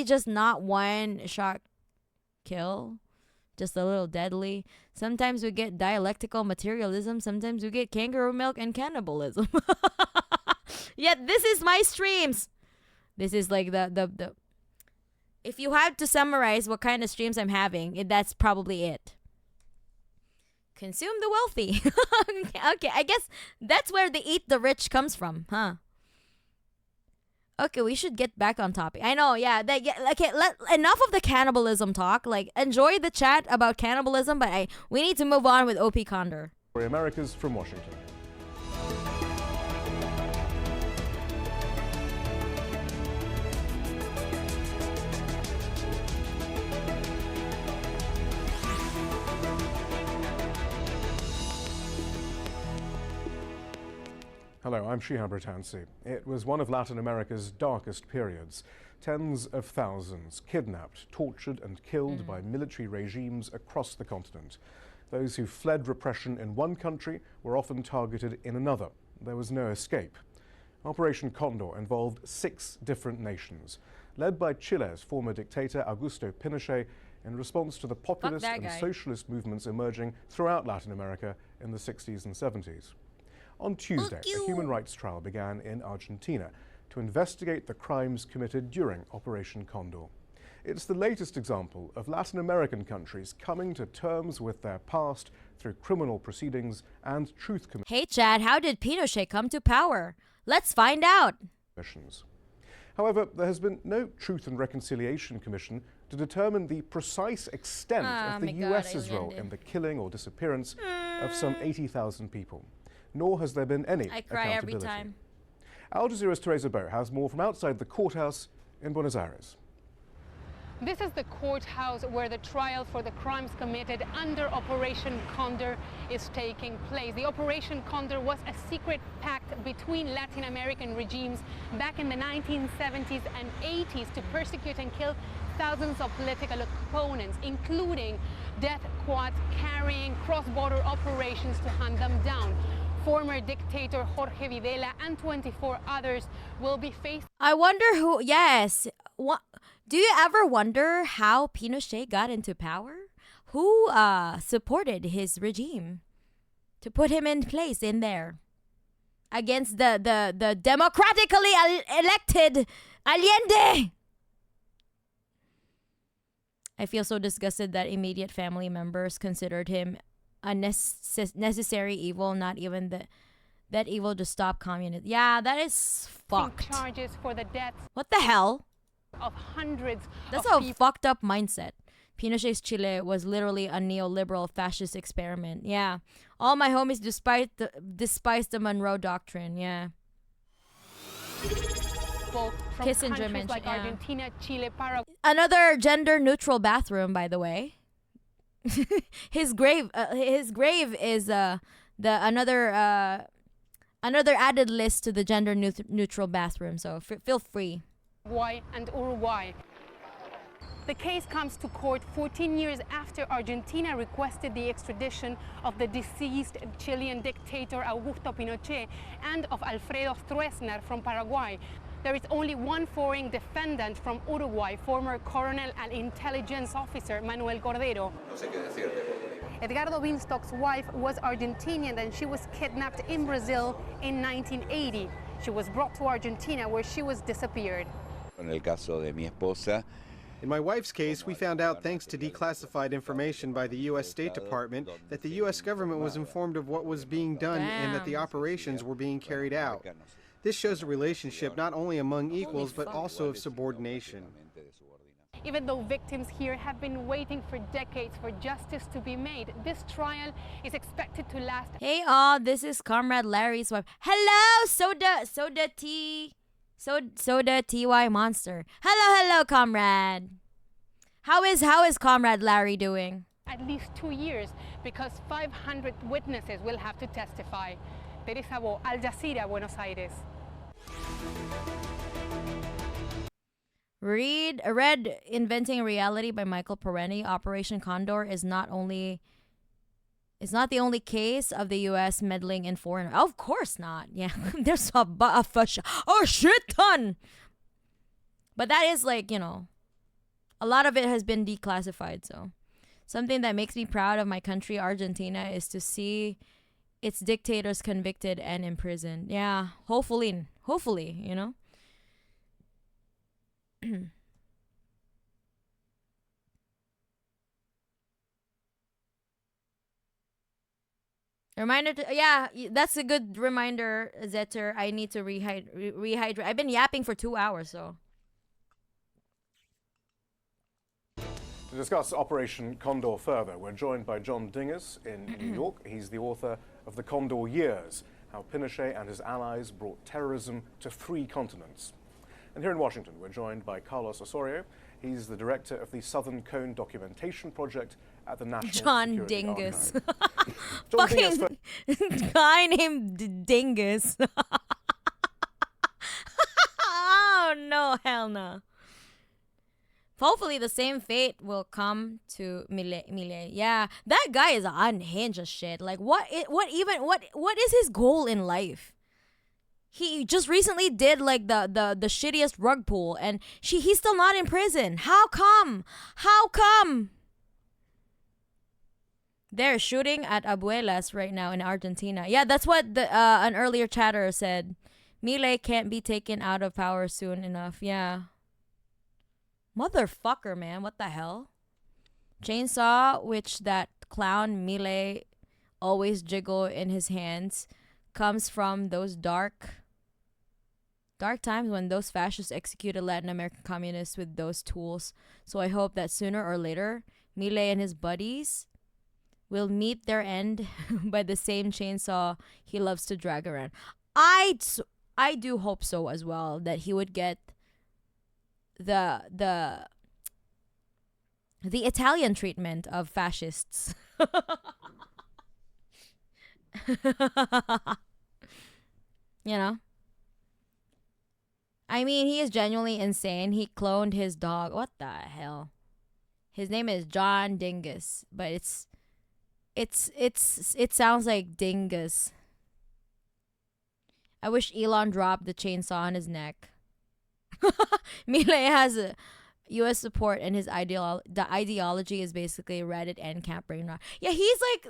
just not one shot kill? Just a little deadly. Sometimes we get dialectical materialism. Sometimes we get kangaroo milk and cannibalism. Yet this is my streams. This is like the. If you had to summarize what kind of streams I'm having, that's probably it. Consume the wealthy. Okay, I guess that's where the eat the rich comes from, huh? Okay, we should get back on topic. I know, yeah. Okay, enough of the cannibalism talk. Like, enjoy the chat about cannibalism, but we need to move on with OP Condor. Americas from Washington. Hello, I'm Shihan Britansi. It was one of Latin America's darkest periods. Tens of thousands kidnapped, tortured and killed by military regimes across the continent. Those who fled repression in one country were often targeted in another. There was no escape. Operation Condor involved 6 different nations, led by Chile's former dictator Augusto Pinochet in response to the populist and socialist movements emerging throughout Latin America in the 60s and 70s. On Tuesday, a human rights trial began in Argentina to investigate the crimes committed during Operation Condor. It's the latest example of Latin American countries coming to terms with their past through criminal proceedings and truth commissions. Hey Chad, how did Pinochet come to power? Let's find out. However, there has been no Truth and Reconciliation Commission to determine the precise extent of the US's role in the killing or disappearance of some 80,000 people. Nor has there been any I cry accountability. every time. Al Jazeera's Teresa Bo has more from outside the courthouse in Buenos Aires. This is the courthouse where the trial for the crimes committed under Operation Condor is taking place. The Operation Condor was a secret pact between Latin American regimes back in the 1970s and 80s to persecute and kill thousands of political opponents, including death squads carrying cross-border operations to hunt them down. Former dictator Jorge Videla and 24 others will be faced. I wonder who, yes. What, do you ever wonder how Pinochet got into power? Who supported his regime to put him in place in there against the democratically elected Allende? I feel so disgusted that immediate family members considered him a necessary evil, not even that evil to stop communism. Yeah, that is fucked. Charges for the deaths What the hell? of hundreds. That's of a fucked up mindset. Pinochet's Chile was literally a neoliberal fascist experiment. Yeah. All my homies despise the Monroe Doctrine. Yeah. From Kissinger countries mentioned, like yeah. Argentina, Chile, Paraguay. Another gender neutral bathroom, by the way. his grave is another added list to the gender neutral bathroom. So feel free. And Uruguay. The case comes to court 14 years after Argentina requested the extradition of the deceased Chilean dictator Augusto Pinochet and of Alfredo Stroessner from Paraguay. There is only one foreign defendant from Uruguay, former colonel and intelligence officer Manuel Cordero. Edgardo Binstock's wife was Argentinian and she was kidnapped in Brazil in 1980. She was brought to Argentina where she was disappeared. En el caso de mi esposa, in my wife's case, we found out, thanks to declassified information by the U.S. State Department, that the U.S. government was informed of what was being done and that the operations were being carried out. This shows a relationship not only among equals, but also of subordination. Even though victims here have been waiting for decades for justice to be made, this trial is expected to last. Hey all, this is Comrade Larry's wife. Hello, Soda TY Monster. Hello, comrade. How is Comrade Larry doing? At least 2 years, because 500 witnesses will have to testify. Teresa Bo, Al Jazeera, Buenos Aires. Read Inventing Reality by Michael Parenti. Operation Condor is not the only case of the U.S. meddling in foreign. Of course not. Yeah, there's a shit ton. But that is like, a lot of it has been declassified. So something that makes me proud of my country, Argentina, is to see its dictators convicted and imprisoned. Yeah, hopefully, Reminder that's a good reminder, Zetter. I need to rehydrate. I've been yapping for 2 hours, so. To discuss Operation Condor further, we're joined by John Dinges in New York. He's the author of The Condor Years, How Pinochet and His Allies Brought Terrorism to 3 Continents. And here in Washington, we're joined by Carlos Osorio. He's the director of the Southern Cone Documentation Project at the National John Security Dingus. John Dingus Fucking guy named Dingus. Oh, no, hell no. Hopefully the same fate will come to Milei. Yeah, that guy is unhinged as shit. Like, what is his goal in life? He just recently did like the shittiest rug pull, and he's still not in prison. How come? They're shooting at abuelas right now in Argentina. Yeah, that's what an earlier chatter said. Milei can't be taken out of power soon enough. Yeah. Motherfucker, man. What the hell? Chainsaw, which that clown Milei always jiggle in his hands, comes from those dark times when those fascists executed Latin American communists with those tools. So I hope that sooner or later, Milei and his buddies will meet their end by the same chainsaw he loves to drag around. I do hope so as well, that he would get the Italian treatment of fascists. I mean, he is genuinely insane. He cloned his dog. What the hell? His name is John Dingus, but it sounds like Dingus. I wish Elon dropped the chainsaw on his neck. Milei has a U.S. support, and the ideology is basically Reddit NCAP brain rot. Yeah, he's like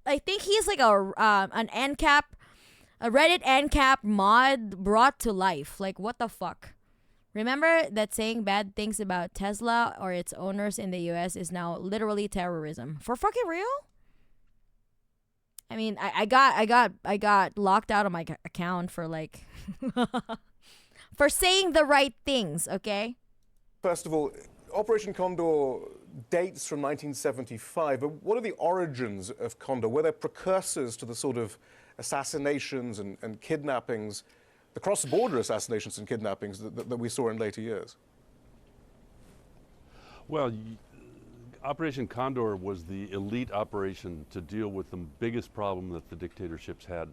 I think he's like an NCAP, a Reddit NCAP mod brought to life. Like, what the fuck? Remember that saying bad things about Tesla or its owners in the U.S. is now literally terrorism? For fucking real? I mean, I got locked out of my account for like for saying the right things. Okay. First of all, Operation Condor dates from 1975, but what are the origins of Condor? Were there precursors to the sort of assassinations and kidnappings, the cross-border assassinations and kidnappings that we saw in later years? Well, Operation Condor was the elite operation to deal with the biggest problem that the dictatorships had.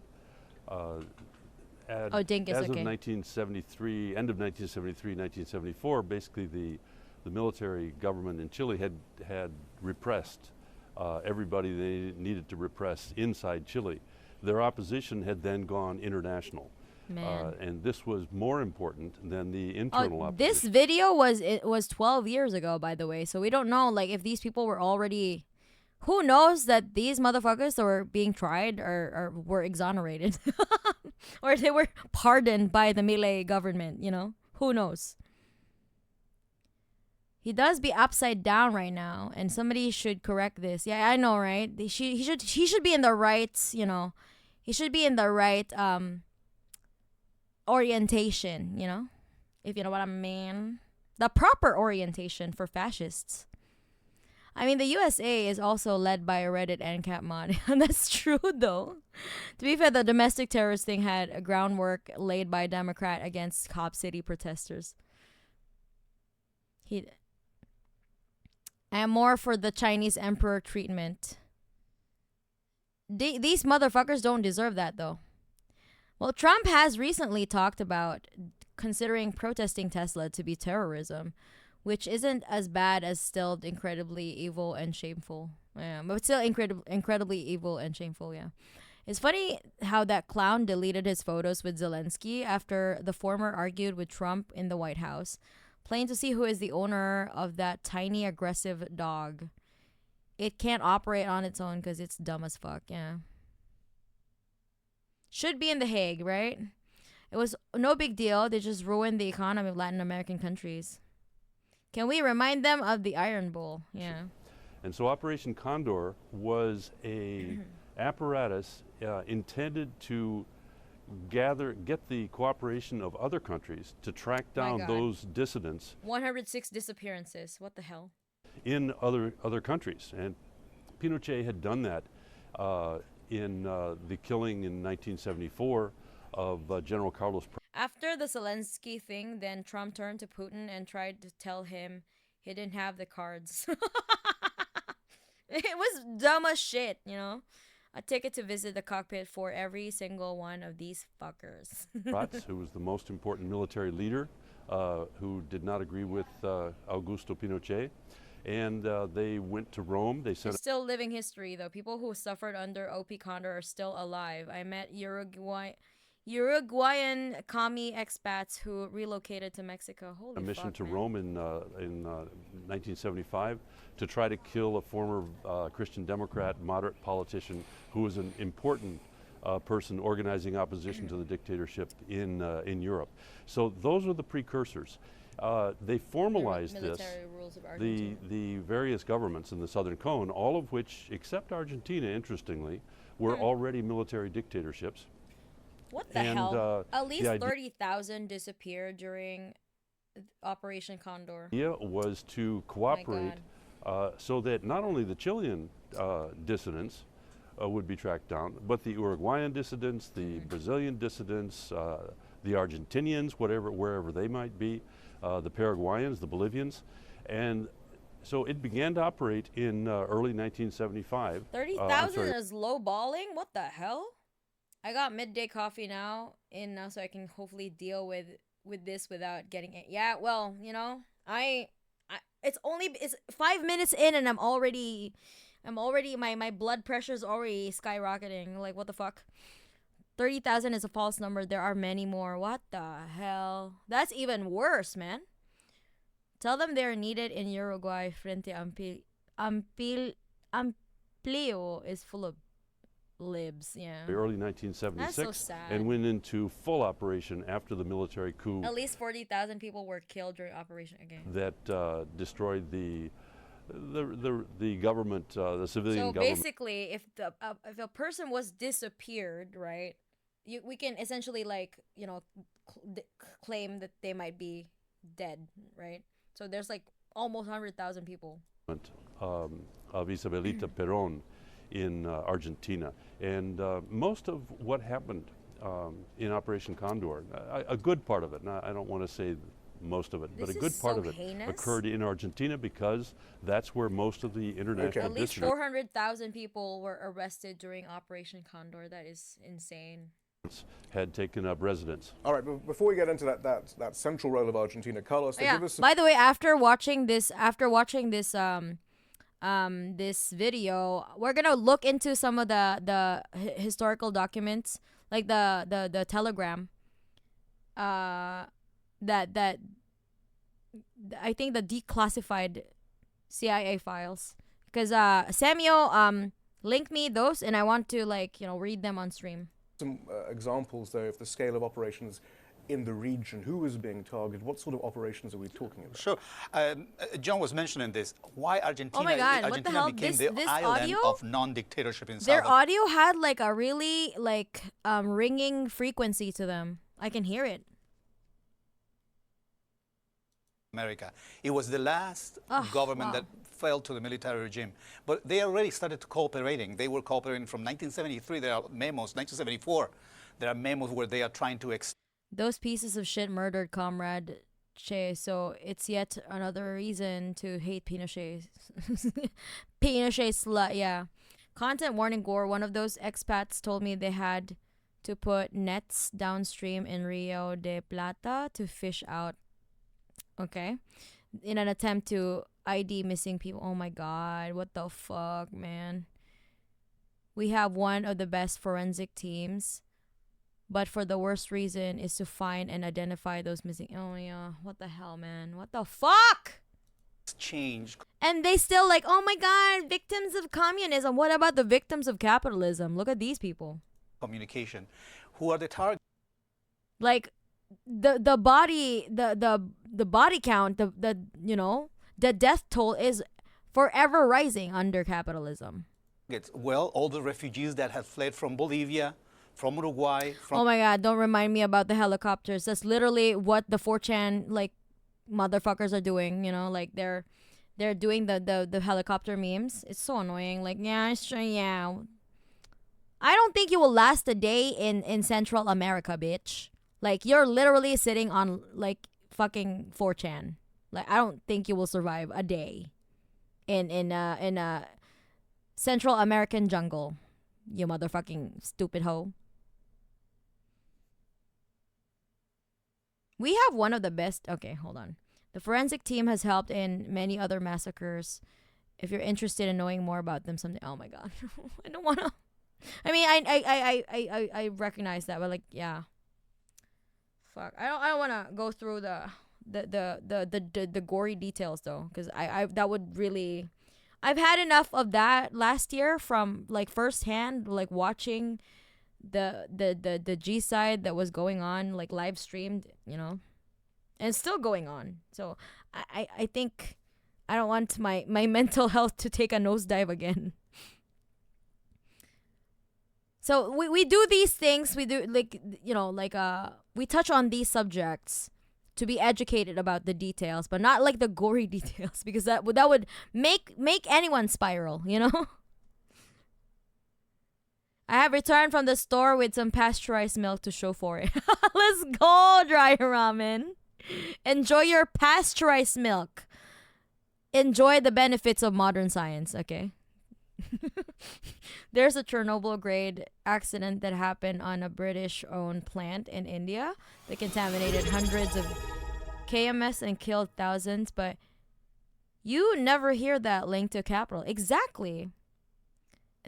As of 1973, end of 1973, 1974, basically the military government in Chile had repressed everybody they needed to repress inside Chile. Their opposition had then gone international. And this was more important than the internal opposition. This video was 12 years ago, by the way. So we don't know like if these people were already. Who knows that these motherfuckers were being tried or were exonerated, or they were pardoned by the Milei government. You know, who knows? He does be upside down right now, and somebody should correct this. Yeah, I know, right? He should be in the right. You know, he should be in the right orientation, you know, if you know what I mean. The proper orientation for fascists. I mean, the USA is also led by a Reddit NCAP mod. And that's true, though. To be fair, the domestic terrorist thing had a groundwork laid by a Democrat against Cop City protesters. I am more for the Chinese emperor treatment. These motherfuckers don't deserve that, though. Well, Trump has recently talked about considering protesting Tesla to be terrorism, which isn't as bad as still incredibly evil and shameful. Yeah, but still incredibly evil and shameful, yeah. It's funny how that clown deleted his photos with Zelensky after the former argued with Trump in the White House, playing to see who is the owner of that tiny aggressive dog. It can't operate on its own because it's dumb as fuck, yeah. Should be in The Hague, right? It was no big deal. They just ruined the economy of Latin American countries. Can we remind them of the Iron Bowl? Yeah. And so Operation Condor was a apparatus intended to get the cooperation of other countries to track down those dissidents. 106 disappearances. What the hell? In other countries. And Pinochet had done that in the killing in 1974 of General Carlos. After the Zelensky thing, then Trump turned to Putin and tried to tell him he didn't have the cards. It was dumb as shit, you know? A ticket to visit the cockpit for every single one of these fuckers. Prats, who was the most important military leader, who did not agree with Augusto Pinochet. And they went to Rome. They sent still living history, though. People who suffered under OP Condor are still alive. I met Uruguayan commie expats who relocated to Mexico. Holy fuck, mission to man. Rome in 1975 to try to kill a former Christian Democrat moderate politician who was an important person organizing opposition to the dictatorship in Europe. So those are the precursors. They formalized this, the various governments in the Southern Cone, all of which, except Argentina, interestingly, were already military dictatorships. What the hell? At least 30,000 disappeared during Operation Condor. The idea was to cooperate so that not only the Chilean dissidents would be tracked down, but the Uruguayan dissidents, the Brazilian dissidents, the Argentinians, wherever they might be, the Paraguayans, the Bolivians, and so it began to operate in early 1975. 30,000 is low balling? What the hell? I got midday coffee now so I can hopefully deal with this without getting it. Yeah, well, you know, it's 5 minutes in and I'm already my blood pressure's already skyrocketing. Like, what the fuck? 30,000 is a false number. There are many more. What the hell? That's even worse, man. Tell them they're needed in Uruguay. Frente Amplio is full of libs. Yeah. Early 1976. That's so sad. And went into full operation after the military coup. At least 40,000 people were killed during Operation again. That destroyed the government, the civilian government. So basically, if a person was disappeared, right, we can essentially claim that they might be dead, right? So there's like almost 100,000 people. Of Isabelita Perón in Argentina, and most of what happened in Operation Condor, a good part of it, and I don't want to say most of it, but a good part of it occurred in Argentina because that's where most of the international At least 400,000 people were arrested during Operation Condor. That is insane. Had taken up residence. All right, but before we get into that central role of Argentina, Carlos, give us some... By the way, after watching this this video, we're gonna look into some of the historical documents, like the telegram. That I think the declassified CIA files, because Samuel linked me those, and I want to read them on stream. Some examples, though, of the scale of operations in the region. Who was being targeted? What sort of operations are we talking about? Sure. John was mentioning this. Why Argentina, oh my God, Argentina what the hell? became this the island audio? of non-dictatorship in Their South audio had like a really ringing frequency to them. I can hear it. America. It was the last government that fell to the military regime. But they already started cooperating. They were cooperating from 1973. There are memos. 1974, there are memos where they are trying to... Those pieces of shit murdered Comrade Che, so it's yet another reason to hate Pinochet. Pinochet slut, yeah. Content warning gore. One of those expats told me they had to put nets downstream in Rio de Plata to fish out. Okay. In an attempt to ID missing people. Oh my God. What the fuck, man? We have one of the best forensic teams, but for the worst reason is to find and identify those missing. Oh yeah. What the hell, man? What the fuck? Change. And they still oh my God, victims of communism. What about the victims of capitalism? Look at these people. Communication. Who are the targets? The body count, the death toll is forever rising under capitalism. Well, all the refugees that have fled from Bolivia, from Uruguay. Oh my God, don't remind me about the helicopters. That's literally what the 4chan motherfuckers are doing, they're doing the helicopter memes. It's so annoying. Yeah. I don't think you will last a day in Central America, bitch. You're literally sitting on fucking 4chan. I don't think you will survive a day in a Central American jungle. You motherfucking stupid hoe. We have one of the best. Okay, hold on. The forensic team has helped in many other massacres. If you're interested in knowing more about them someday. Oh my God. I don't wanna. I mean, I recognize that, but yeah. Fuck. I don't want to go through the gory details though, because I that would really. I've had enough of that last year from firsthand, watching the G side that was going on, live streamed, and it's still going on. So I think I don't want my mental health to take a nosedive again. So we do these things. We do we touch on these subjects to be educated about the details, but not the gory details, because that would make anyone spiral. I have returned from the store with some pasteurized milk to show for it. Let's go, Dry Ramen. Enjoy your pasteurized milk. Enjoy the benefits of modern science, okay? There's a Chernobyl grade accident that happened on a British owned plant in India that contaminated hundreds of KMS and killed thousands, but you never hear that linked to capital. Exactly.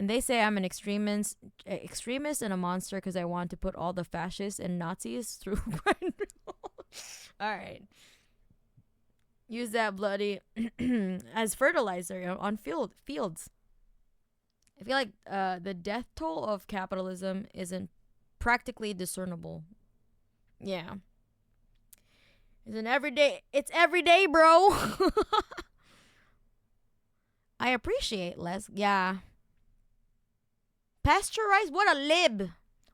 And they say I'm an extremist and a monster because I want to put all the fascists and Nazis through Grindr. All right. Use that bloody as fertilizer on fields. I feel like the death toll of capitalism isn't practically discernible. Yeah. It's every day, bro. I appreciate less. Yeah. Pasteurized? What a lib.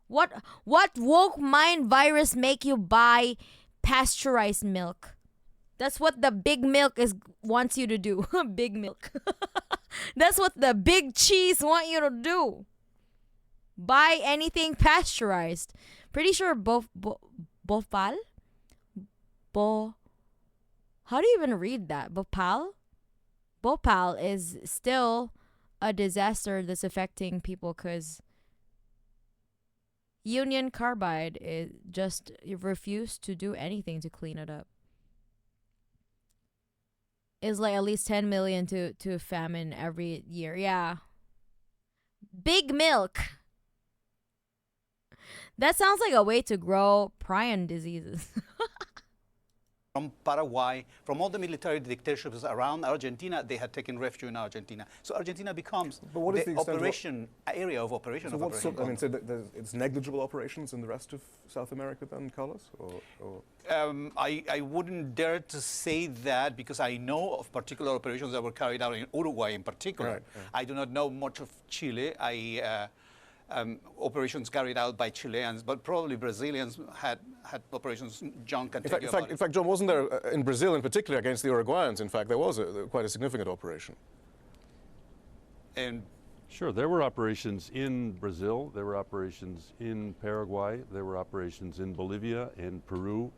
What woke mind virus make you buy pasteurized milk? That's what the big milk wants you to do. Big milk. That's what the big cheese want you to do. Buy anything pasteurized. Pretty sure Bhopal? How do you even read that? Bhopal? Bhopal is still a disaster that's affecting people because Union Carbide refused to do anything to clean it up. Is like at least 10 million to famine every year. Yeah. Big milk. That sounds like a way to grow prion diseases. From Paraguay, from all the military dictatorships around Argentina, they had taken refuge in Argentina. So Argentina becomes the operation area of operation. So what's it's negligible operations in the rest of South America then, Carlos? I wouldn't dare to say that because I know of particular operations that were carried out in Uruguay in particular. Right. I do not know much of Chile. Operations carried out by Chileans, but probably Brazilians had operations. John can tell you about it. In fact, John, wasn't there in Brazil in particular against the Uruguayans? In fact, there was quite a significant operation. And sure, there were operations in Brazil, there were operations in Paraguay, there were operations in Bolivia, in Peru,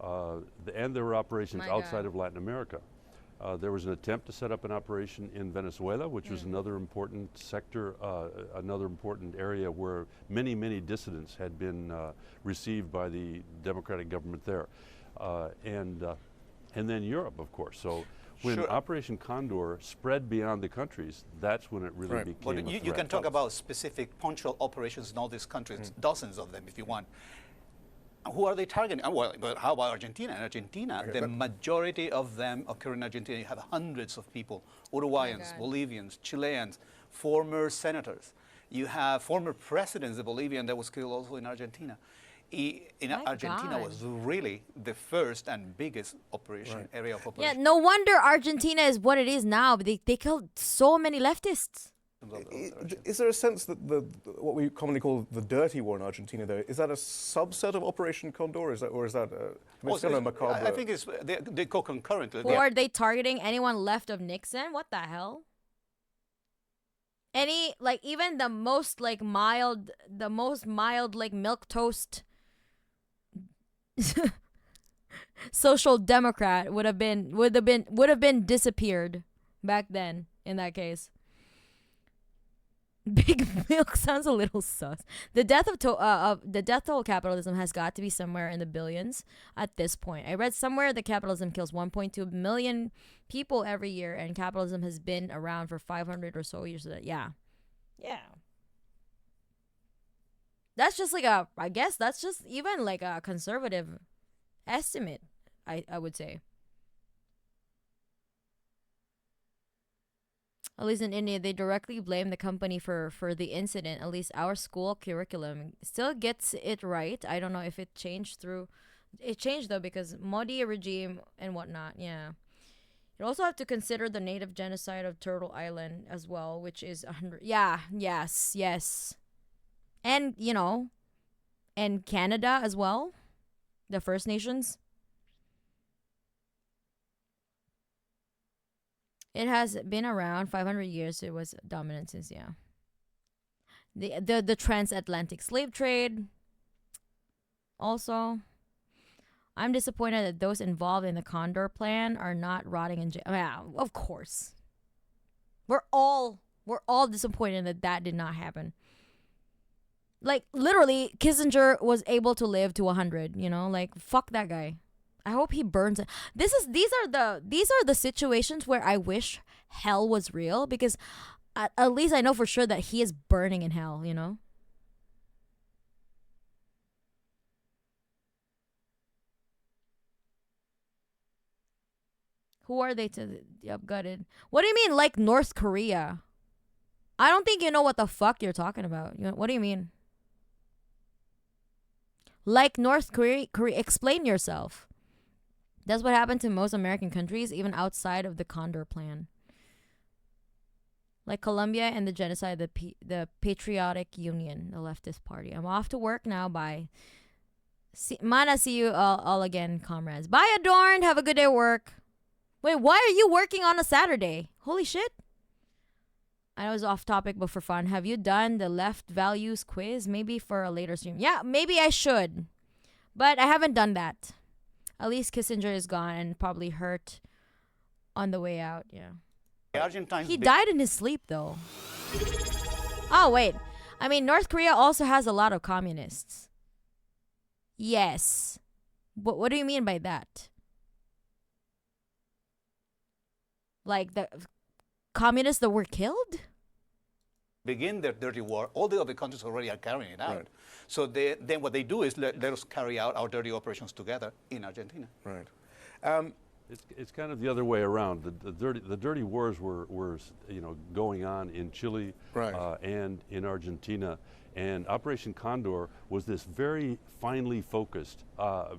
and there were operations outside of Latin America. There was an attempt to set up an operation in Venezuela, which was another important sector, another important area where many, many dissidents had been received by the democratic government there. And then Europe, of course. So when Operation Condor spread beyond the countries, that's when it really became a threat. You can talk about specific punctual operations in all these countries, dozens of them if you want. Who are they targeting? Well, but how about Argentina? In Argentina, the majority of them occur in Argentina. You have hundreds of people, Uruguayans, Bolivians, Chileans, former senators. You have former presidents, the Bolivian that was killed also in Argentina. Argentina was really the first and biggest area of operation. Yeah, no wonder Argentina is what it is now. But they killed so many leftists. Is there a sense that what we commonly call the dirty war in Argentina, though, is that a subset of Operation Condor, or is that kind of macabre? I think they go concurrently. Or are they targeting anyone left of Nixon? What the hell? Even the most mild milquetoast social democrat would have been disappeared back then in that case. Big milk sounds a little sus. The death toll of capitalism has got to be somewhere in the billions at this point. I read somewhere that capitalism kills 1.2 million people every year, and capitalism has been around for 500 or so years. Yeah. That's just I guess that's just even a conservative estimate, I would say. At least in India, they directly blame the company for the incident. At least our school curriculum still gets it right. I don't know if it changed though because Modi regime and whatnot. Yeah. You also have to consider the native genocide of Turtle Island as well, which is 100. Yeah. Yes. And and Canada as well, the First Nations. It has been around 500 years. It was dominant since, the transatlantic slave trade. Also, I'm disappointed that those involved in the Condor plan are not rotting in jail. Yeah, of course. We're all disappointed that did not happen. Literally, Kissinger was able to live to 100. Fuck that guy. I hope he burns it. These are the situations where I wish hell was real, because at least I know for sure that he is burning in hell, you know? Who are they to... Yep, gutted. What do you mean, like North Korea? I don't think you know what the fuck you're talking about. What do you mean? Like North Korea, explain yourself. That's what happened to most American countries, even outside of the Condor plan. Like Colombia and the genocide, the Patriotic Union, the leftist party. I'm off to work now. Bye. Mana, see you all again, comrades. Bye, Adorned. Have a good day at work. Wait, why are you working on a Saturday? Holy shit. I know it was off topic, but for fun. Have you done the left values quiz? Maybe for a later stream. Yeah, maybe I should. But I haven't done that. At least Kissinger is gone and probably hurt on the way out. Yeah. He died in his sleep, though. Oh, wait. I mean, North Korea also has a lot of communists. Yes. But what do you mean by that? Like the communists that were killed? Begin their dirty war. All the other countries already are carrying it out. Right. So then what they do is let us carry out our dirty operations together in Argentina. Right. It's kind of the other way around. The dirty wars were going on in Chile Right. and in Argentina, and Operation Condor was this very finely focused,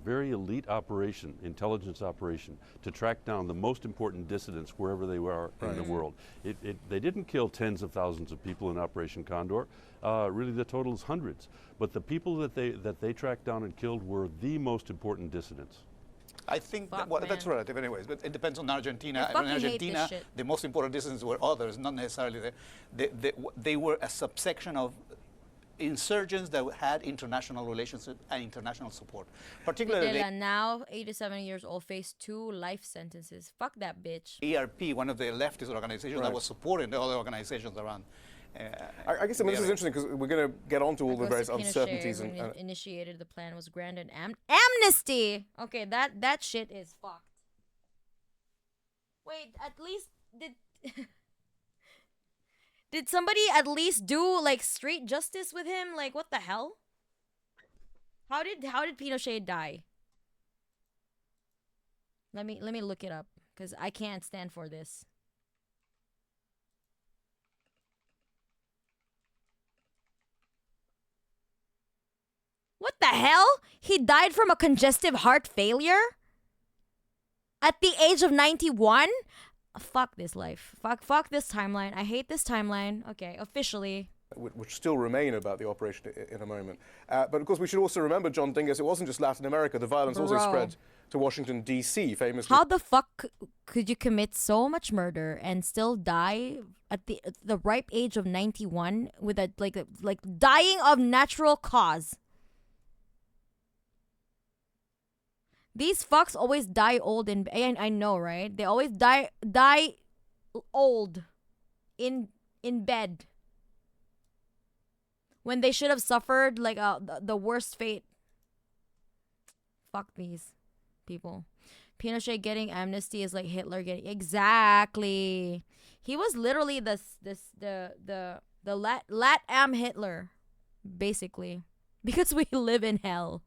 very elite operation, intelligence operation, to track down the most important dissidents wherever they were in the world. They didn't kill tens of thousands of people in Operation Condor. Really, the total is hundreds. But the people that they tracked down and killed were the most important dissidents. I think Fuck, that's man. relative anyways, but it depends on Argentina. I And in fucking hate this Argentina, shit. the most important dissidents were others, not necessarily they were a subsection of insurgents that had international relationship and international support. Particularly Videla, now 87 years old, faced 2 life sentences. Fuck that bitch. ERP, one of the leftist organizations Right. that was supporting the other organizations around. I guess this is interesting because we're going to get onto all the various Pinochet, uncertainties when and initiated the plan, was granted amnesty. Okay, that shit is fucked. Wait, at least did somebody at least do like street justice with him? Like, what the hell? How did Pinochet die? Let me look it up because I can't stand for this. What the hell? He died from a congestive heart failure? At the age of 91? Fuck this life. Fuck this timeline. I hate this timeline. Okay, officially. which still remain about the operation in a moment. But of course, we should also remember, John Dingus, it wasn't just Latin America. The violence also spread to Washington, D.C., famously. How the fuck could you commit so much murder and still die at the ripe age of 91 with a like dying of natural cause? These fucks always die old I know, right? They always die old in bed when they should have suffered like the worst fate. Fuck these people. Pinochet getting amnesty is like Hitler getting exactly. He was literally the Lat-Am Hitler, basically, because we live in hell.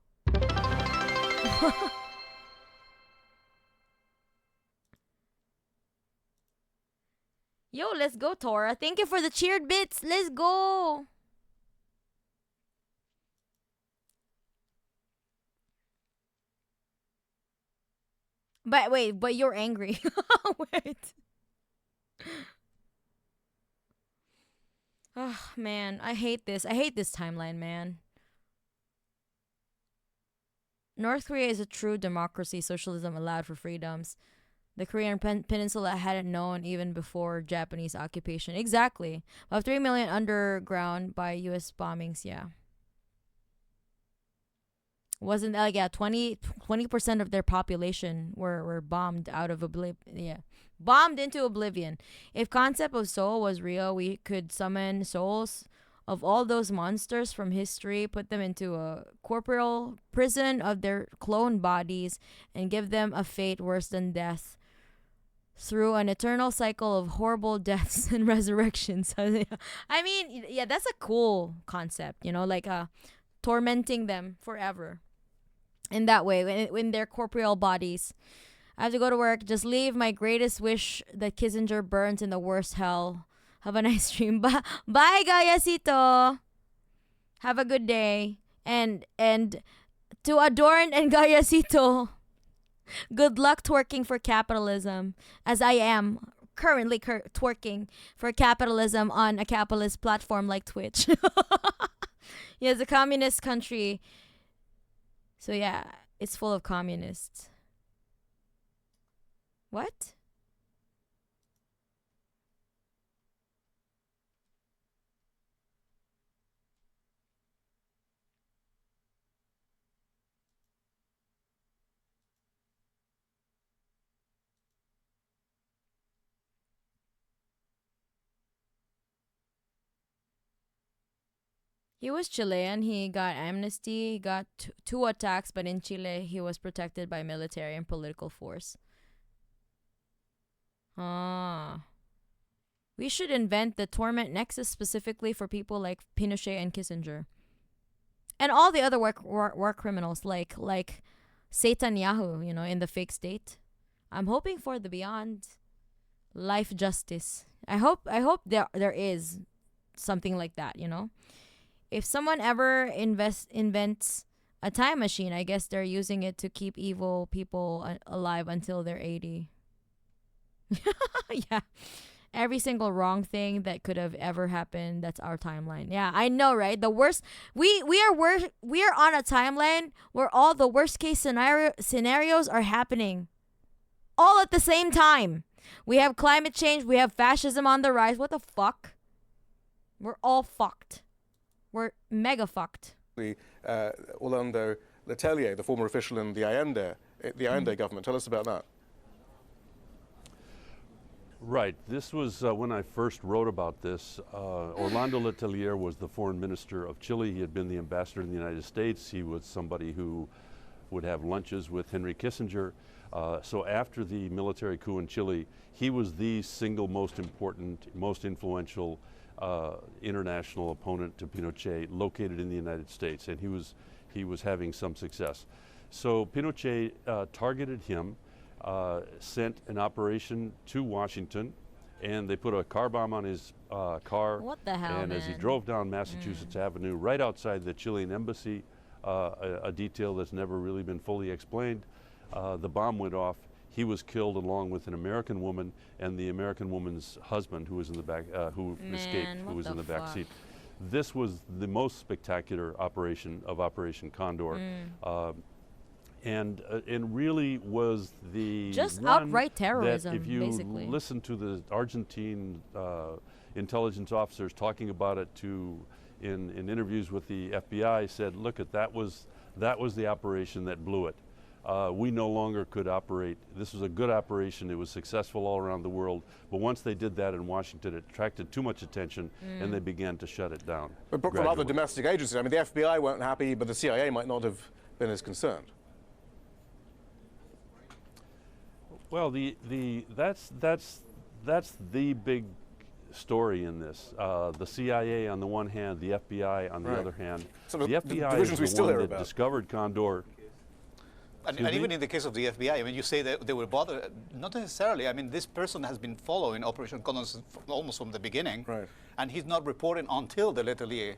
Yo, let's go, Tora. Thank you for the cheered bits. Let's go. But wait, but you're angry. Wait. Oh, man. I hate this. I hate this timeline, man. North Korea is a true democracy. Socialism allowed for freedoms the Korean peninsula hadn't known even before Japanese occupation. Exactly. About 3 million underground by U.S. bombings, yeah. Wasn't that like 20% of their population were bombed out of bombed into oblivion. If concept of soul was real, we could summon souls of all those monsters from history, put them into a corporeal prison of their clone bodies, and give them a fate worse than death. through an eternal cycle of horrible deaths and resurrections. I mean, yeah, that's a cool concept, like tormenting them forever. In that way, in their corporeal bodies. I have to go to work. Just leave my greatest wish that Kissinger burns in the worst hell. Have a nice dream. Bye, Gayasito. Have a good day. And to Adorn and Gayasito, good luck twerking for capitalism, as I am currently twerking for capitalism on a capitalist platform like Twitch. Yeah, it's a communist country. So yeah, it's full of communists. What? He was Chilean. He got amnesty. He got two attacks, but in Chile, he was protected by military and political force. We should invent the torment nexus specifically for people like Pinochet and Kissinger. And all the other war criminals like Netanyahu, in the fake state. I'm hoping for the beyond life justice. I hope there is something like that, If someone ever invents a time machine, I guess they're using it to keep evil people alive until they're 80. Yeah. Every single wrong thing that could have ever happened, that's our timeline. Yeah, I know, right? The worst we are on a timeline where all the worst case scenarios are happening all at the same time. We have climate change, we have fascism on the rise. What the fuck? We're all fucked. We're mega fucked. Orlando Letelier, the former official in the Allende government. Tell us about that. Right. This was when I first wrote about this. Orlando Letelier was the foreign minister of Chile. He had been the ambassador in the United States. He was somebody who would have lunches with Henry Kissinger. So after the military coup in Chile, he was the single most important, most influential international opponent to Pinochet located in the United States, and he was having some success. So Pinochet targeted him, sent an operation to Washington, and they put a car bomb on his car. What the hell, And as he drove down Massachusetts Avenue, right outside the Chilean embassy, a detail that's never really been fully explained, the bomb went off. He was killed along with an American woman and the American woman's husband, who was in the back, who escaped, who was in the back seat. This was the most spectacular operation of Operation Condor. And really was the just one outright terrorism, that if you basically. listen to the Argentine intelligence officers talking about it in interviews with the FBI, said, look, that was the operation that blew it. We no longer could operate. This was a good operation. It was successful all around the world. But once they did that in Washington, it attracted too much attention, and they began to shut it down. But from other domestic agencies, I mean, the FBI weren't happy, but the CIA might not have been as concerned. Well, that's the big story in this. The CIA on the one hand, the FBI on the other hand. So the FBI is the one that discovered Condor. And even in the case of the FBI, I mean, you say that they were bothered. Not necessarily. I mean, this person has been following Operation Condor almost from the beginning. Right. And he's not reporting until the Letelier.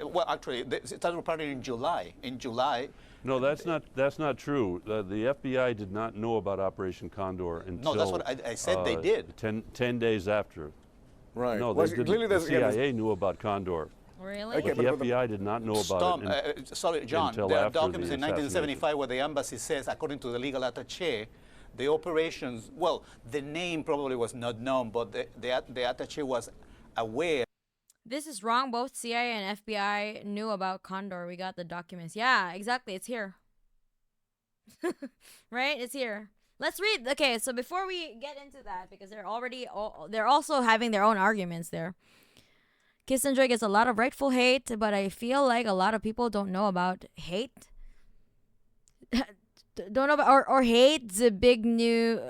Well, actually, they started reporting in July. In July. No, that's not true. The FBI did not know about Operation Condor until. No, that's what I said. They did. 10 days after. Right. No, well, they didn't. clearly The CIA knew about Condor. Really? Okay, But the FBI did not know about it. Sorry, John. until There are after documents the in 1975 where the embassy says, according to the legal attaché, the operations. Well, the name probably was not known, but the attaché was aware. This is wrong. Both CIA and FBI knew about Condor. We got the documents. Yeah, exactly. It's here. Right? It's here. Let's read. Okay, so before we get into that, because they're also having their own arguments there. Kissinger gets a lot of rightful hate, but I feel like a lot of people don't know about hate. don't know about, or hate the big new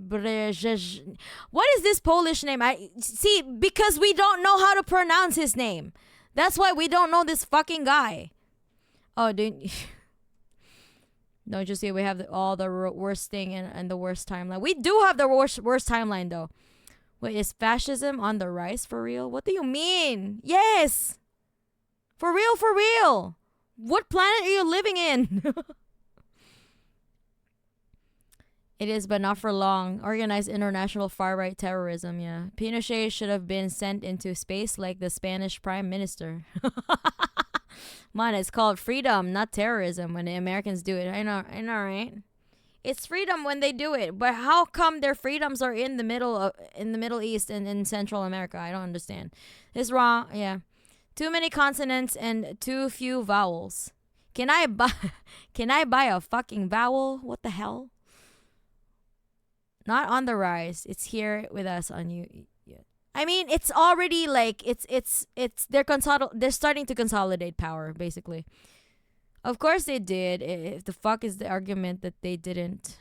what is this Polish name? I see, because we don't know how to pronounce his name. That's why we don't know this fucking guy. Oh, dude. Don't you see we have all the worst thing and the worst timeline. We do have the worst timeline though. Wait, is fascism on the rise for real? What do you mean? Yes. For real, for real. What planet are you living in? It is, but not for long. Organized international far-right terrorism, yeah. Pinochet should have been sent into space like the Spanish Prime Minister. Man, it's called freedom, not terrorism when the Americans do it. I know, right? It's freedom when they do it, but how come their freedoms are in the Middle East and in Central America? I don't understand. It's wrong, yeah. Too many consonants and too few vowels. Can I buy a fucking vowel? What the hell? Not on the rise. It's here with us on you. I mean, it's already like they're starting to consolidate power, basically. Of course they did. If the fuck is the argument that they didn't?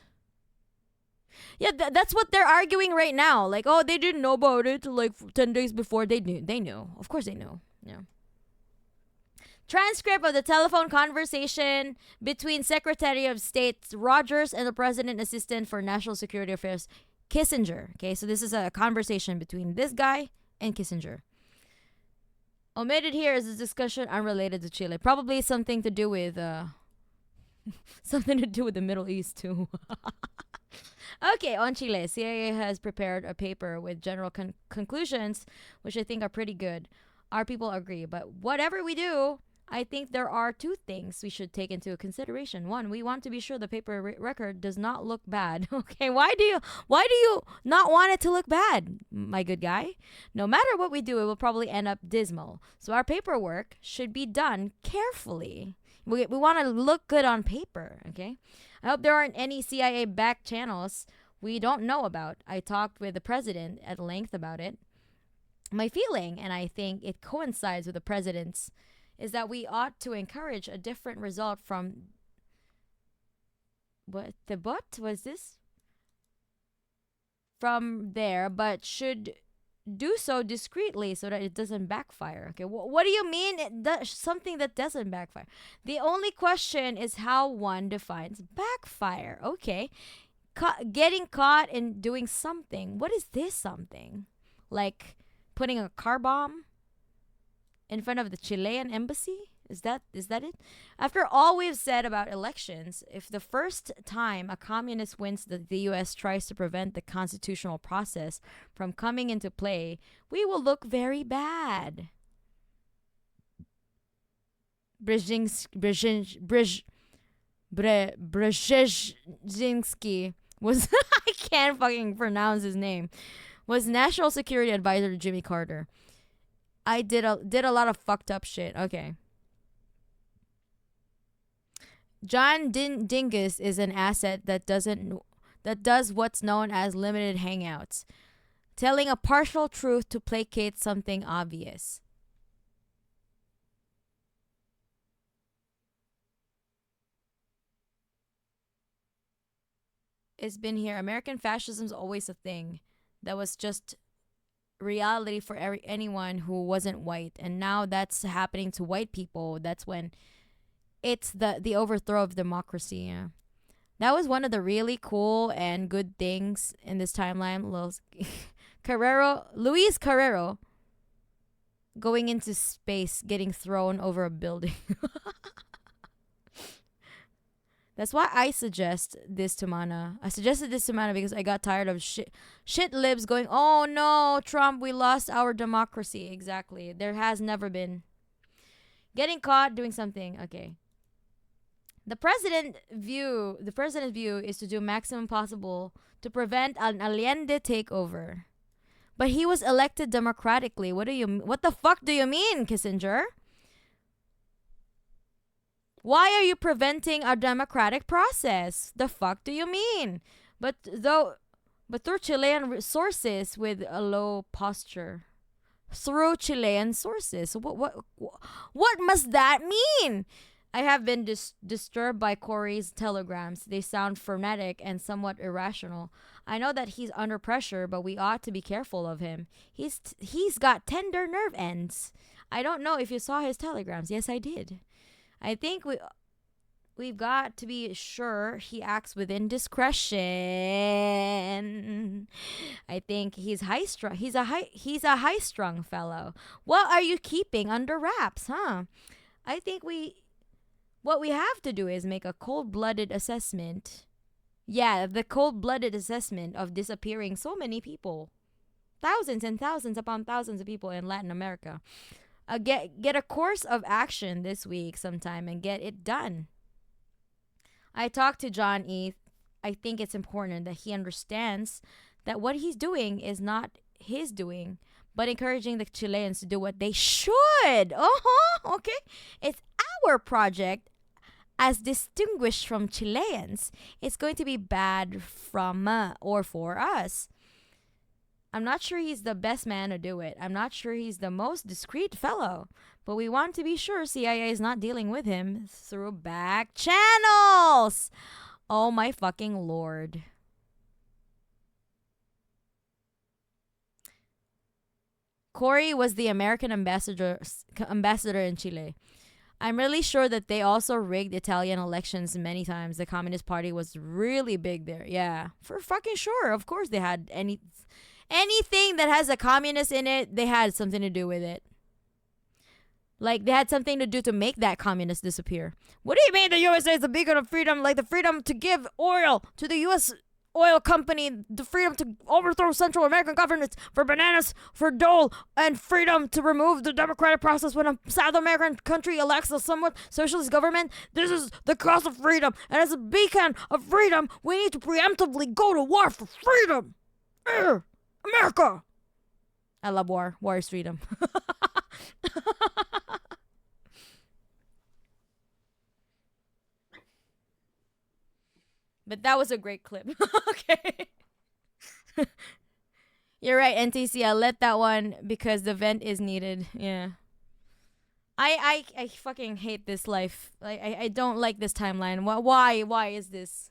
Yeah, that's what they're arguing right now. Like, oh, they didn't know about it like 10 days before. They knew. They knew. Of course they knew. Yeah. Transcript of the telephone conversation between Secretary of State Rogers and the President Assistant for National Security Affairs, Kissinger. Okay, so this is a conversation between this guy and Kissinger. Omitted here is a discussion unrelated to Chile. Probably something to do with the Middle East too. Okay, on Chile, CIA has prepared a paper with general conclusions, which I think are pretty good. Our people agree, but whatever we do, I think there are two things we should take into consideration. One, we want to be sure the paper record does not look bad. Okay, why do you not want it to look bad, my good guy? No matter what we do, it will probably end up dismal. So our paperwork should be done carefully. We want to look good on paper, okay? I hope there aren't any CIA back channels we don't know about. I talked with the president at length about it. My feeling, and I think it coincides with the president's, is that we ought to encourage a different result from from there, but should do so discreetly so that it doesn't backfire. Okay, what do you mean something that doesn't backfire? The only question is how one defines backfire. Okay, getting caught in doing something. What is this something? Like putting a car bomb in front of the Chilean embassy? Is that it? After all we've said about elections, if the first time a communist wins, the U.S. tries to prevent the constitutional process from coming into play, we will look very bad. Brzezinski was I can't fucking pronounce his name. Was National Security Advisor to Jimmy Carter. I did a lot of fucked up shit. Okay. John Dingus is an asset that does what's known as limited hangouts, telling a partial truth to placate something obvious. It's been here. American fascism's always a thing that was just reality for anyone who wasn't white, and now that's happening to white people. That's when it's the overthrow of democracy. Yeah. That was one of the really cool and good things in this timeline. Luis Carrero going into space, getting thrown over a building. That's why I suggest this to Mana. I suggested this to Mana because I got tired of shit libs going, oh no, Trump, we lost our democracy. Exactly. There has never been. Getting caught doing something. Okay. The president's view is to do maximum possible to prevent an Allende takeover. But he was elected democratically. What the fuck do you mean, Kissinger? Why are you preventing a democratic process? The fuck do you mean? But through Chilean sources with a low posture. Through Chilean sources. What must that mean? I have been disturbed by Corey's telegrams. They sound frenetic and somewhat irrational. I know that he's under pressure, but we ought to be careful of him. He's got tender nerve ends. I don't know if you saw his telegrams. Yes, I did. I think we've got to be sure he acts within discretion. I think he's high strung. He's a high strung fellow. What are you keeping under wraps, huh? I think what we have to do is make a cold-blooded assessment. Yeah, the cold-blooded assessment of disappearing so many people. Thousands and thousands upon thousands of people in Latin America. Get a course of action this week sometime and get it done. I talked to John E. I think it's important that he understands that what he's doing is not his doing, but encouraging the Chileans to do what they should. Okay? It's our project as distinguished from Chileans. It's going to be bad from or for us. I'm not sure he's the best man to do it. I'm not sure he's the most discreet fellow. But we want to be sure CIA is not dealing with him through back channels. Oh my fucking Lord. Corey was the American ambassador in Chile. I'm really sure that they also rigged Italian elections many times. The Communist Party was really big there. Yeah, for fucking sure. Of course they had anything that has a communist in it, they had something to do with it. Like, they had something to do to make that communist disappear. What do you mean the USA is a beacon of freedom? Like the freedom to give oil to the U.S. oil company, the freedom to overthrow Central American governments for bananas, for dole, and freedom to remove the democratic process when a South American country elects a somewhat socialist government. This is the cost of freedom. And as a beacon of freedom, we need to preemptively go to war for freedom. America! I love war. War is freedom. But that was a great clip. Okay. You're right, NTC. I'll let that one because the vent is needed. Yeah. I fucking hate this life. I don't like this timeline. Why is this?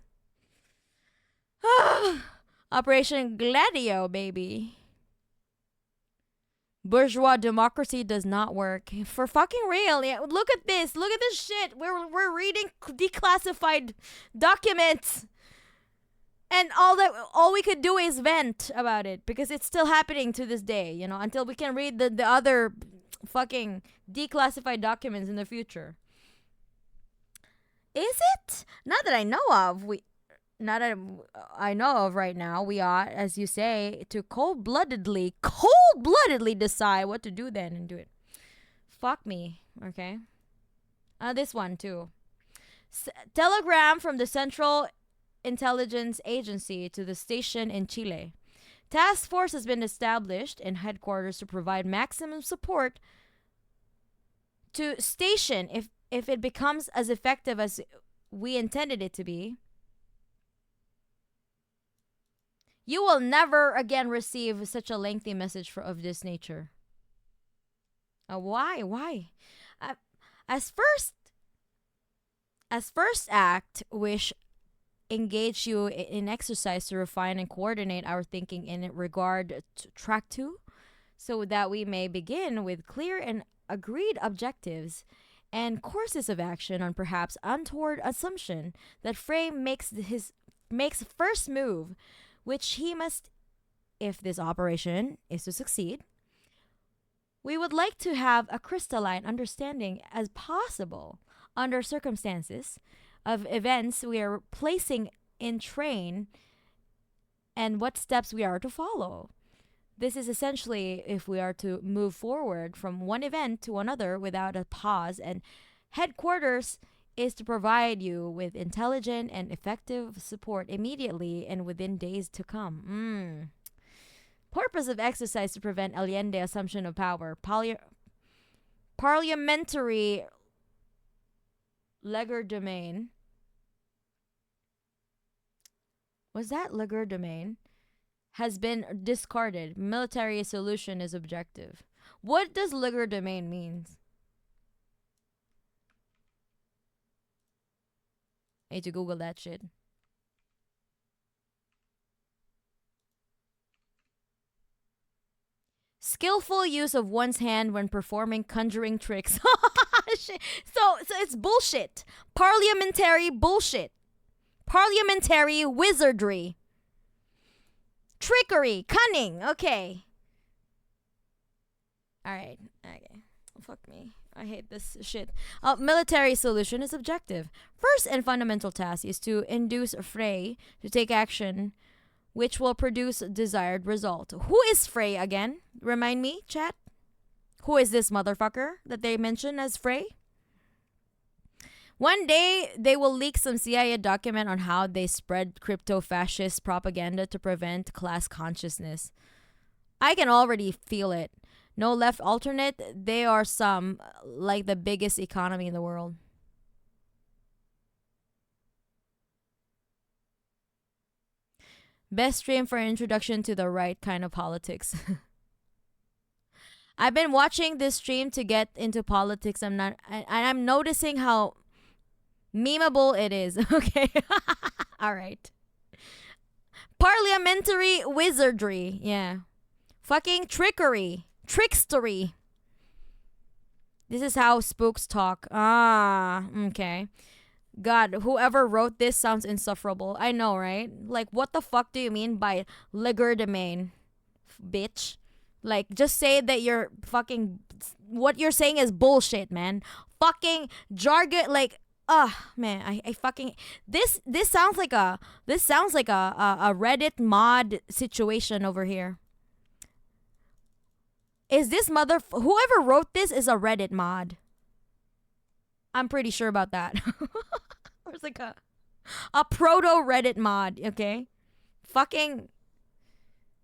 Operation Gladio, baby. Bourgeois democracy does not work. For fucking real. Yeah, look at this. Look at this shit. We're reading declassified documents. And all we could do is vent about it because it's still happening to this day, you know, until we can read the other fucking declassified documents in the future. Is it? Not that I know of. Not that I know of right now. We ought, as you say, to cold-bloodedly decide what to do then and do it. Fuck me, okay? This one too. Telegram from the Central Intelligence Agency to the station in Chile. Task force has been established in headquarters to provide maximum support to station if it becomes as effective as we intended it to be. You will never again receive such a lengthy message of this nature. Why? As first act, wish engage you in exercise to refine and coordinate our thinking in regard to track 2, so that we may begin with clear and agreed objectives and courses of action on perhaps untoward assumption that Frame makes first move, which he must, if this operation is to succeed. We would like to have a crystalline understanding as possible under circumstances of events we are placing in train and what steps we are to follow. This is essentially if we are to move forward from one event to another without a pause, and headquarters is to provide you with intelligent and effective support immediately and within days to come. Purpose of exercise to prevent Allende assumption of power. Parliamentary legerdemain. Was that legerdemain? Has been discarded. Military solution is objective. What does legerdemain mean? I need to Google that shit. Skillful use of one's hand when performing conjuring tricks. So it's bullshit. Parliamentary bullshit. Parliamentary wizardry. Trickery. Cunning. Okay. Alright. Okay. Fuck me. I hate this shit. Military solution is objective. First and fundamental task is to induce Frey to take action which will produce desired result. Who is Frey again? Remind me, chat. Who is this motherfucker that they mention as Frey? One day, they will leak some CIA document on how they spread crypto-fascist propaganda to prevent class consciousness. I can already feel it. No left alternate, they are some, like the biggest economy in the world. Best stream for an introduction to the right kind of politics. I've been watching this stream to get into politics. I'm noticing how memeable it is. Okay. All right. Parliamentary wizardry. Yeah. Fucking trickery. Trickstery. This is how spooks talk. Ah, okay. God, whoever wrote this sounds insufferable. I know, right? Like, what the fuck do you mean by legerdemain, bitch? Like, just say that you're fucking... What you're saying is bullshit, man. Fucking jargon, like... man, I fucking... This sounds like a... This sounds like a Reddit mod situation over here. Is this whoever wrote this is a Reddit mod. I'm pretty sure about that. It's like a proto Reddit mod, okay? Fucking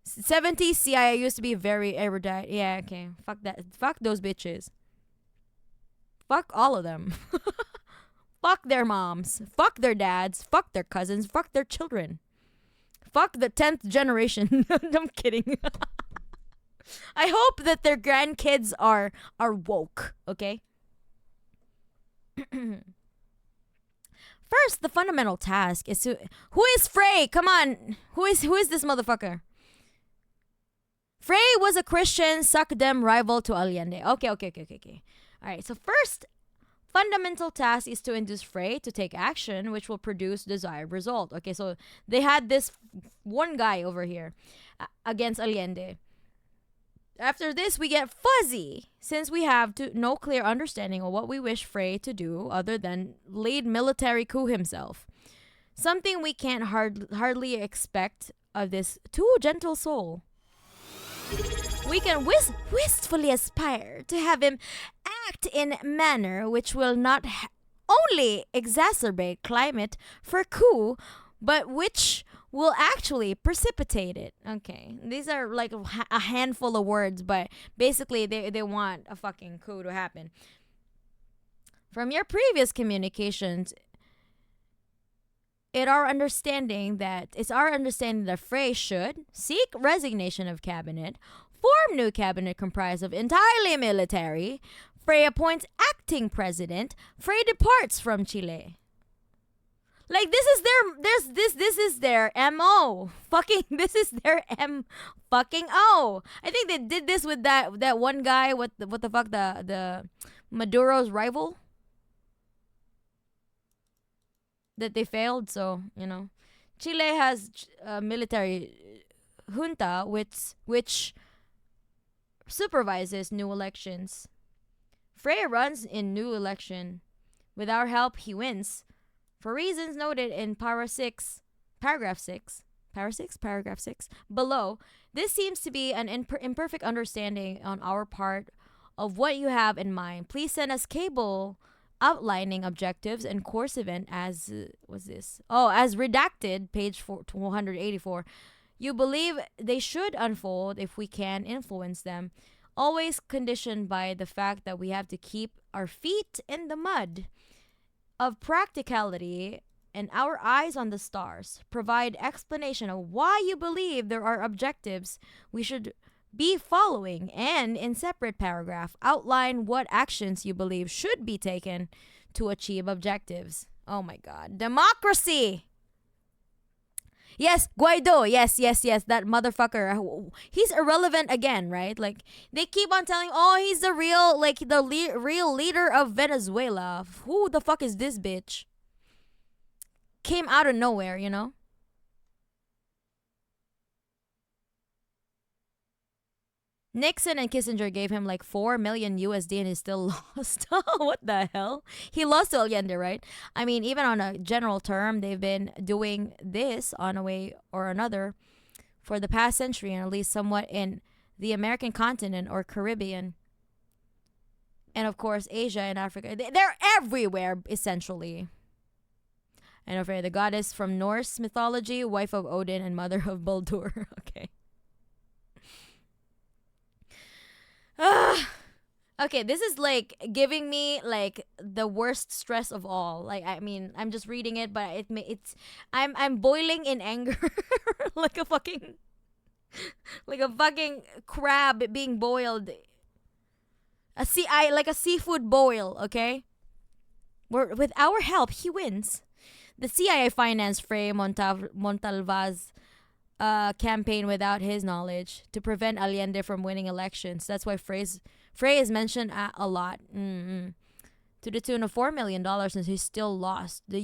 70s CIA used to be very erudite. Yeah, okay. Fuck that. Fuck those bitches. Fuck all of them. Fuck their moms. Fuck their dads. Fuck their cousins. Fuck their children. Fuck the 10th generation. I'm kidding. I hope that their grandkids are woke, okay? First, the fundamental task is to... Who is Frey? Come on. Who is this motherfucker? Frey was a Christian suck-dem rival to Allende. Okay. Alright, so first fundamental task is to induce Frey to take action which will produce desired result. Okay, so they had this one guy over here against Allende. After this, we get fuzzy, since we have no clear understanding of what we wish Frey to do other than lead military coup himself. Something we can't hardly expect of this too gentle soul. We can wistfully aspire to have him act in manner which will not only exacerbate climate for coup, but which will actually precipitate it. Okay, these are like a handful of words, but basically they want a fucking coup to happen. From your previous communications, it's our understanding that Frey should seek resignation of cabinet, form new cabinet comprised of entirely military. Frey appoints acting president. Frey departs from Chile. Like, this is their MO. Fucking, this is their fucking O. I think they did this with that one guy, what the fuck, the Maduro's rival? That they failed, so, you know. Chile has a military junta which supervises new elections. Frey runs in new election. With our help, he wins. For reasons noted in paragraph 6 below, this seems to be an imperfect understanding on our part of what you have in mind. Please send us cable outlining objectives and course event as as redacted, page 184. You believe they should unfold if we can influence them, always conditioned by the fact that we have to keep our feet in the mud of practicality and our eyes on the stars. Provide explanation of why you believe there are objectives we should be following, and in separate paragraph outline what actions you believe should be taken to achieve objectives. Oh my God. Democracy. Yes, Guaido. Yes. That motherfucker. He's irrelevant again, right? Like, they keep on telling, oh, he's the real, like, the real leader of Venezuela. Who the fuck is this bitch? Came out of nowhere, you know? Nixon and Kissinger gave him like 4 million USD and he still lost. What the hell? He lost to Allende, right? I mean, even on a general term, they've been doing this on a way or another for the past century, and at least somewhat in the American continent or Caribbean. And of course, Asia and Africa. They're everywhere, essentially. And over the goddess from Norse mythology, wife of Odin and mother of Baldur. Okay. Okay, this is like giving me like the worst stress of all. Like, I mean, I'm just reading it, but I'm boiling in anger like a fucking crab being boiled. Like a seafood boil, okay? With our help, he wins. The CIA financed Frei Montalva's campaign without his knowledge to prevent Allende from winning elections. That's why Frei is mentioned a lot. To the tune of $4 million, and he still lost. The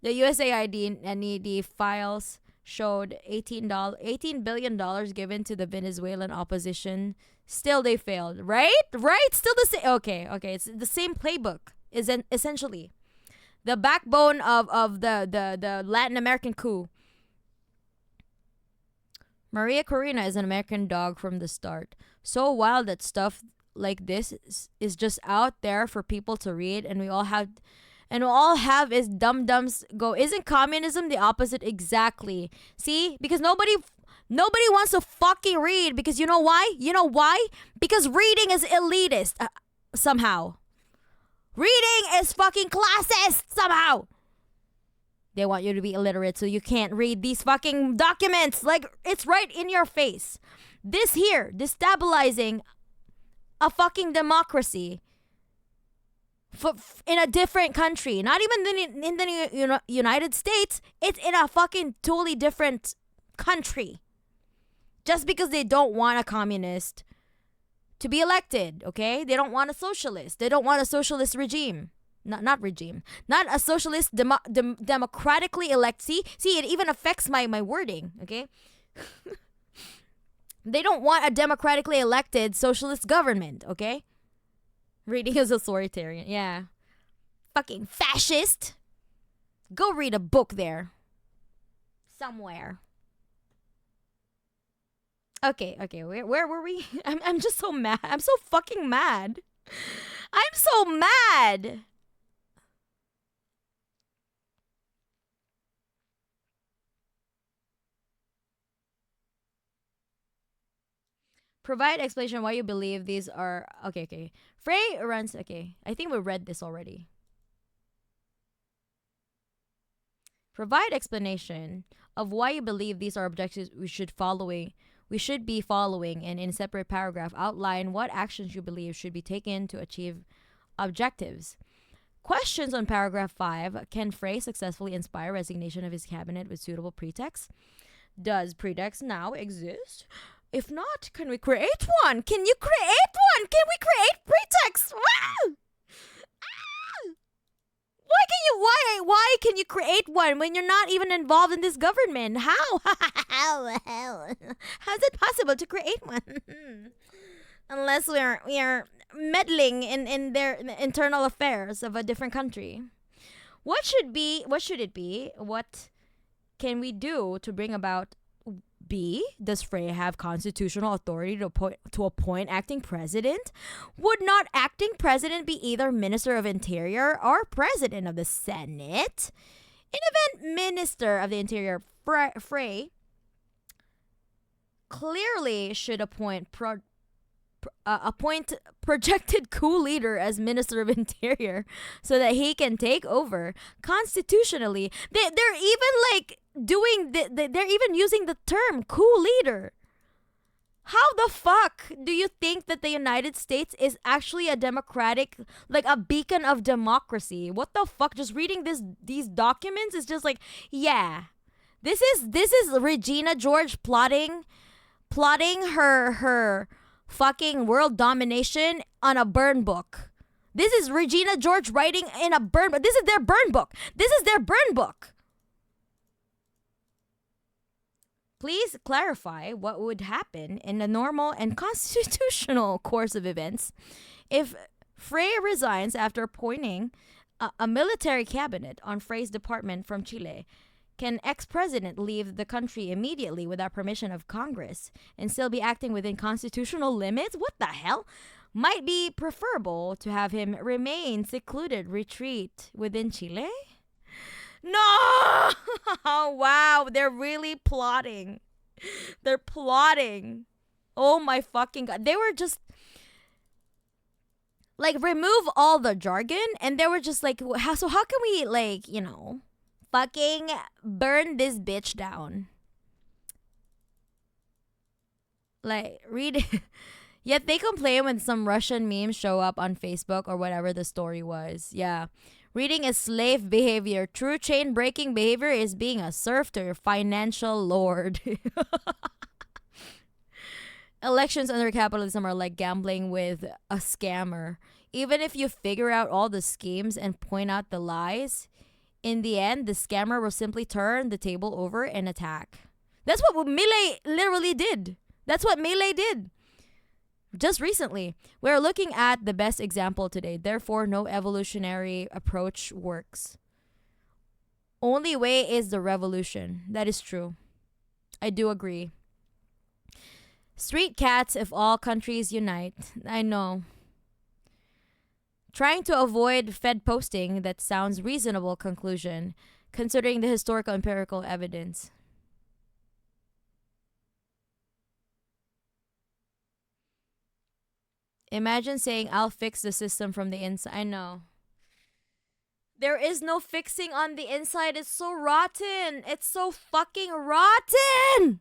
USAID and ED files showed $18 billion given to the Venezuelan opposition. Still, they failed. Right? Still the same. Okay. It's the same playbook. Is essentially the backbone of the Latin American coup. Maria Corina is an American dog from the start. So wild that stuff like this is just out there for people to read, and we all have is dum-dums go, isn't communism the opposite? Exactly. See? Because nobody wants to fucking read, because you know why? Because reading is elitist somehow. Reading is fucking classist somehow. They want you to be illiterate so you can't read these fucking documents. Like, it's right in your face. This here, destabilizing a fucking democracy in a different country. Not even in the United States. It's in a fucking totally different country. Just because they don't want a communist to be elected, okay? They don't want a socialist. They don't want a socialist regime. Not regime. Not a socialist democratically elect. See, it even affects my wording, okay? They don't want a democratically elected socialist government, okay? Reading is authoritarian. Yeah. Fucking fascist. Go read a book there. Somewhere. Okay. Where were we? I'm just so mad. I'm so fucking mad. I'm so mad. Provide explanation why you believe these are... Okay. Frei runs... Okay. I think we read this already. Provide explanation of why you believe these are objectives we should be following, and in a separate paragraph outline what actions you believe should be taken to achieve objectives. Questions on paragraph 5. Can Frei successfully inspire resignation of his cabinet with suitable pretext? Does pretext now exist? If not, can we create one? Can you create one? Can we create pretext? Why can you create one when you're not even involved in this government? How? How's it possible to create one? Unless we are meddling in their internal affairs of a different country. What should it be? What can we do to bring about? B. Does Frei have constitutional authority to appoint acting president? Would not acting president be either Minister of Interior or President of the Senate? In event Minister of the Interior, Frei clearly should appoint projected coup leader as Minister of Interior so that he can take over constitutionally. They're even like doing they're even using the term coup leader. How the fuck do you think that the United States is actually a democratic, like a beacon of democracy? What the fuck? Just reading these documents is just like, yeah. This is Regina George plotting her fucking world domination on a burn book. This is Regina George writing in a burn book. This is their burn book. This is their burn book. Please clarify what would happen in the normal and constitutional course of events if Frey resigns after appointing a military cabinet on Frey's department from Chile. Can ex-president leave the country immediately without permission of Congress and still be acting within constitutional limits? What the hell? Might be preferable to have him remain secluded retreat within Chile? No! Wow, they're really plotting. They're plotting. Oh my fucking god. They were just like, remove all the jargon, and they were just like, how can we, like, you know, fucking burn this bitch down? Like, read it. Yet they complain when some Russian memes show up on Facebook or whatever the story was. Yeah. Reading is slave behavior. True chain breaking behavior is being a serf to your financial lord. Elections under capitalism are like gambling with a scammer. Even if you figure out all the schemes and point out the lies, in the end, the scammer will simply turn the table over and attack. That's what Milei literally did. That's what Milei did. Just recently, we're looking at the best example today. Therefore, no evolutionary approach works. Only way is the revolution. That is true. I do agree. Street cats if all countries unite. I know. Trying to avoid Fed posting that sounds reasonable conclusion, considering the historical empirical evidence. Imagine saying, I'll fix the system from the inside. I know. There is no fixing on the inside. It's so rotten. It's so fucking rotten.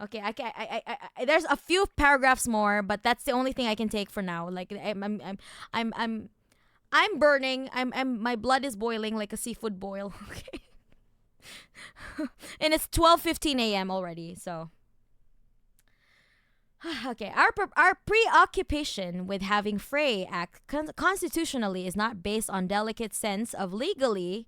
Okay, I there's a few paragraphs more, but that's the only thing I can take for now. Like, I'm burning. My blood is boiling like a seafood boil. Okay. And it's 12:15 a.m. already, so. Okay, our preoccupation with having Frey act constitutionally is not based on delicate sense of legality,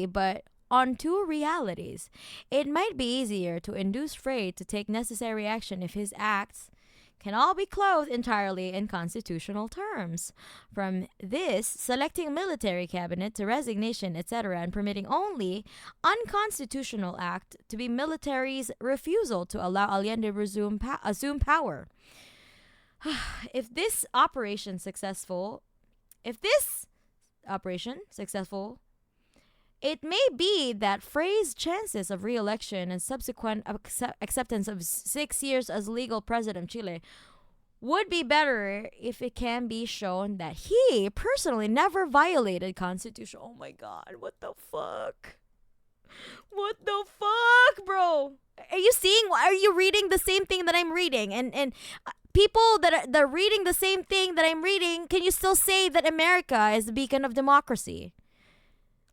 but on two realities. It might be easier to induce Frey to take necessary action if his acts can all be clothed entirely in constitutional terms. From this, selecting military cabinet to resignation, etc., and permitting only unconstitutional act to be military's refusal to allow Allende assume power. If this operation successful, it may be that Frey's chances of re-election and subsequent acceptance of 6 years as legal president of Chile would be better if it can be shown that he personally never violated constitution. Oh my god, what the fuck? What the fuck, bro? Are you seeing? Are you reading the same thing that I'm reading? And people that are reading the same thing that I'm reading, can you still say that America is the beacon of democracy?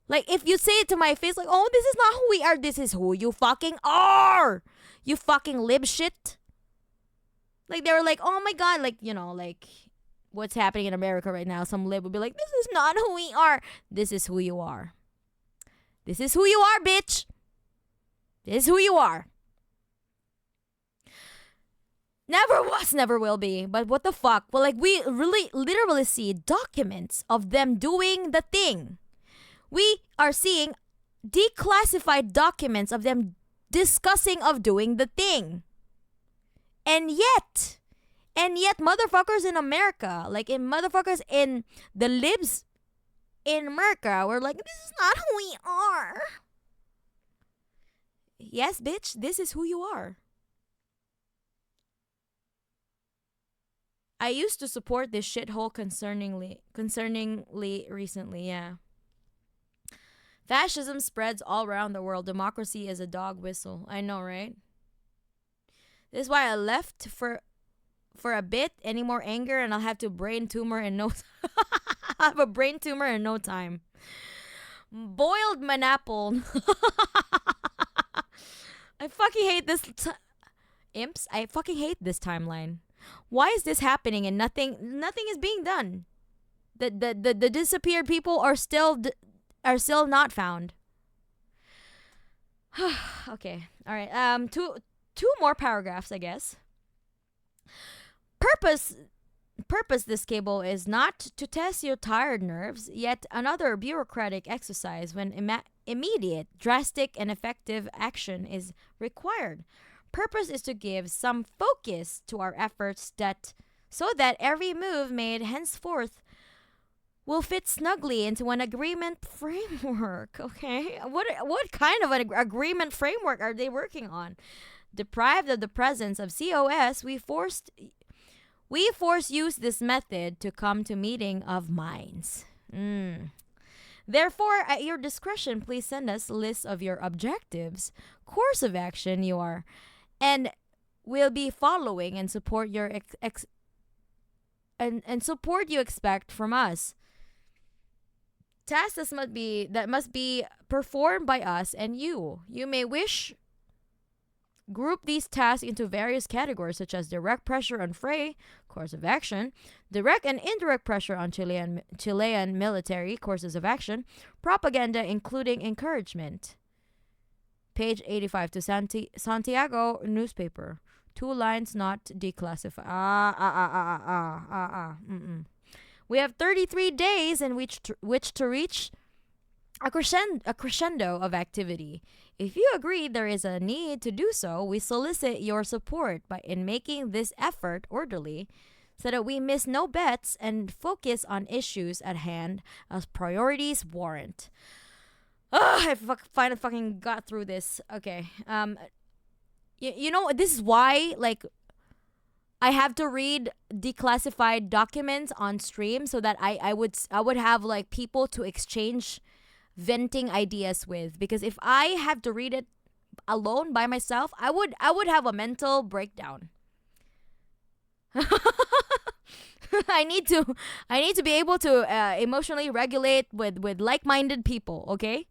Like, if you say it to my face, like, oh, this is not who we are, this is who you fucking are. You fucking lib shit. Like, they were like, oh my god, like, you know, like, what's happening in America right now? Some lib would be like, this is not who we are. This is who you are. This is who you are, bitch. This is who you are. Never was, never will be. But what the fuck? Well, like, we really literally see documents of them doing the thing. We are seeing declassified documents of them discussing of doing the thing. And yet, motherfuckers in America, like in motherfuckers in the libs in America, we're like, this is not who we are. Yes, bitch, this is who you are. I used to support this shithole concerningly recently, yeah. Fascism spreads all around the world. Democracy is a dog whistle. I know, right? This is why I left for a bit. Any more anger and I'll have to brain tumor in no I'll have a brain tumor in no time. Boiled manapple. I fucking hate this imps. I fucking hate this timeline. Why is this happening and nothing is being done? The disappeared people are still not found. Okay. All right. Two more paragraphs, I guess. Purpose this cable is not to test your tired nerves, yet another bureaucratic exercise when immediate, drastic, and effective action is required. Purpose is to give some focus to our efforts so that every move made henceforth will fit snugly into an agreement framework. Okay? What kind of an agreement framework are they working on? Deprived of the presence of COS, we force use this method to come to meeting of minds. Therefore, at your discretion, please send us a list of your objectives, course of action you are, and we'll be following and support your support you expect from us. Tasks that must be performed by us and you. You may wish group these tasks into various categories such as direct pressure on Frey, course of action, direct and indirect pressure on Chilean military, courses of action, propaganda including encouragement. Page 85 to Santiago newspaper. 2 lines not declassified. We have 33 days in which to reach a crescendo of activity. If you agree there is a need to do so, we solicit your support in making this effort orderly so that we miss no bets and focus on issues at hand as priorities warrant. I finally fucking got through this. Okay. You know, this is why, like, I have to read declassified documents on stream so that I would have, like, people to exchange venting ideas with, because if I have to read it alone by myself, I would have a mental breakdown. I need to be able to emotionally regulate with like-minded people, okay?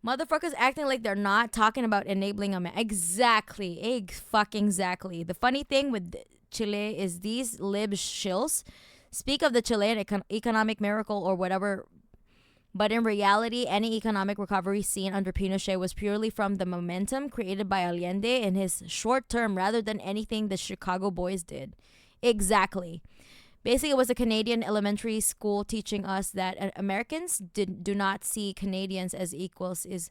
Motherfuckers acting like they're not talking about enabling a man. Exactly. The funny thing with Chile is these lib shills speak of the Chilean economic miracle or whatever, but in reality, any economic recovery seen under Pinochet was purely from the momentum created by Allende in his short term rather than anything the Chicago boys did. Exactly. Basically, it was a Canadian elementary school teaching us that Americans do not see Canadians as equals is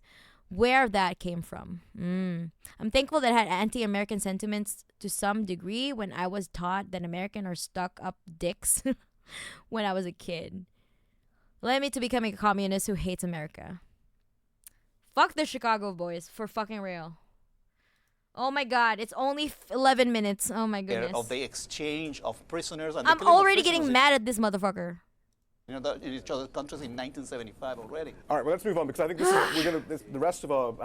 where that came from. I'm thankful that I had anti-American sentiments to some degree when I was taught that Americans are stuck-up dicks when I was a kid. Led me to becoming a communist who hates America. Fuck the Chicago boys, for fucking real. Oh my god, it's only 11 minutes. Oh my goodness. Of the exchange of prisoners. And I'm already getting mad at this motherfucker. You know, in each other's countries in 1975 already. All right, well, let's move on, because I think I have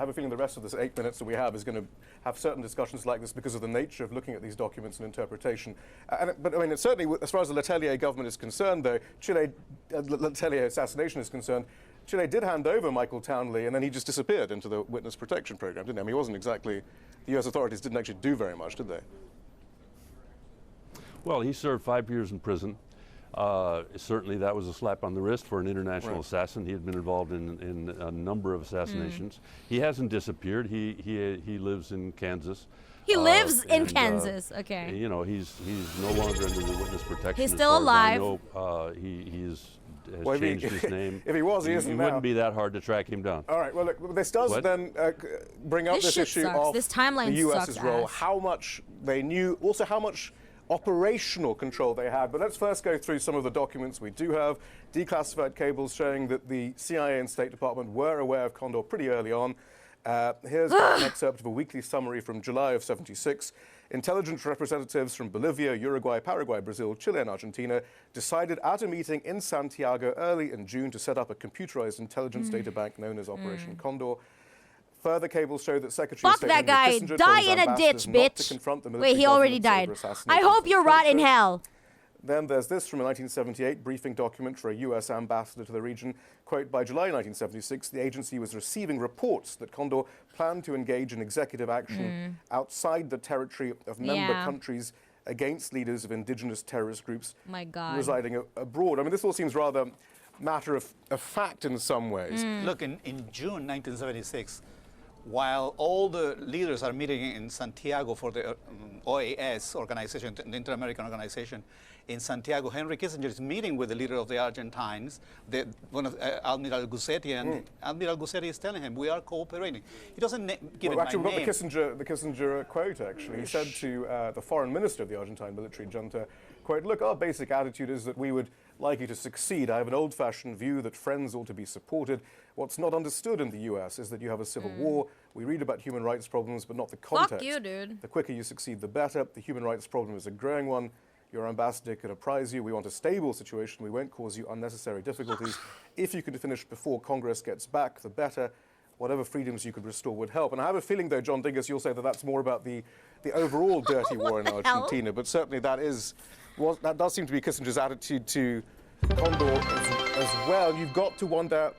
a feeling the rest of this 8 minutes that we have is going to have certain discussions like this because of the nature of looking at these documents and interpretation. But I mean, certainly, as far as the Letelier government is concerned, though, Letelier assassination is concerned, Chile did hand over Michael Townley, and then he just disappeared into the witness protection program, didn't he? I mean, he wasn't exactly, the U.S. authorities didn't actually do very much, did they? Well, he served 5 years in prison. Certainly that was a slap on the wrist for an international assassin. He had been involved in a number of assassinations. He hasn't disappeared. He lives in Kansas. He lives in Kansas. Okay. You know, he's no longer under the witness protection. He's still alive. He has changed his name. If he was, he isn't now. It wouldn't be that hard to track him down. All right. Well, look, this does then bring up this issue sucks. of this timeline the U.S.'s sucks role, ass. how much they knew, also how much operational control they had. But let's first go through some of the documents we do have. Declassified cables showing that the CIA and State Department were aware of Condor pretty early on. Here's an excerpt of a weekly summary from July of '76. Intelligence representatives from Bolivia, Uruguay, Paraguay, Brazil, Chile, and Argentina decided at a meeting in Santiago early in June to set up a computerized intelligence data bank known as Operation Condor. Further cables show that Secretary Fuck of State that Henry guy. Kissinger Die told his in a ambassadors ditch, not to bitch. confront the military Wait, he already governments died. over I assassinations hope and you rot in torture. hell. Then there's this from a 1978 briefing document for a US ambassador to the region. Quote, by July 1976, the agency was receiving reports that Condor planned to engage in executive action outside the territory of member countries against leaders of indigenous terrorist groups My God. residing abroad. I mean, this all seems rather matter of fact in some ways. Look, in June 1976, while all the leaders are meeting in Santiago for the OAS organization, the Inter-American Organization, in Santiago, Henry Kissinger is meeting with the leader of the Argentines, one of Admiral Gussetti, and Admiral Gussetti is telling him, we are cooperating. He doesn't give it Actually, by we've name. got the Kissinger quote, actually. He said to the foreign minister of the Argentine military junta, quote, look, our basic attitude is that we would like you to succeed. I have an old-fashioned view that friends ought to be supported. What's not understood in the US is that you have a civil war. We read about human rights problems, but not the context. Fuck you, dude. The quicker you succeed, the better. The human rights problem is a growing one. Your ambassador can apprise you. We want a stable situation. We won't cause you unnecessary difficulties. If you could finish before Congress gets back, the better. Whatever freedoms you could restore would help. And I have a feeling, though, John Dingus, you'll say that that's more about the overall dirty war in Argentina. But certainly that does seem to be Kissinger's attitude to Condor as well. You've got to wonder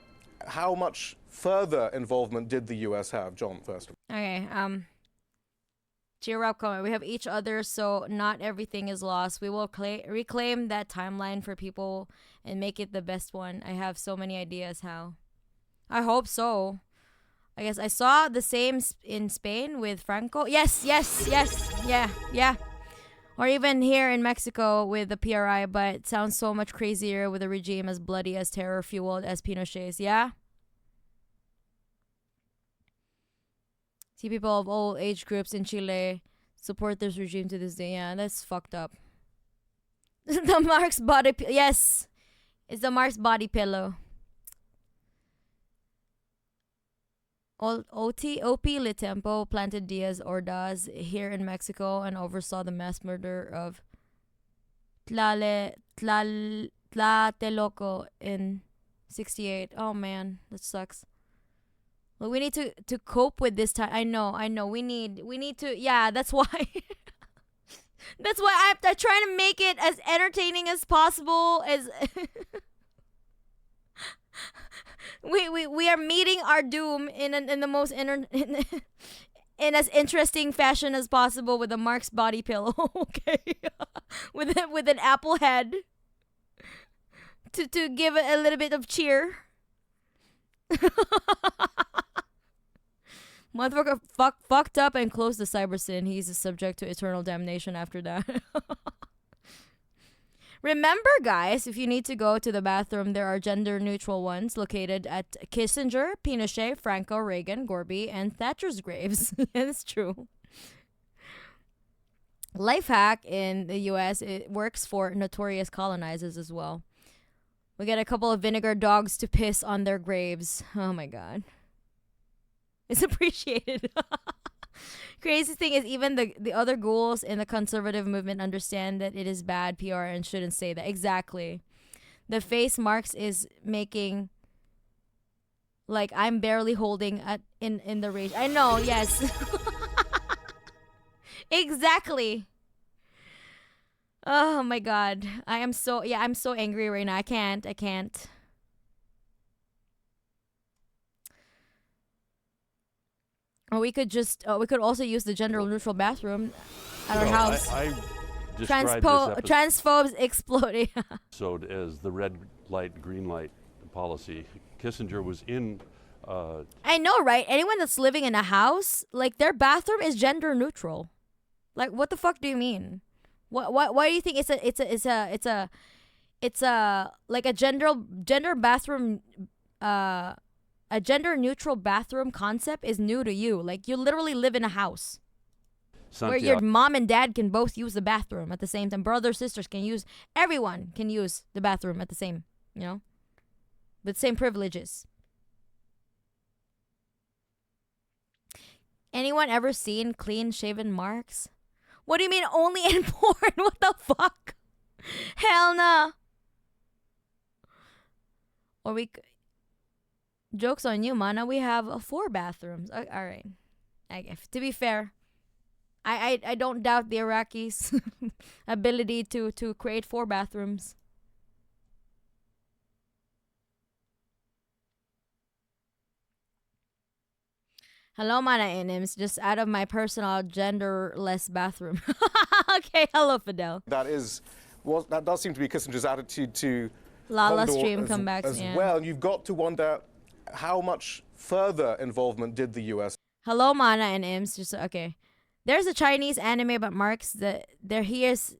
how much further involvement did the US have? John, first. Okay, cheer up, comment. We have each other, so not everything is lost. We will reclaim that timeline for people and make it the best one. I have so many ideas how. I hope so. I guess I saw the same in Spain with Franco. Yes, yeah. Or even here in Mexico with the PRI, but it sounds so much crazier with a regime as bloody, as terror-fueled as Pinochet's. Yeah? See people of all age groups in Chile support this regime to this day. Yeah, that's fucked up. The Marx body... Yes! It's the Marx body pillow. OP Litempo planted Diaz Ordaz here in Mexico and oversaw the mass murder of Tlatelolco in 68. Oh man, that sucks. Well, we need to cope with this time. I know. We need to. Yeah, that's why. That's why I'm trying to make it as entertaining as possible. As we are meeting our doom in the most in as interesting fashion as possible with a Marx body pillow. Okay, with an apple head to give it a little bit of cheer. Motherfucker fucked up and closed the cyber sin. He's subject to eternal damnation after that. Remember, guys, if you need to go to the bathroom, there are gender-neutral ones located at Kissinger, Pinochet, Franco, Reagan, Gorby, and Thatcher's graves. It's true. Life hack in the U.S., it works for notorious colonizers as well. We get a couple of vinegar dogs to piss on their graves. Oh, my God. It's appreciated. Crazy thing is, even the other ghouls in the conservative movement understand that it is bad PR and shouldn't say that. Exactly. The face Marx is making, like, I'm barely holding in the rage. I know, yes. Exactly. Oh my God. I'm so angry right now. I can't. Or we could also use the gender neutral bathroom at our house. I described this transphobes exploding. episode as the red light, green light policy. Kissinger was in. I know, right? Anyone that's living in a house, like their bathroom is gender neutral. Like, what the fuck do you mean? Why do you think it's a like a gender bathroom a gender neutral bathroom concept is new to you? Like, you literally live in a house where your mom and dad can both use the bathroom at the same time. Brothers, sisters can use, everyone can use the bathroom at the same, with same privileges. Anyone ever seen clean shaven Marx? What do you mean only in porn? What the fuck? Hell no. Or Joke's on you, Mana. We have 4 bathrooms. All right. To be fair, I don't doubt the Iraqis' ability to create 4 bathrooms. Hello, Mana Inims. Just out of my personal genderless bathroom. Okay, hello, Fidel. That does seem to be Kissinger's attitude to Lala Condor stream comebacks as yeah. well. And you've got to wonder how much further involvement did the U.S. Hello, Mana and Ims. Just okay. There's a Chinese anime about Marx. There he is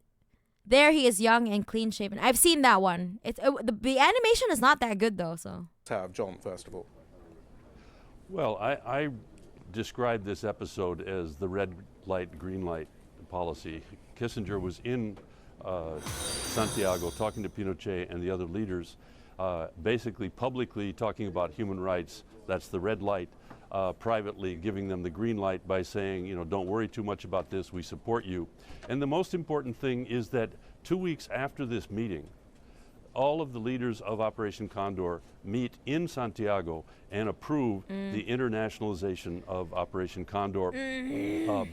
young and clean shaven. I've seen that one. The animation is not that good though. So have John first of all. Well, I described this episode as the red light, green light policy. Kissinger was in Santiago talking to Pinochet and the other leaders, basically publicly talking about human rights. That's the red light. Privately giving them the green light by saying, you know, don't worry too much about this, we support you. And the most important thing is that 2 weeks after this meeting, all of the leaders of Operation Condor meet in Santiago and approve the internationalization of Operation Condor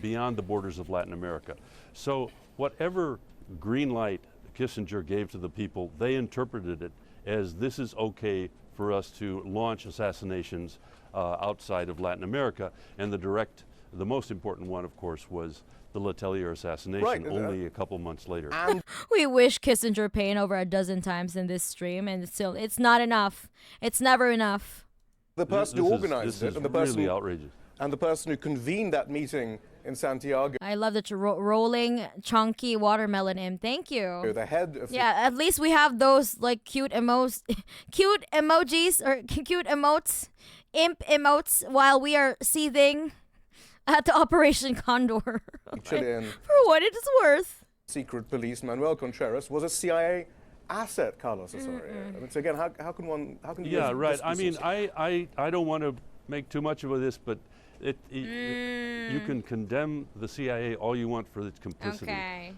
beyond the borders of Latin America. So whatever green light Kissinger gave to the people, they interpreted it as this is okay for us to launch assassinations outside of Latin America. And the most important one, of course, was the Letelier assassination only a couple months later. we wish Kissinger pain over a dozen times in this stream, and it's not enough. It's never enough. The person who organized it, and the person really outrageous, and the person who convened that meeting in Santiago. I love that you're rolling chunky watermelon in. Thank you. The head of at least we have those like cute emojis or cute emotes, imp emotes while we are seething at the Operation Condor. Chilean for what it is worth. Secret police Manuel Contreras was a CIA asset, Carlos Osorio. I mean, so again, how can you? Yeah, right. I mean, I don't want to make too much of this, but you can condemn the CIA all you want for its complicity. Okay.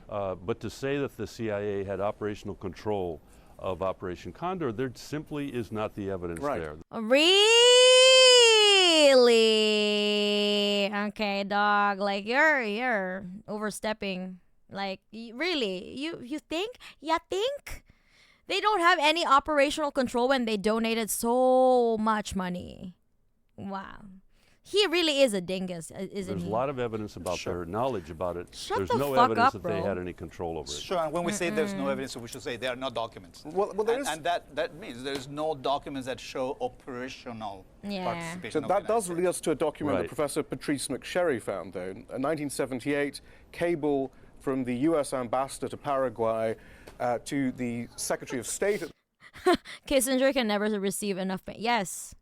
But to say that the CIA had operational control of Operation Condor, there simply is not the evidence there. Really? Okay, dog. Like you're overstepping. Like really? You think? You think? They don't have any operational control when they donated so much money. Wow. He really is a dingus, isn't he? There's a lot of evidence about their knowledge about it. There's the no fuck evidence up, that bro. they had any control over it. Sure, and when we say there's no evidence, we should say there are no documents. Well, there is. And that means there's no documents that show operational participation. So that does lead us to a document Right. that Professor Patrice McSherry found, though. In 1978, cable from the U.S. ambassador to Paraguay to the Secretary of State. Kissinger can never receive enough. Yes.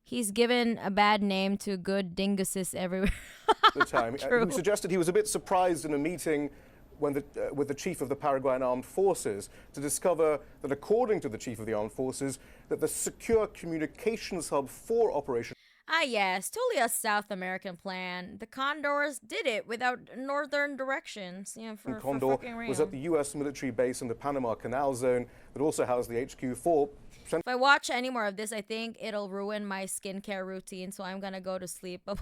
He's given a bad name to good dinguses everywhere. The time. True. Who suggested he was a bit surprised in a meeting when with the chief of the Paraguayan Armed Forces to discover that, according to the chief of the Armed Forces, that the secure communications hub for Operation Yes, totally a South American plan. The Condors did it without northern directions. For Condor fucking real. was at the U.S. military base in the Panama Canal Zone that also housed the HQ for. If I watch any more of this, I think it'll ruin my skincare routine, so I'm gonna go to sleep. Bye,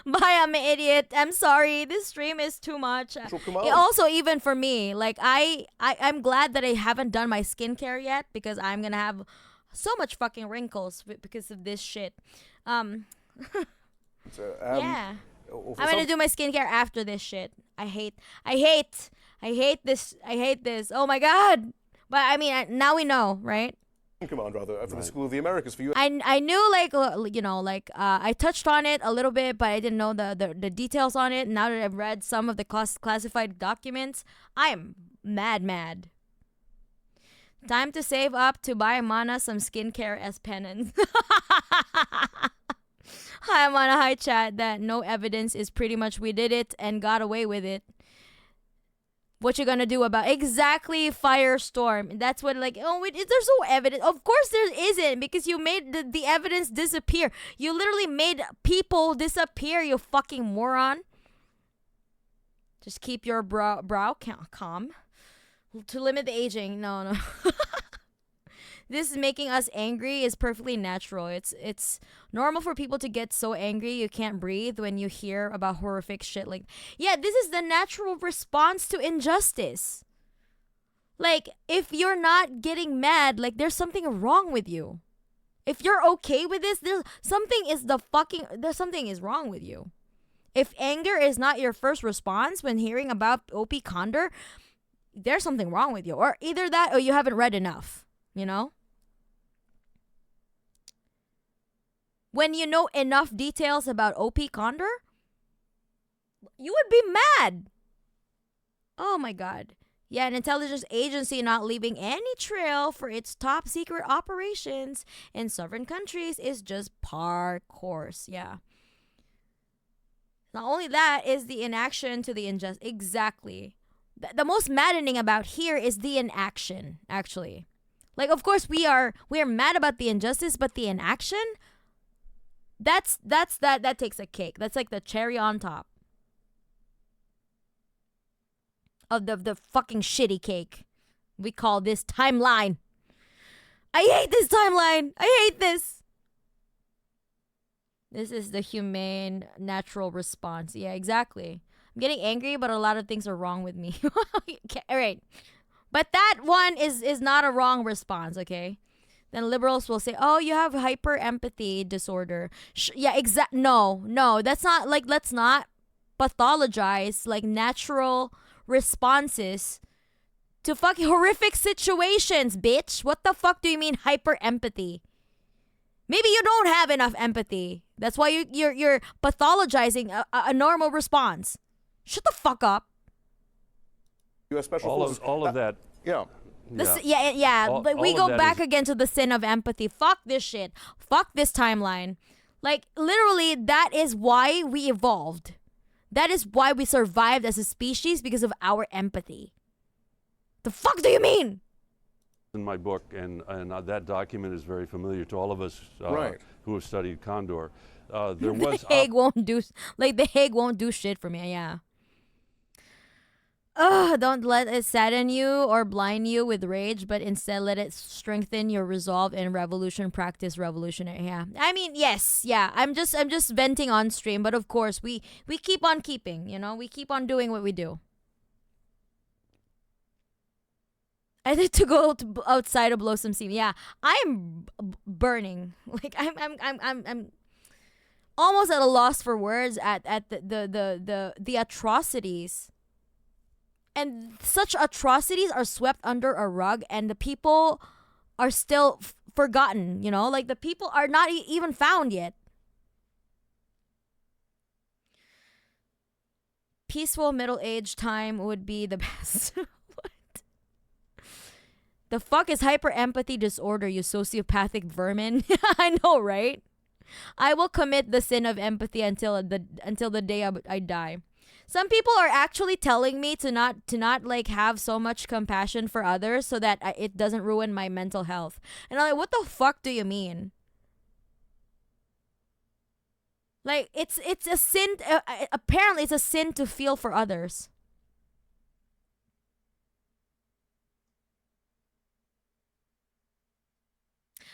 I'm an idiot. I'm sorry. This stream is too much. Also, even for me, like I'm glad that I haven't done my skincare yet because I'm gonna have so much fucking wrinkles because of this shit. Yeah. I'm gonna do my skincare after this shit. I hate this. Oh my god. But I mean, now we know, right? Command rather for the School of the Americas for you. I knew I touched on it a little bit, but I didn't know the details on it. Now that I've read some of the classified documents, I am mad. Time to save up to buy Mana some skincare as penance. Hi Mana, hi chat. That no evidence is pretty much we did it and got away with it. What you gonna do about exactly Firestorm? That's what there's no evidence. Of course there isn't because you made the evidence disappear. You literally made people disappear, you fucking moron. Just keep your brow calm. To limit the aging. No. this is making us angry is perfectly natural. It's normal for people to get so angry you can't breathe when you hear about horrific shit like, yeah, this is the natural response to injustice. Like, if you're not getting mad, like, there's something wrong with you. If you're okay with this, there's something is wrong with you. If anger is not your first response when hearing about OP Condor, there's something wrong with you. Or either that or you haven't read enough, you know? When you know enough details about OP Condor, you would be mad. Oh my God. Yeah, an intelligence agency not leaving any trail for its top secret operations in sovereign countries is just par course. Yeah. Not only that is the inaction to the injustice. Exactly. The most maddening about here is the inaction, actually. Like, of course we are mad about the injustice, but the inaction, that takes a cake. That's like the cherry on top of the fucking shitty cake we call this timeline. I hate this timeline. I hate this. This is the humane, natural response. Yeah, exactly. I'm getting angry, but a lot of things are wrong with me. Okay, all right. But that one is not a wrong response, okay? Then liberals will say, oh, you have hyper empathy disorder. Yeah, No, that's not, like, let's not pathologize, like, natural responses to fucking horrific situations, bitch. What the fuck do you mean hyper empathy? Maybe you don't have enough empathy. That's why you're pathologizing a normal response. Shut the fuck up. U.S. Special Forces. All of that. Yeah. But we go back again to the sin of empathy. Fuck this shit. Fuck this timeline. Like, literally, that is why we evolved. That is why we survived as a species, because of our empathy. The fuck do you mean? In my book, and that document is very familiar to all of us who have studied Condor. There was the Hague won't do shit for me. Yeah. Don't let it sadden you or blind you with rage, but instead let it strengthen your resolve in revolution. Practice revolutionary. Yeah. I mean, yes. Yeah. I'm just venting on stream, but of course we keep on keeping. You know, we keep on doing what we do. I need to go outside to blow some steam. Yeah, I'm burning. Like I'm almost at a loss for words at the atrocities. And such atrocities are swept under a rug, and the people are still forgotten. You know, like the people are not even found yet. Peaceful middle-aged time would be the best. The fuck is hyper empathy disorder, you sociopathic vermin? I know, right? I will commit the sin of empathy until the day I die. Some people are actually telling me to not like have so much compassion for others so that it doesn't ruin my mental health. And I'm like, what the fuck do you mean? Like, it's a sin. Apparently, it's a sin to feel for others.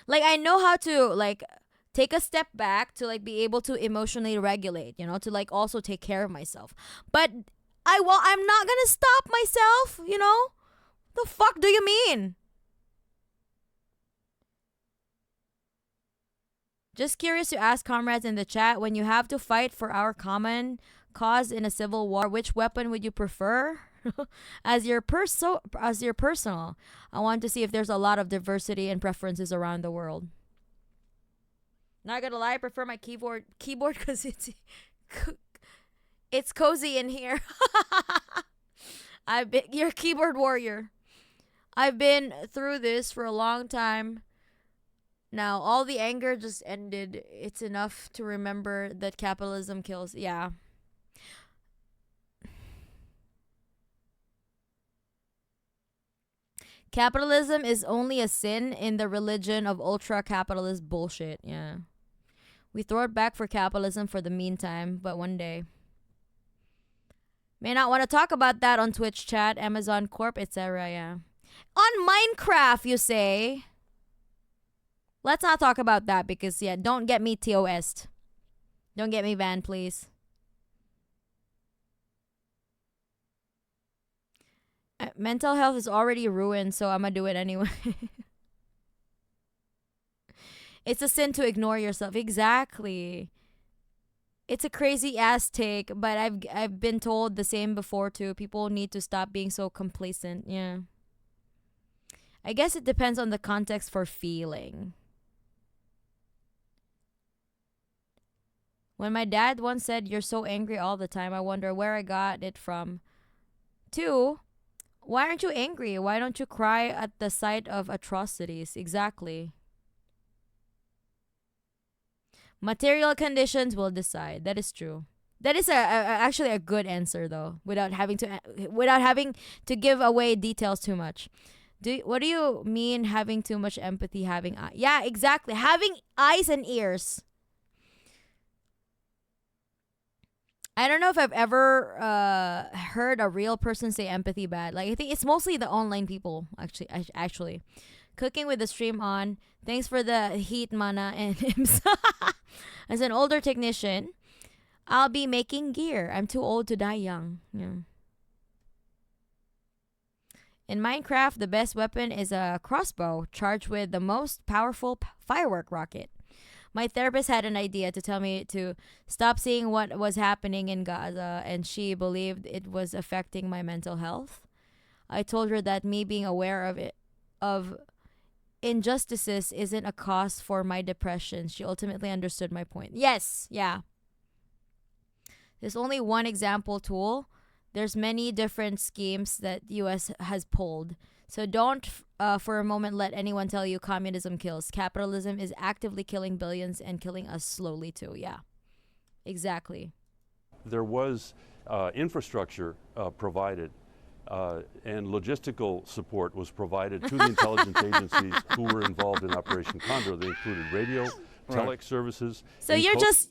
Like, I know how to, like, take a step back to, like, be able to emotionally regulate, you know, to, like, also take care of myself. But I'm not gonna stop myself, you know? The fuck do you mean? Just curious to ask comrades in the chat, when you have to fight for our common cause in a civil war, which weapon would you prefer? as your personal, I want to see if there's a lot of diversity and preferences around the world. Not gonna lie, I prefer my keyboard because it's cozy in here. You're a keyboard warrior. I've been through this for a long time. Now all the anger just ended. It's enough to remember that capitalism kills. Yeah. Capitalism is only a sin in the religion of ultra-capitalist bullshit. Yeah. We throw it back for capitalism for the meantime, but one day. May not want to talk about that on Twitch chat, Amazon Corp, etc. Yeah. On Minecraft, you say? Let's not talk about that because, yeah, don't get me TOS'd. Don't get me banned, please. Mental health is already ruined, so I'm gonna do it anyway. It's a sin to ignore yourself. Exactly. It's a crazy ass take, but I've been told the same before too. People need to stop being so complacent. Yeah. I guess it depends on the context for feeling. When my dad once said, "You're so angry all the time," I wonder where I got it from. 2, why aren't you angry? Why don't you cry at the sight of atrocities? Exactly. Material conditions will decide. That is true. That is actually a good answer though, without having to give away details too much. What do you mean having too much empathy? Yeah, exactly. Having eyes and ears. I don't know if I've ever heard a real person say empathy bad. Like, I think it's mostly the online people, actually. Cooking with the stream on. Thanks for the heat, Mana and Hims. As an older technician, I'll be making gear. I'm too old to die young. Yeah. In Minecraft, the best weapon is a crossbow charged with the most powerful firework rocket. My therapist had an idea to tell me to stop seeing what was happening in Gaza, and she believed it was affecting my mental health. I told her that me being aware of injustices isn't a cause for my depression. She ultimately understood my point. Yes, yeah. There's only one example tool. There's many different schemes that US has pulled. So don't for a moment let anyone tell you communism kills. Capitalism is actively killing billions and killing us slowly too. Yeah, exactly. There was infrastructure provided and logistical support was provided to the intelligence agencies who were involved in Operation Condor. They included radio, telex services. So you're just...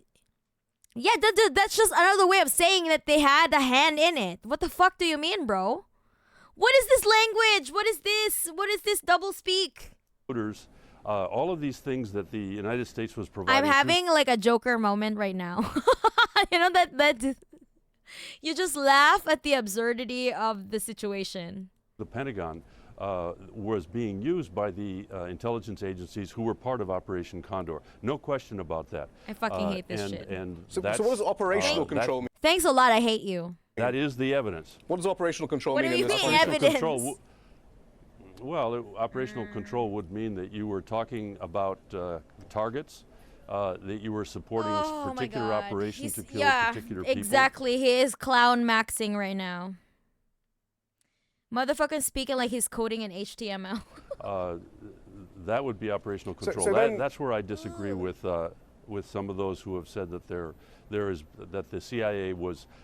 Yeah, that's just another way of saying that they had a hand in it. What the fuck do you mean, bro? What is this language? What is this? What is this double speak? All of these things that the United States was providing. I'm having like a Joker moment right now. You know that you just laugh at the absurdity of the situation. The Pentagon was being used by the intelligence agencies who were part of Operation Condor. No question about that. I fucking hate this shit. So what does operational control mean? Thanks a lot. I hate you. That is the evidence. What does operational control mean? What do you mean evidence? Operational control would mean that you were talking about targets, that you were supporting a particular operation to kill particular people. Exactly. He is clown maxing right now. Motherfucking speaking like he's coding in HTML. That would be operational control. That's where I disagree with some of those who have said that that the CIA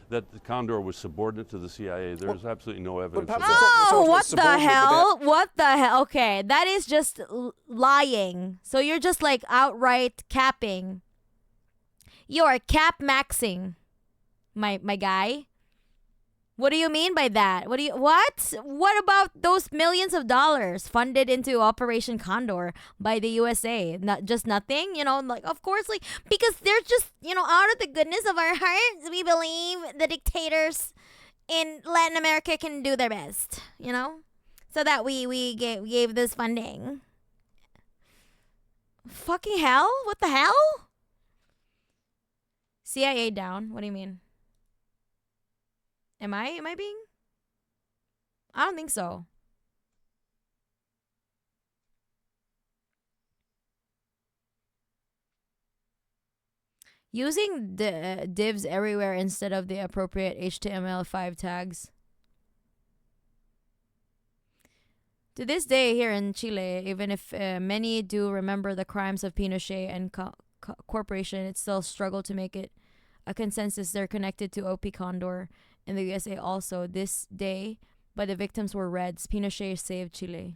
that the Condor was subordinate to the CIA. There's absolutely no evidence. What the hell? What the hell? Okay, that is just lying. So you're just like outright capping. You are cap maxing, my guy. What do you mean by that? What about those millions of dollars funded into Operation Condor by the USA? Not just nothing, like, of course, like, because they're just, out of the goodness of our hearts, we believe the dictators in Latin America can do their best, so that we gave this funding. Fucking hell? What the hell? CIA down. What do you mean? Am I being? I don't think so. Using the divs everywhere instead of the appropriate HTML5 tags. To this day here in Chile, even if many do remember the crimes of Pinochet and corporation, it still struggle to make it a consensus they're connected to OP Condor. In the USA also, this day, but the victims were Reds. Pinochet saved Chile.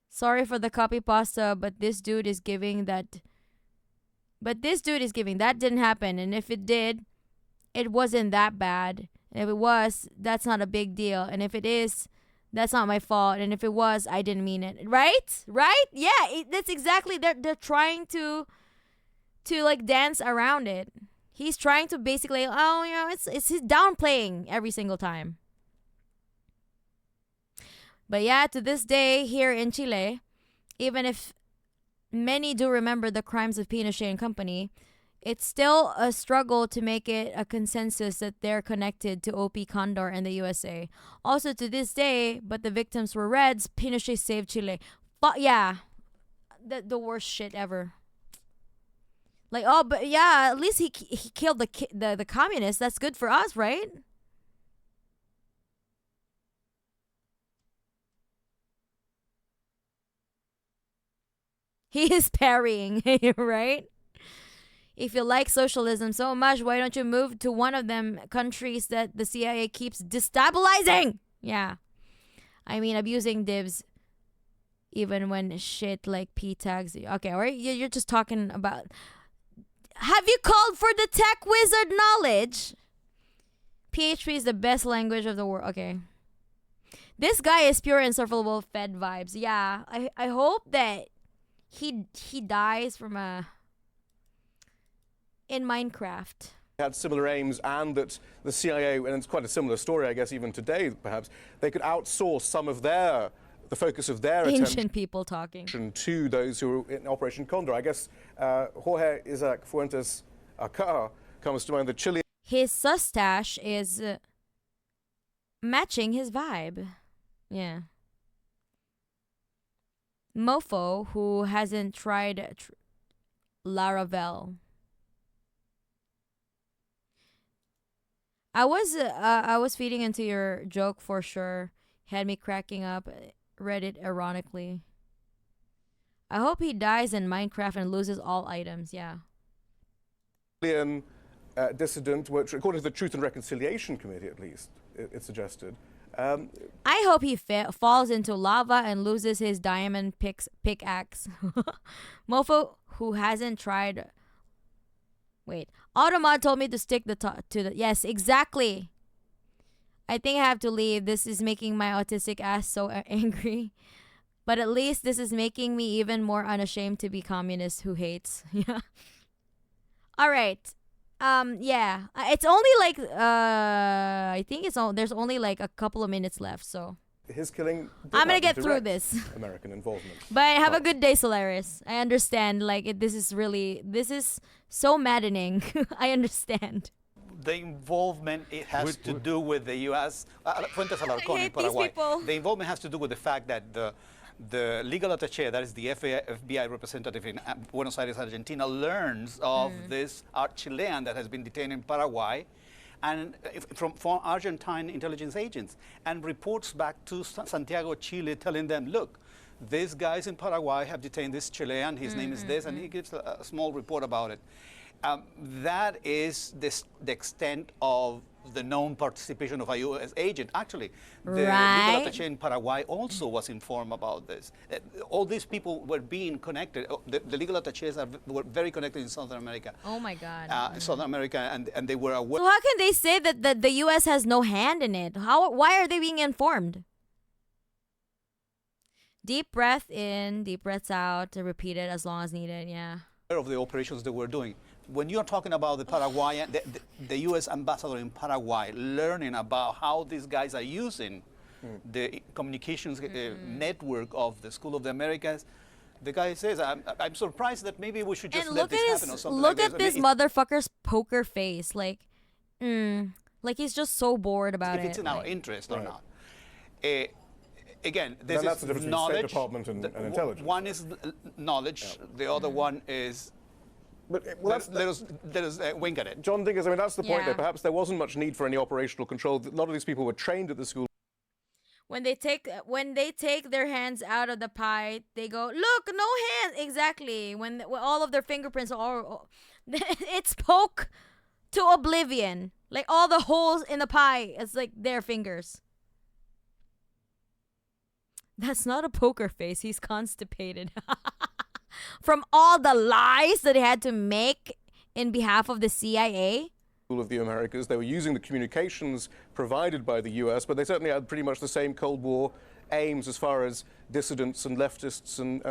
Sorry for the copy pasta, but this dude is giving that. But this dude is giving that didn't happen, and if it did, it wasn't that bad. And if it was, that's not a big deal. And if it is, That's not my fault, and if it was, I didn't mean it. Right? Yeah, that's exactly. They're trying to like dance around it. He's trying to basically, it's he's downplaying every single time. But yeah, to this day here in Chile, even if many do remember the crimes of Pinochet and company, it's still a struggle to make it a consensus that they're connected to OP Condor and the USA. Also to this day, but the victims were Reds, Pinochet saved Chile. But yeah, the worst shit ever. Like, oh, but yeah, at least he killed the communists. That's good for us, right? He is parrying, right? If you like socialism so much, why don't you move to one of them countries that the CIA keeps destabilizing? Yeah. I mean, abusing divs even when shit like P tags. Okay, or you're just talking about... Have you called for the tech wizard knowledge? PHP is the best language of the world. Okay. This guy is pure insufferable Fed vibes. Yeah, I hope that he dies from in Minecraft. Had similar aims, and that the CIA, and it's quite a similar story, I guess, even today, perhaps, they could outsource some of the focus of their ancient attention people talking to those who were in Operation Condor. I guess Jorge Isaac Fuentes Acar comes to mind. The Chilean. His sustache is matching his vibe. Yeah. Mofo, who hasn't tried Laravel. I was feeding into your joke for sure. Had me cracking up. Read it ironically. I hope he dies in Minecraft and loses all items. Yeah. Chilean dissident, which according to the Truth and Reconciliation Committee, at least, it suggested. I hope he falls into lava and loses his diamond pickaxe. Mofo, who hasn't tried. Wait, Automod told me to stick to the. Yes, exactly. I think I have to leave. This is making my autistic ass so angry. But at least this is making me even more unashamed to be communist who hates. Yeah. All right. Yeah. It's only like I think there's only like a couple of minutes left, so his killing. I'm gonna get through this. American involvement. But have a good day, Solaris. I understand. Like this is so maddening. I understand. The involvement, it has to do with the U.S. Fuentes Alarcón in Paraguay. The involvement has to do with the fact that the legal attaché, that is the FBI representative in Buenos Aires, Argentina, learns of this Chilean that has been detained in Paraguay, and from Argentine intelligence agents, and reports back to Santiago, Chile, telling them, look, these guys in Paraguay have detained this Chilean, his name is this, and he gives a small report about it. That is the extent of the known participation of a U.S. agent. Actually, the legal attaché in Paraguay also was informed about this. All these people were being connected. The legal attachés were very connected in Southern America. Oh my God. Southern America, and they were aware. So how can they say that the U.S. has no hand in it? Why are they being informed? Deep breath in, deep breaths out, to repeat it as long as needed, yeah. Of the operations they were doing. When you're talking about the Paraguayan, the U.S. ambassador in Paraguay, learning about how these guys are using the communications network of the School of the Americas, the guy says, I'm surprised that maybe we should just let this happen or something like this. Look at this motherfucker's poker face. Like he's just so bored about it. If it's in our interest or not. Again, this is the knowledge. State Department and intelligence. One is knowledge. The other one is. But let us wink at it. John Dinkers, I mean, that's the point there. Perhaps there wasn't much need for any operational control. A lot of these people were trained at the school. When they take their hands out of the pie, they go, look, no hands. Exactly. When all of their fingerprints are, it's poke to oblivion. Like all the holes in the pie, it's like their fingers. That's not a poker face. He's constipated. From all the lies that he had to make in behalf of the CIA. of the Americas. They were using the communications provided by the US, but they certainly had pretty much the same Cold War aims as far as dissidents and leftists and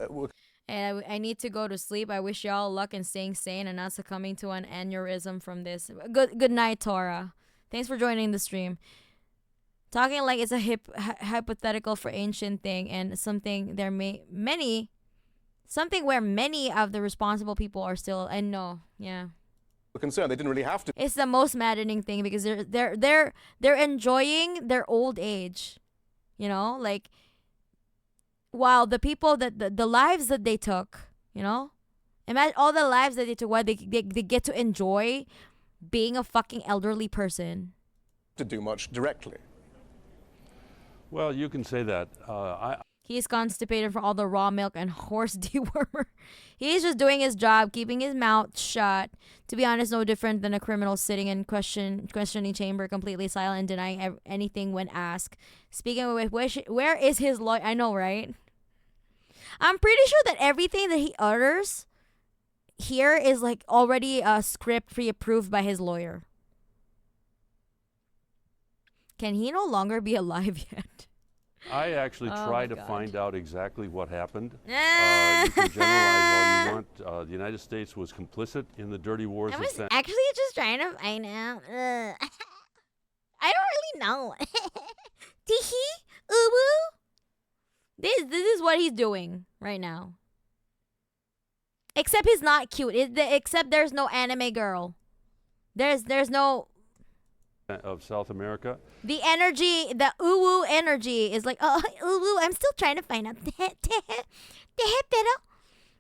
were. And I need to go to sleep. I wish y'all luck in staying sane and not succumbing to an aneurysm from this. Good night, Tora. Thanks for joining the stream. Talking like it's a hypothetical for ancient thing and something something where many of the responsible people are still, and no, yeah. Concerned. They didn't really have to. It's the most maddening thing because they're enjoying their old age, you know, like while the people that the lives that they took, you know, imagine all the lives that they took. Why they get to enjoy being a fucking elderly person. To do much directly. Well, you can say that. He's constipated from all the raw milk and horse dewormer. He's just doing his job, keeping his mouth shut. To be honest, no different than a criminal sitting in questioning chamber, completely silent and denying anything when asked. Speaking of which, where is his lawyer? I know, right? I'm pretty sure that everything that he utters here is like already a script pre-approved by his lawyer. Can he no longer be alive yet? I actually tried to find out exactly what happened. You can generalize all you want. The United States was complicit in the dirty wars. I was actually just trying to find out. I don't really know. Teehee? Uwu? This is what he's doing right now. Except he's not cute. Except there's no anime girl. There's no... of South America. The energy, the uwu energy is like, oh, uwu, I'm still trying to find out.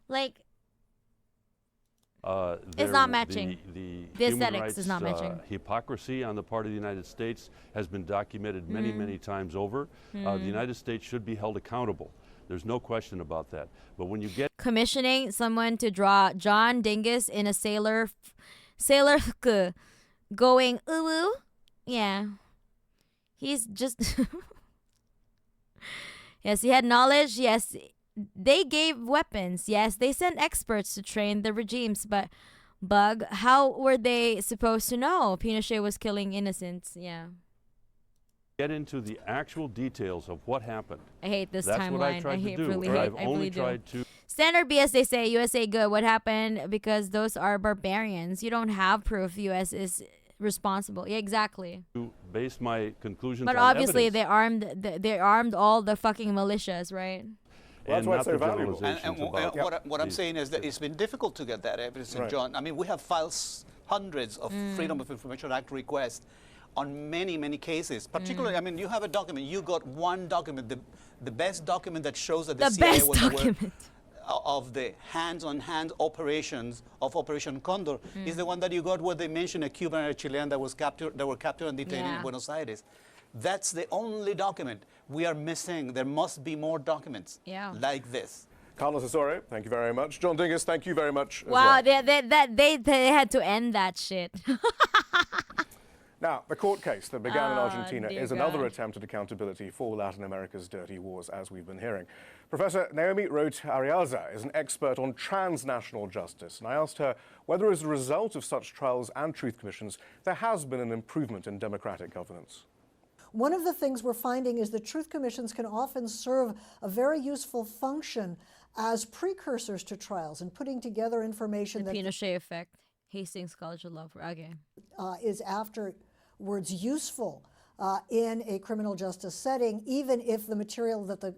Like, it's not matching. The aesthetics is not matching. Hypocrisy on the part of the United States has been documented many times over. The United States should be held accountable. There's no question about that. But when you get commissioning someone to draw John Dingus in a sailor going uwu, yeah. He's just... Yes, he had knowledge. Yes, they gave weapons. Yes, they sent experts to train the regimes. But, Bug, how were they supposed to know Pinochet was killing innocents? Yeah. Get into the actual details of what happened. I hate this That's timeline. what I tried to do. I've only tried to... Standard BS, they say, USA good. What happened? Because those are barbarians. You don't have proof US is... responsible. Yeah, exactly. To base my conclusions but on obviously evidence. they armed all the fucking militias, right? Well, that's why it's so valuable. What I'm saying is that it's been difficult to get that evidence, right. John. I mean, we have filed hundreds of Freedom of Information Act requests on many cases. Particularly, I mean, you have a document. You got one document, the best document that shows that the CIA was aware of the hands-on-hand operations of Operation Condor is the one that you got where they mentioned a Cuban and a Chilean that were captured and detained in Buenos Aires. That's the only document we are missing. There must be more documents like this. Carlos Osorio, thank you very much. John Dingus, thank you very much. Wow, well. they had to end that shit. Now, the court case that began in Argentina is another attempt at accountability for Latin America's dirty wars, as we've been hearing. Professor Naomi Roth Ariaza is an expert on transnational justice, and I asked her whether as a result of such trials and truth commissions, there has been an improvement in democratic governance. One of the things we're finding is that truth commissions can often serve a very useful function as precursors to trials and putting together information the that Pinochet effect. Hastings College of Law. Okay. Is afterwards useful in a criminal justice setting, even if the material that the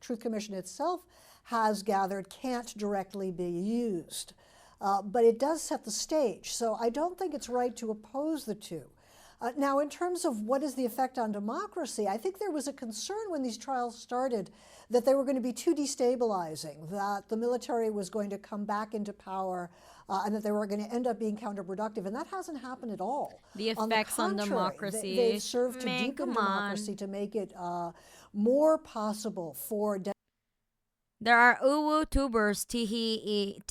Truth Commission itself has gathered can't directly be used. But it does set the stage, so I don't think it's right to oppose the two. Now, in terms of what is the effect on democracy, I think there was a concern when these trials started that they were going to be too destabilizing, that the military was going to come back into power, and that they were going to end up being counterproductive, and that hasn't happened at all. The effects on democracy. They've served to deepen democracy, to make it more possible for... There are uwu tubers tee-hee-ing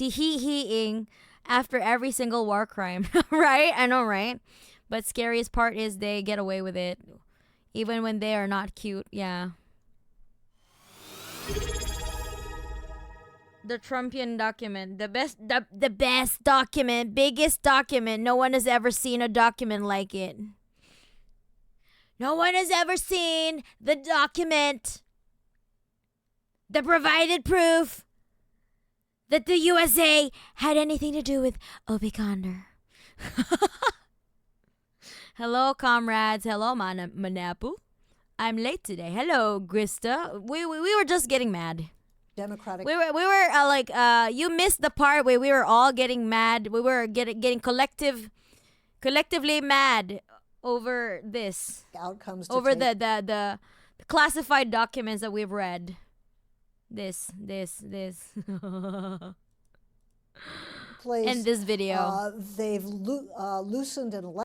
after every single war crime, right? I know, right? But scariest part is they get away with it, even when they are not cute, yeah. The Trumpian document. The best document. Biggest document. No one has ever seen a document like it. No one has ever seen the document that provided proof that the USA had anything to do with Obi Condor. Hello, comrades. Hello, Manapu. I'm late today. Hello, Grista. We were just getting mad. Democratic. We were you missed the part where we were all getting mad. We were getting collectively mad over this. Outcomes to over take. the classified documents that we've read. This. Place, in this video. They've loosened and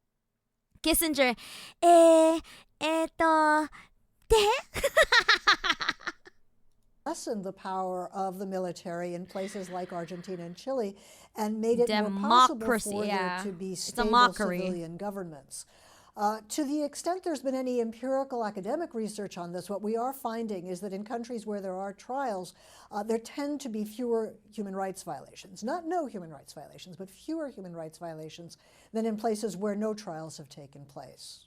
Kissinger. lessened the power of the military in places like Argentina and Chile and made it more possible Democracy, for yeah. there to be It's a stable mockery. civilian governments. To the extent there's been any empirical academic research on this, what we are finding is that in countries where there are trials, there tend to be fewer human rights violations. Not no human rights violations, but fewer human rights violations than in places where no trials have taken place.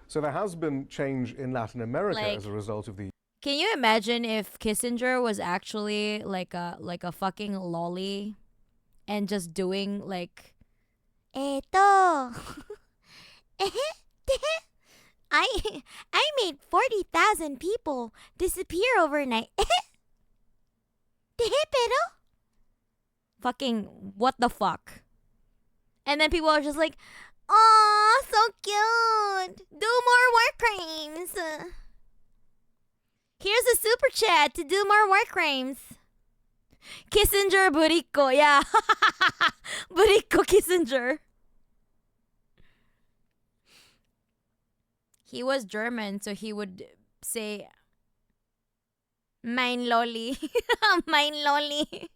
So there has been change in Latin America Like- as a result of the Can you imagine if Kissinger was actually like a fucking lolly and just doing like Eto I made 40,000 people disappear overnight. Pero fucking what the fuck? And then people are just like, "Oh, so cute. Do more war crimes." Here's a super chat to do more war crimes. Kissinger Burrico, yeah. Burrico Kissinger. He was German, so he would say, "Mein Lolly." Mein Lolly.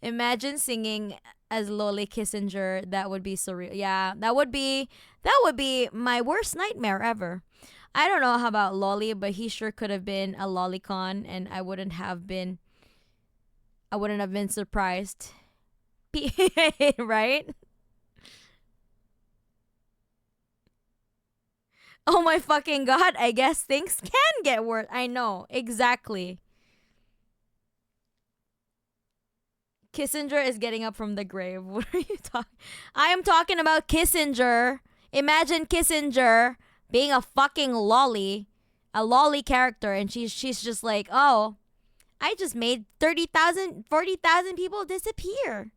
Imagine singing as Lolly Kissinger. That would be surreal. Yeah, that would be my worst nightmare ever. I don't know how about Lolly, but he sure could have been a lolicon, and I wouldn't have been surprised. Right? Oh my fucking god, I guess things can get worse. I know, exactly. Kissinger is getting up from the grave. What are you talking? I am talking about Kissinger. Imagine Kissinger being a fucking lolly, a lolly character, and she's just like, "Oh, I just made 30,000, 40,000 people disappear.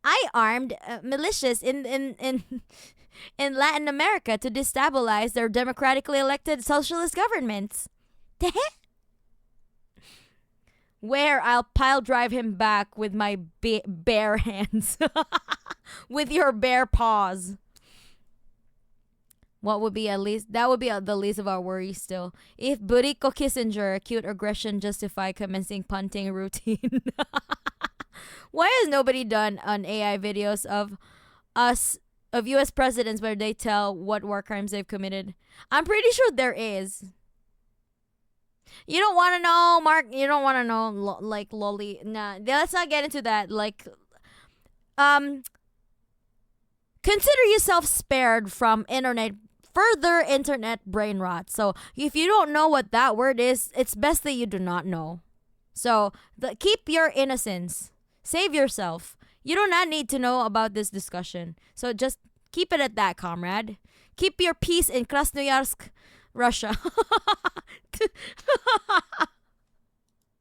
I armed militias in Latin America to destabilize their democratically elected socialist governments. Where I'll pile drive him back with my bare hands. With your bare paws." What would be at least, that would be the least of our worries still. If Burrico Kissinger acute aggression justify commencing punting routine. Why has nobody done an AI videos of US presidents where they tell what war crimes they've committed? I'm pretty sure there is. You don't want to know, Mark. You don't want to know, like, lolly. Nah, let's not get into that. Like, consider yourself spared from further internet brain rot. So if you don't know what that word is, it's best that you do not know. So keep your innocence. Save yourself. You do not need to know about this discussion. So just keep it at that, comrade. Keep your peace in Krasnoyarsk, Russia.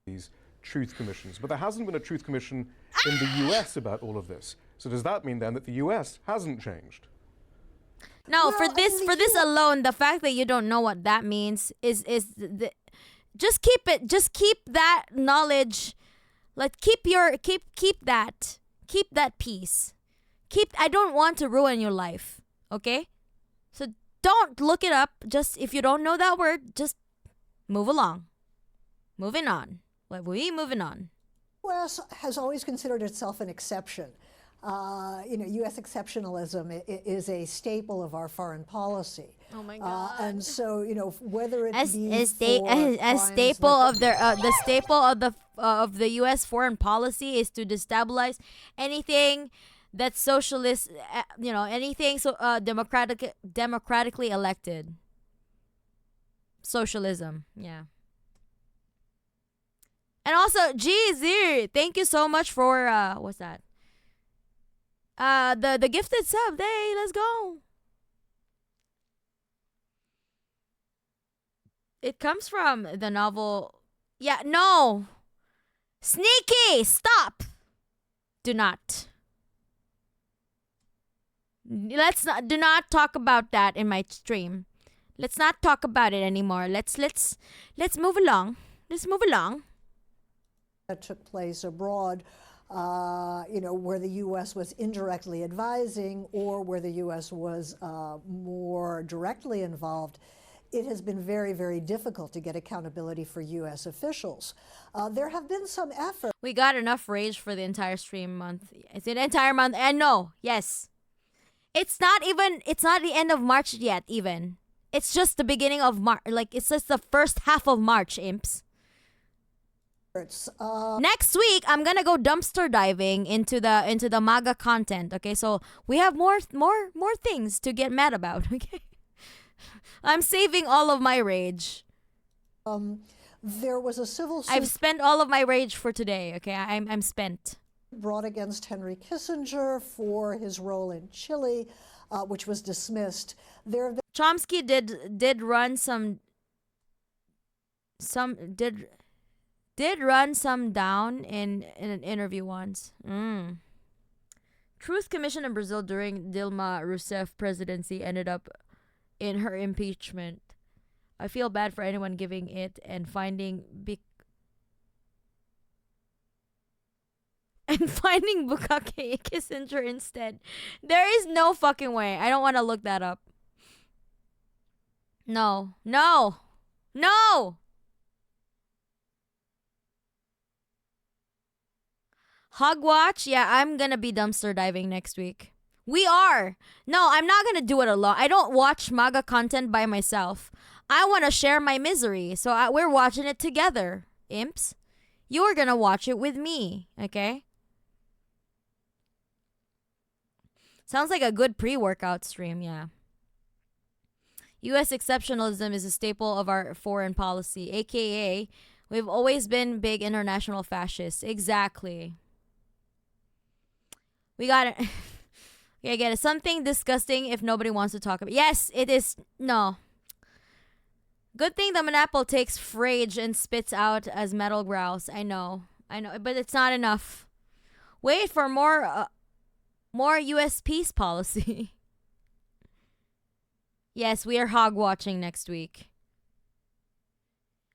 these truth commissions. But there hasn't been a truth commission in the US about all of this. So does that mean then that the US hasn't changed? No, Well, for this alone, the fact that you don't know what that means is just keep that knowledge. Like keep that peace. I don't want to ruin your life, okay? So don't look it up. Just if you don't know that word, just move along. Moving on. Like we moving on. The U.S. has always considered itself an exception. U.S. exceptionalism is a staple of our foreign policy. Oh my God. And so, whether it As be as, for crimes staple that of the staple of the U.S. foreign policy is to destabilize anything that's socialist, anything democratically elected. Socialism, yeah. And also, GZ, thank you so much for what's that? The gifted sub. Hey, let's go. It comes from the novel. Yeah, no. Sneaky, stop. Do not. Do not talk about that in my stream. Let's not talk about it anymore. Let's move along. Let's move along. That took place abroad, where the U.S. was indirectly advising or where the U.S. was more directly involved, it has been very, very difficult to get accountability for U.S. officials. There have been some efforts. We got enough rage for the entire stream month. It's an entire month. And no, yes. It's not the end of March yet, even. It's just the beginning of March. Like, it's just the first half of March, imps. Next week, I'm gonna go dumpster diving into the MAGA content. Okay, so we have more things to get mad about. Okay, I'm saving all of my rage. There was a civil suit I've spent all of my rage for today. Okay, I'm spent. Brought against Henry Kissinger for his role in Chile, which was dismissed. There have been Chomsky did run some down in an interview once. Truth Commission in Brazil during Dilma Rousseff presidency ended up in her impeachment. I feel bad for anyone giving it and finding Bukake Kissinger instead. There is no fucking way. I don't want to look that up. No. Hogwatch? Yeah, I'm gonna be dumpster diving next week. We are. No, I'm not gonna do it alone. I don't watch MAGA content by myself. I want to share my misery. So we're watching it together, imps. You're gonna watch it with me, okay? Sounds like a good pre-workout stream, yeah. U.S. exceptionalism is a staple of our foreign policy, aka we've always been big international fascists. Exactly. We got it. Yeah, I get it. Something disgusting if nobody wants to talk about it. Yes, it is. No. Good thing the Monapole takes rage and spits out as metal growls. I know, but it's not enough. Wait for more U.S. peace policy. Yes, we are hog watching next week.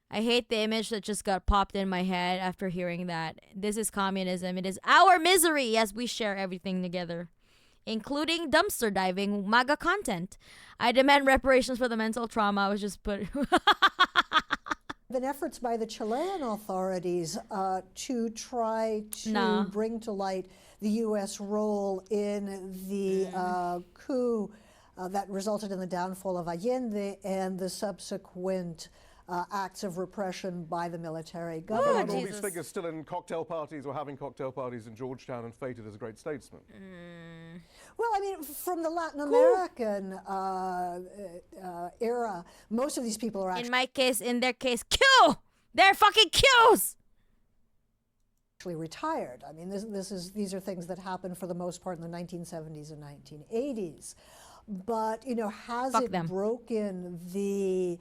I hate the image that just got popped in my head after hearing that. This is communism. It is our misery. Yes, we share everything together, including dumpster diving, MAGA content. I demand reparations for the mental trauma. I was just put. Been efforts by the Chilean authorities to try to bring to light the U.S. role in the coup that resulted in the downfall of Allende and the subsequent acts of repression by the military government. All these figures still in cocktail parties or having cocktail parties in Georgetown and feted as a great statesman. Well, I mean, from the Latin American era, most of these people are in their case, Q! They're fucking Qs! actually retired. I mean, these are things that happened for the most part in the 1970s and 1980s. But, has Fuck it them. broken the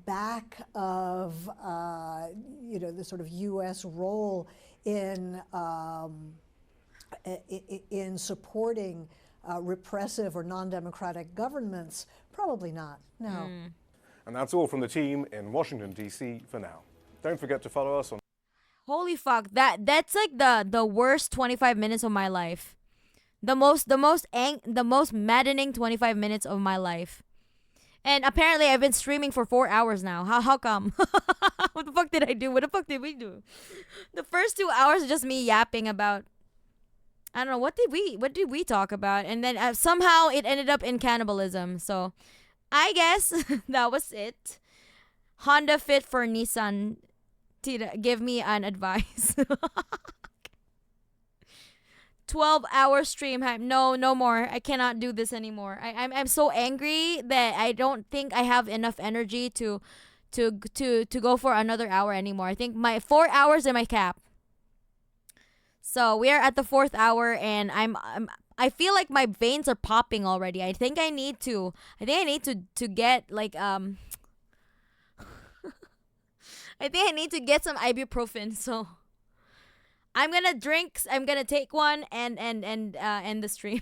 back of, the sort of U.S. role in supporting repressive or non-democratic governments? Probably not, no. And that's all from the team in Washington, D.C. for now. Don't forget to follow us on... Holy fuck, that's like the worst 25 minutes of my life. The most maddening 25 minutes of my life. And apparently I've been streaming for 4 hours now. How come? What the fuck did I do? What the fuck did we do? The first 2 hours is just me yapping about, I don't know, what did we talk about? And then somehow it ended up in cannibalism. So I guess that was it. Honda Fit for Nissan. Tita, give me an advice. 12-hour stream hype. No, no more. I cannot do this anymore. I'm so angry that I don't think I have enough energy to go for another hour anymore. I think my 4 hours is my cap. So we are at the 4th hour, and I feel like my veins are popping already. I think I need to get like I think I need to get some ibuprofen. So I'm gonna take one and end the stream.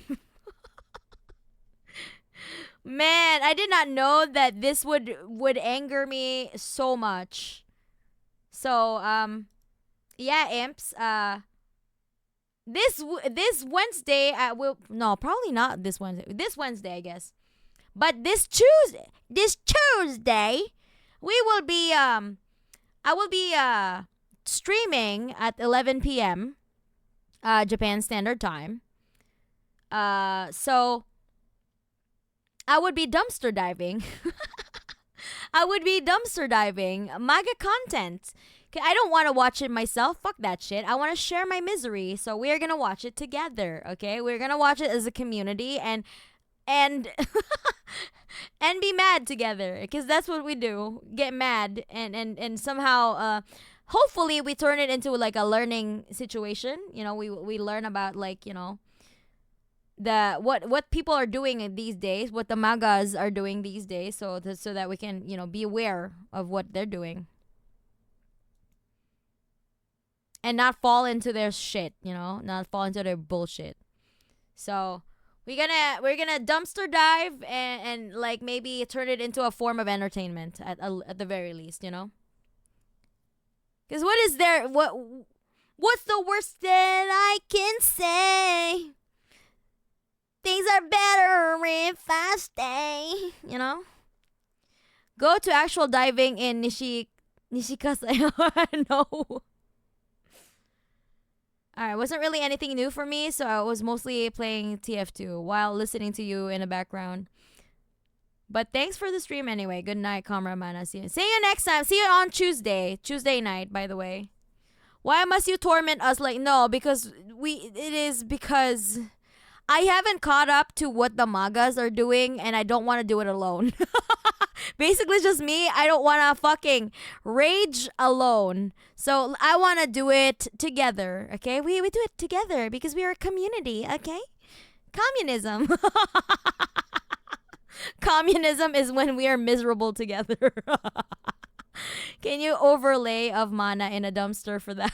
Man, I did not know that this would anger me so much. So yeah, imps. This Wednesday probably not this Wednesday. This Wednesday, I guess. But this Tuesday, we will be I will be streaming at 11 p.m. Japan Standard Time. So I would be dumpster diving. MAGA content. I don't want to watch it myself. Fuck that shit. I want to share my misery. So we're going to watch it together, okay? We're going to watch it as a community and and be mad together, because that's what we do. Get mad and somehow hopefully we turn it into like a learning situation. You know, we learn about, like, you know, the what people are doing these days, what the MAGAs are doing these days, so that we can, you know, be aware of what they're doing and not fall into their shit, you know, not fall into their bullshit. So we're gonna dumpster dive and like maybe turn it into a form of entertainment at the very least, you know. Because what's the worst that I can say? Things are better if I stay, you know. Go to actual diving in Nishikasa. No. Alright, wasn't really anything new for me, so I was mostly playing TF2 while listening to you in the background. But thanks for the stream anyway. Good night, Kamra Mana. See you next time. See you on Tuesday night, by the way. Why must you torment us? Like, no, because I haven't caught up to what the MAGAs are doing, and I don't want to do it alone. Basically, it's just me. I don't want to fucking rage alone. So I want to do it together, okay? We do it together because we are a community, okay? Communism. Communism is when we are miserable together. Can you overlay of mana in a dumpster for that?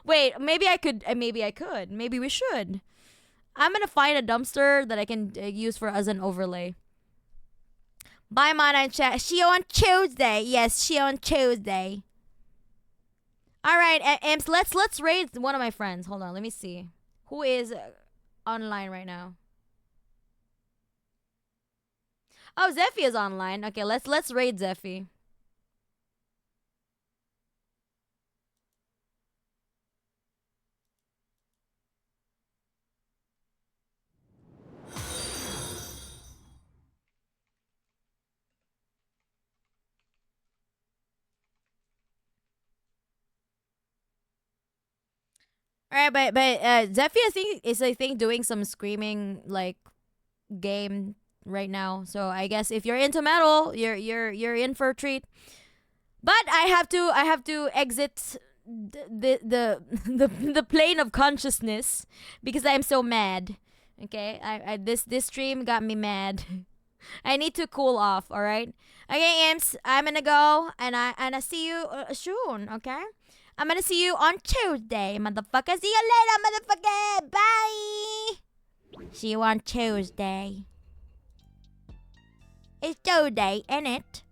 Wait, maybe I could. Maybe we should. I'm going to find a dumpster that I can use as an overlay. Bye, Mana in chat. See you on Tuesday. Yes, see you on Tuesday. All right, Imps, let's raid one of my friends. Hold on, let me see. Who is online right now? Oh, Zeffy is online. Okay, let's raid Zeffy. All right, but Zeffy I think doing some screaming like game right now. So I guess if you're into metal, you're in for a treat. But I have to exit the plane of consciousness because I'm so mad. Okay, this stream got me mad. I need to cool off. All right. Okay, Imps, I'm gonna go and I see you soon. Okay. I'm gonna see you on Tuesday, motherfucker. See you later, motherfucker. Bye. See you on Tuesday. It's Tuesday, ain't it?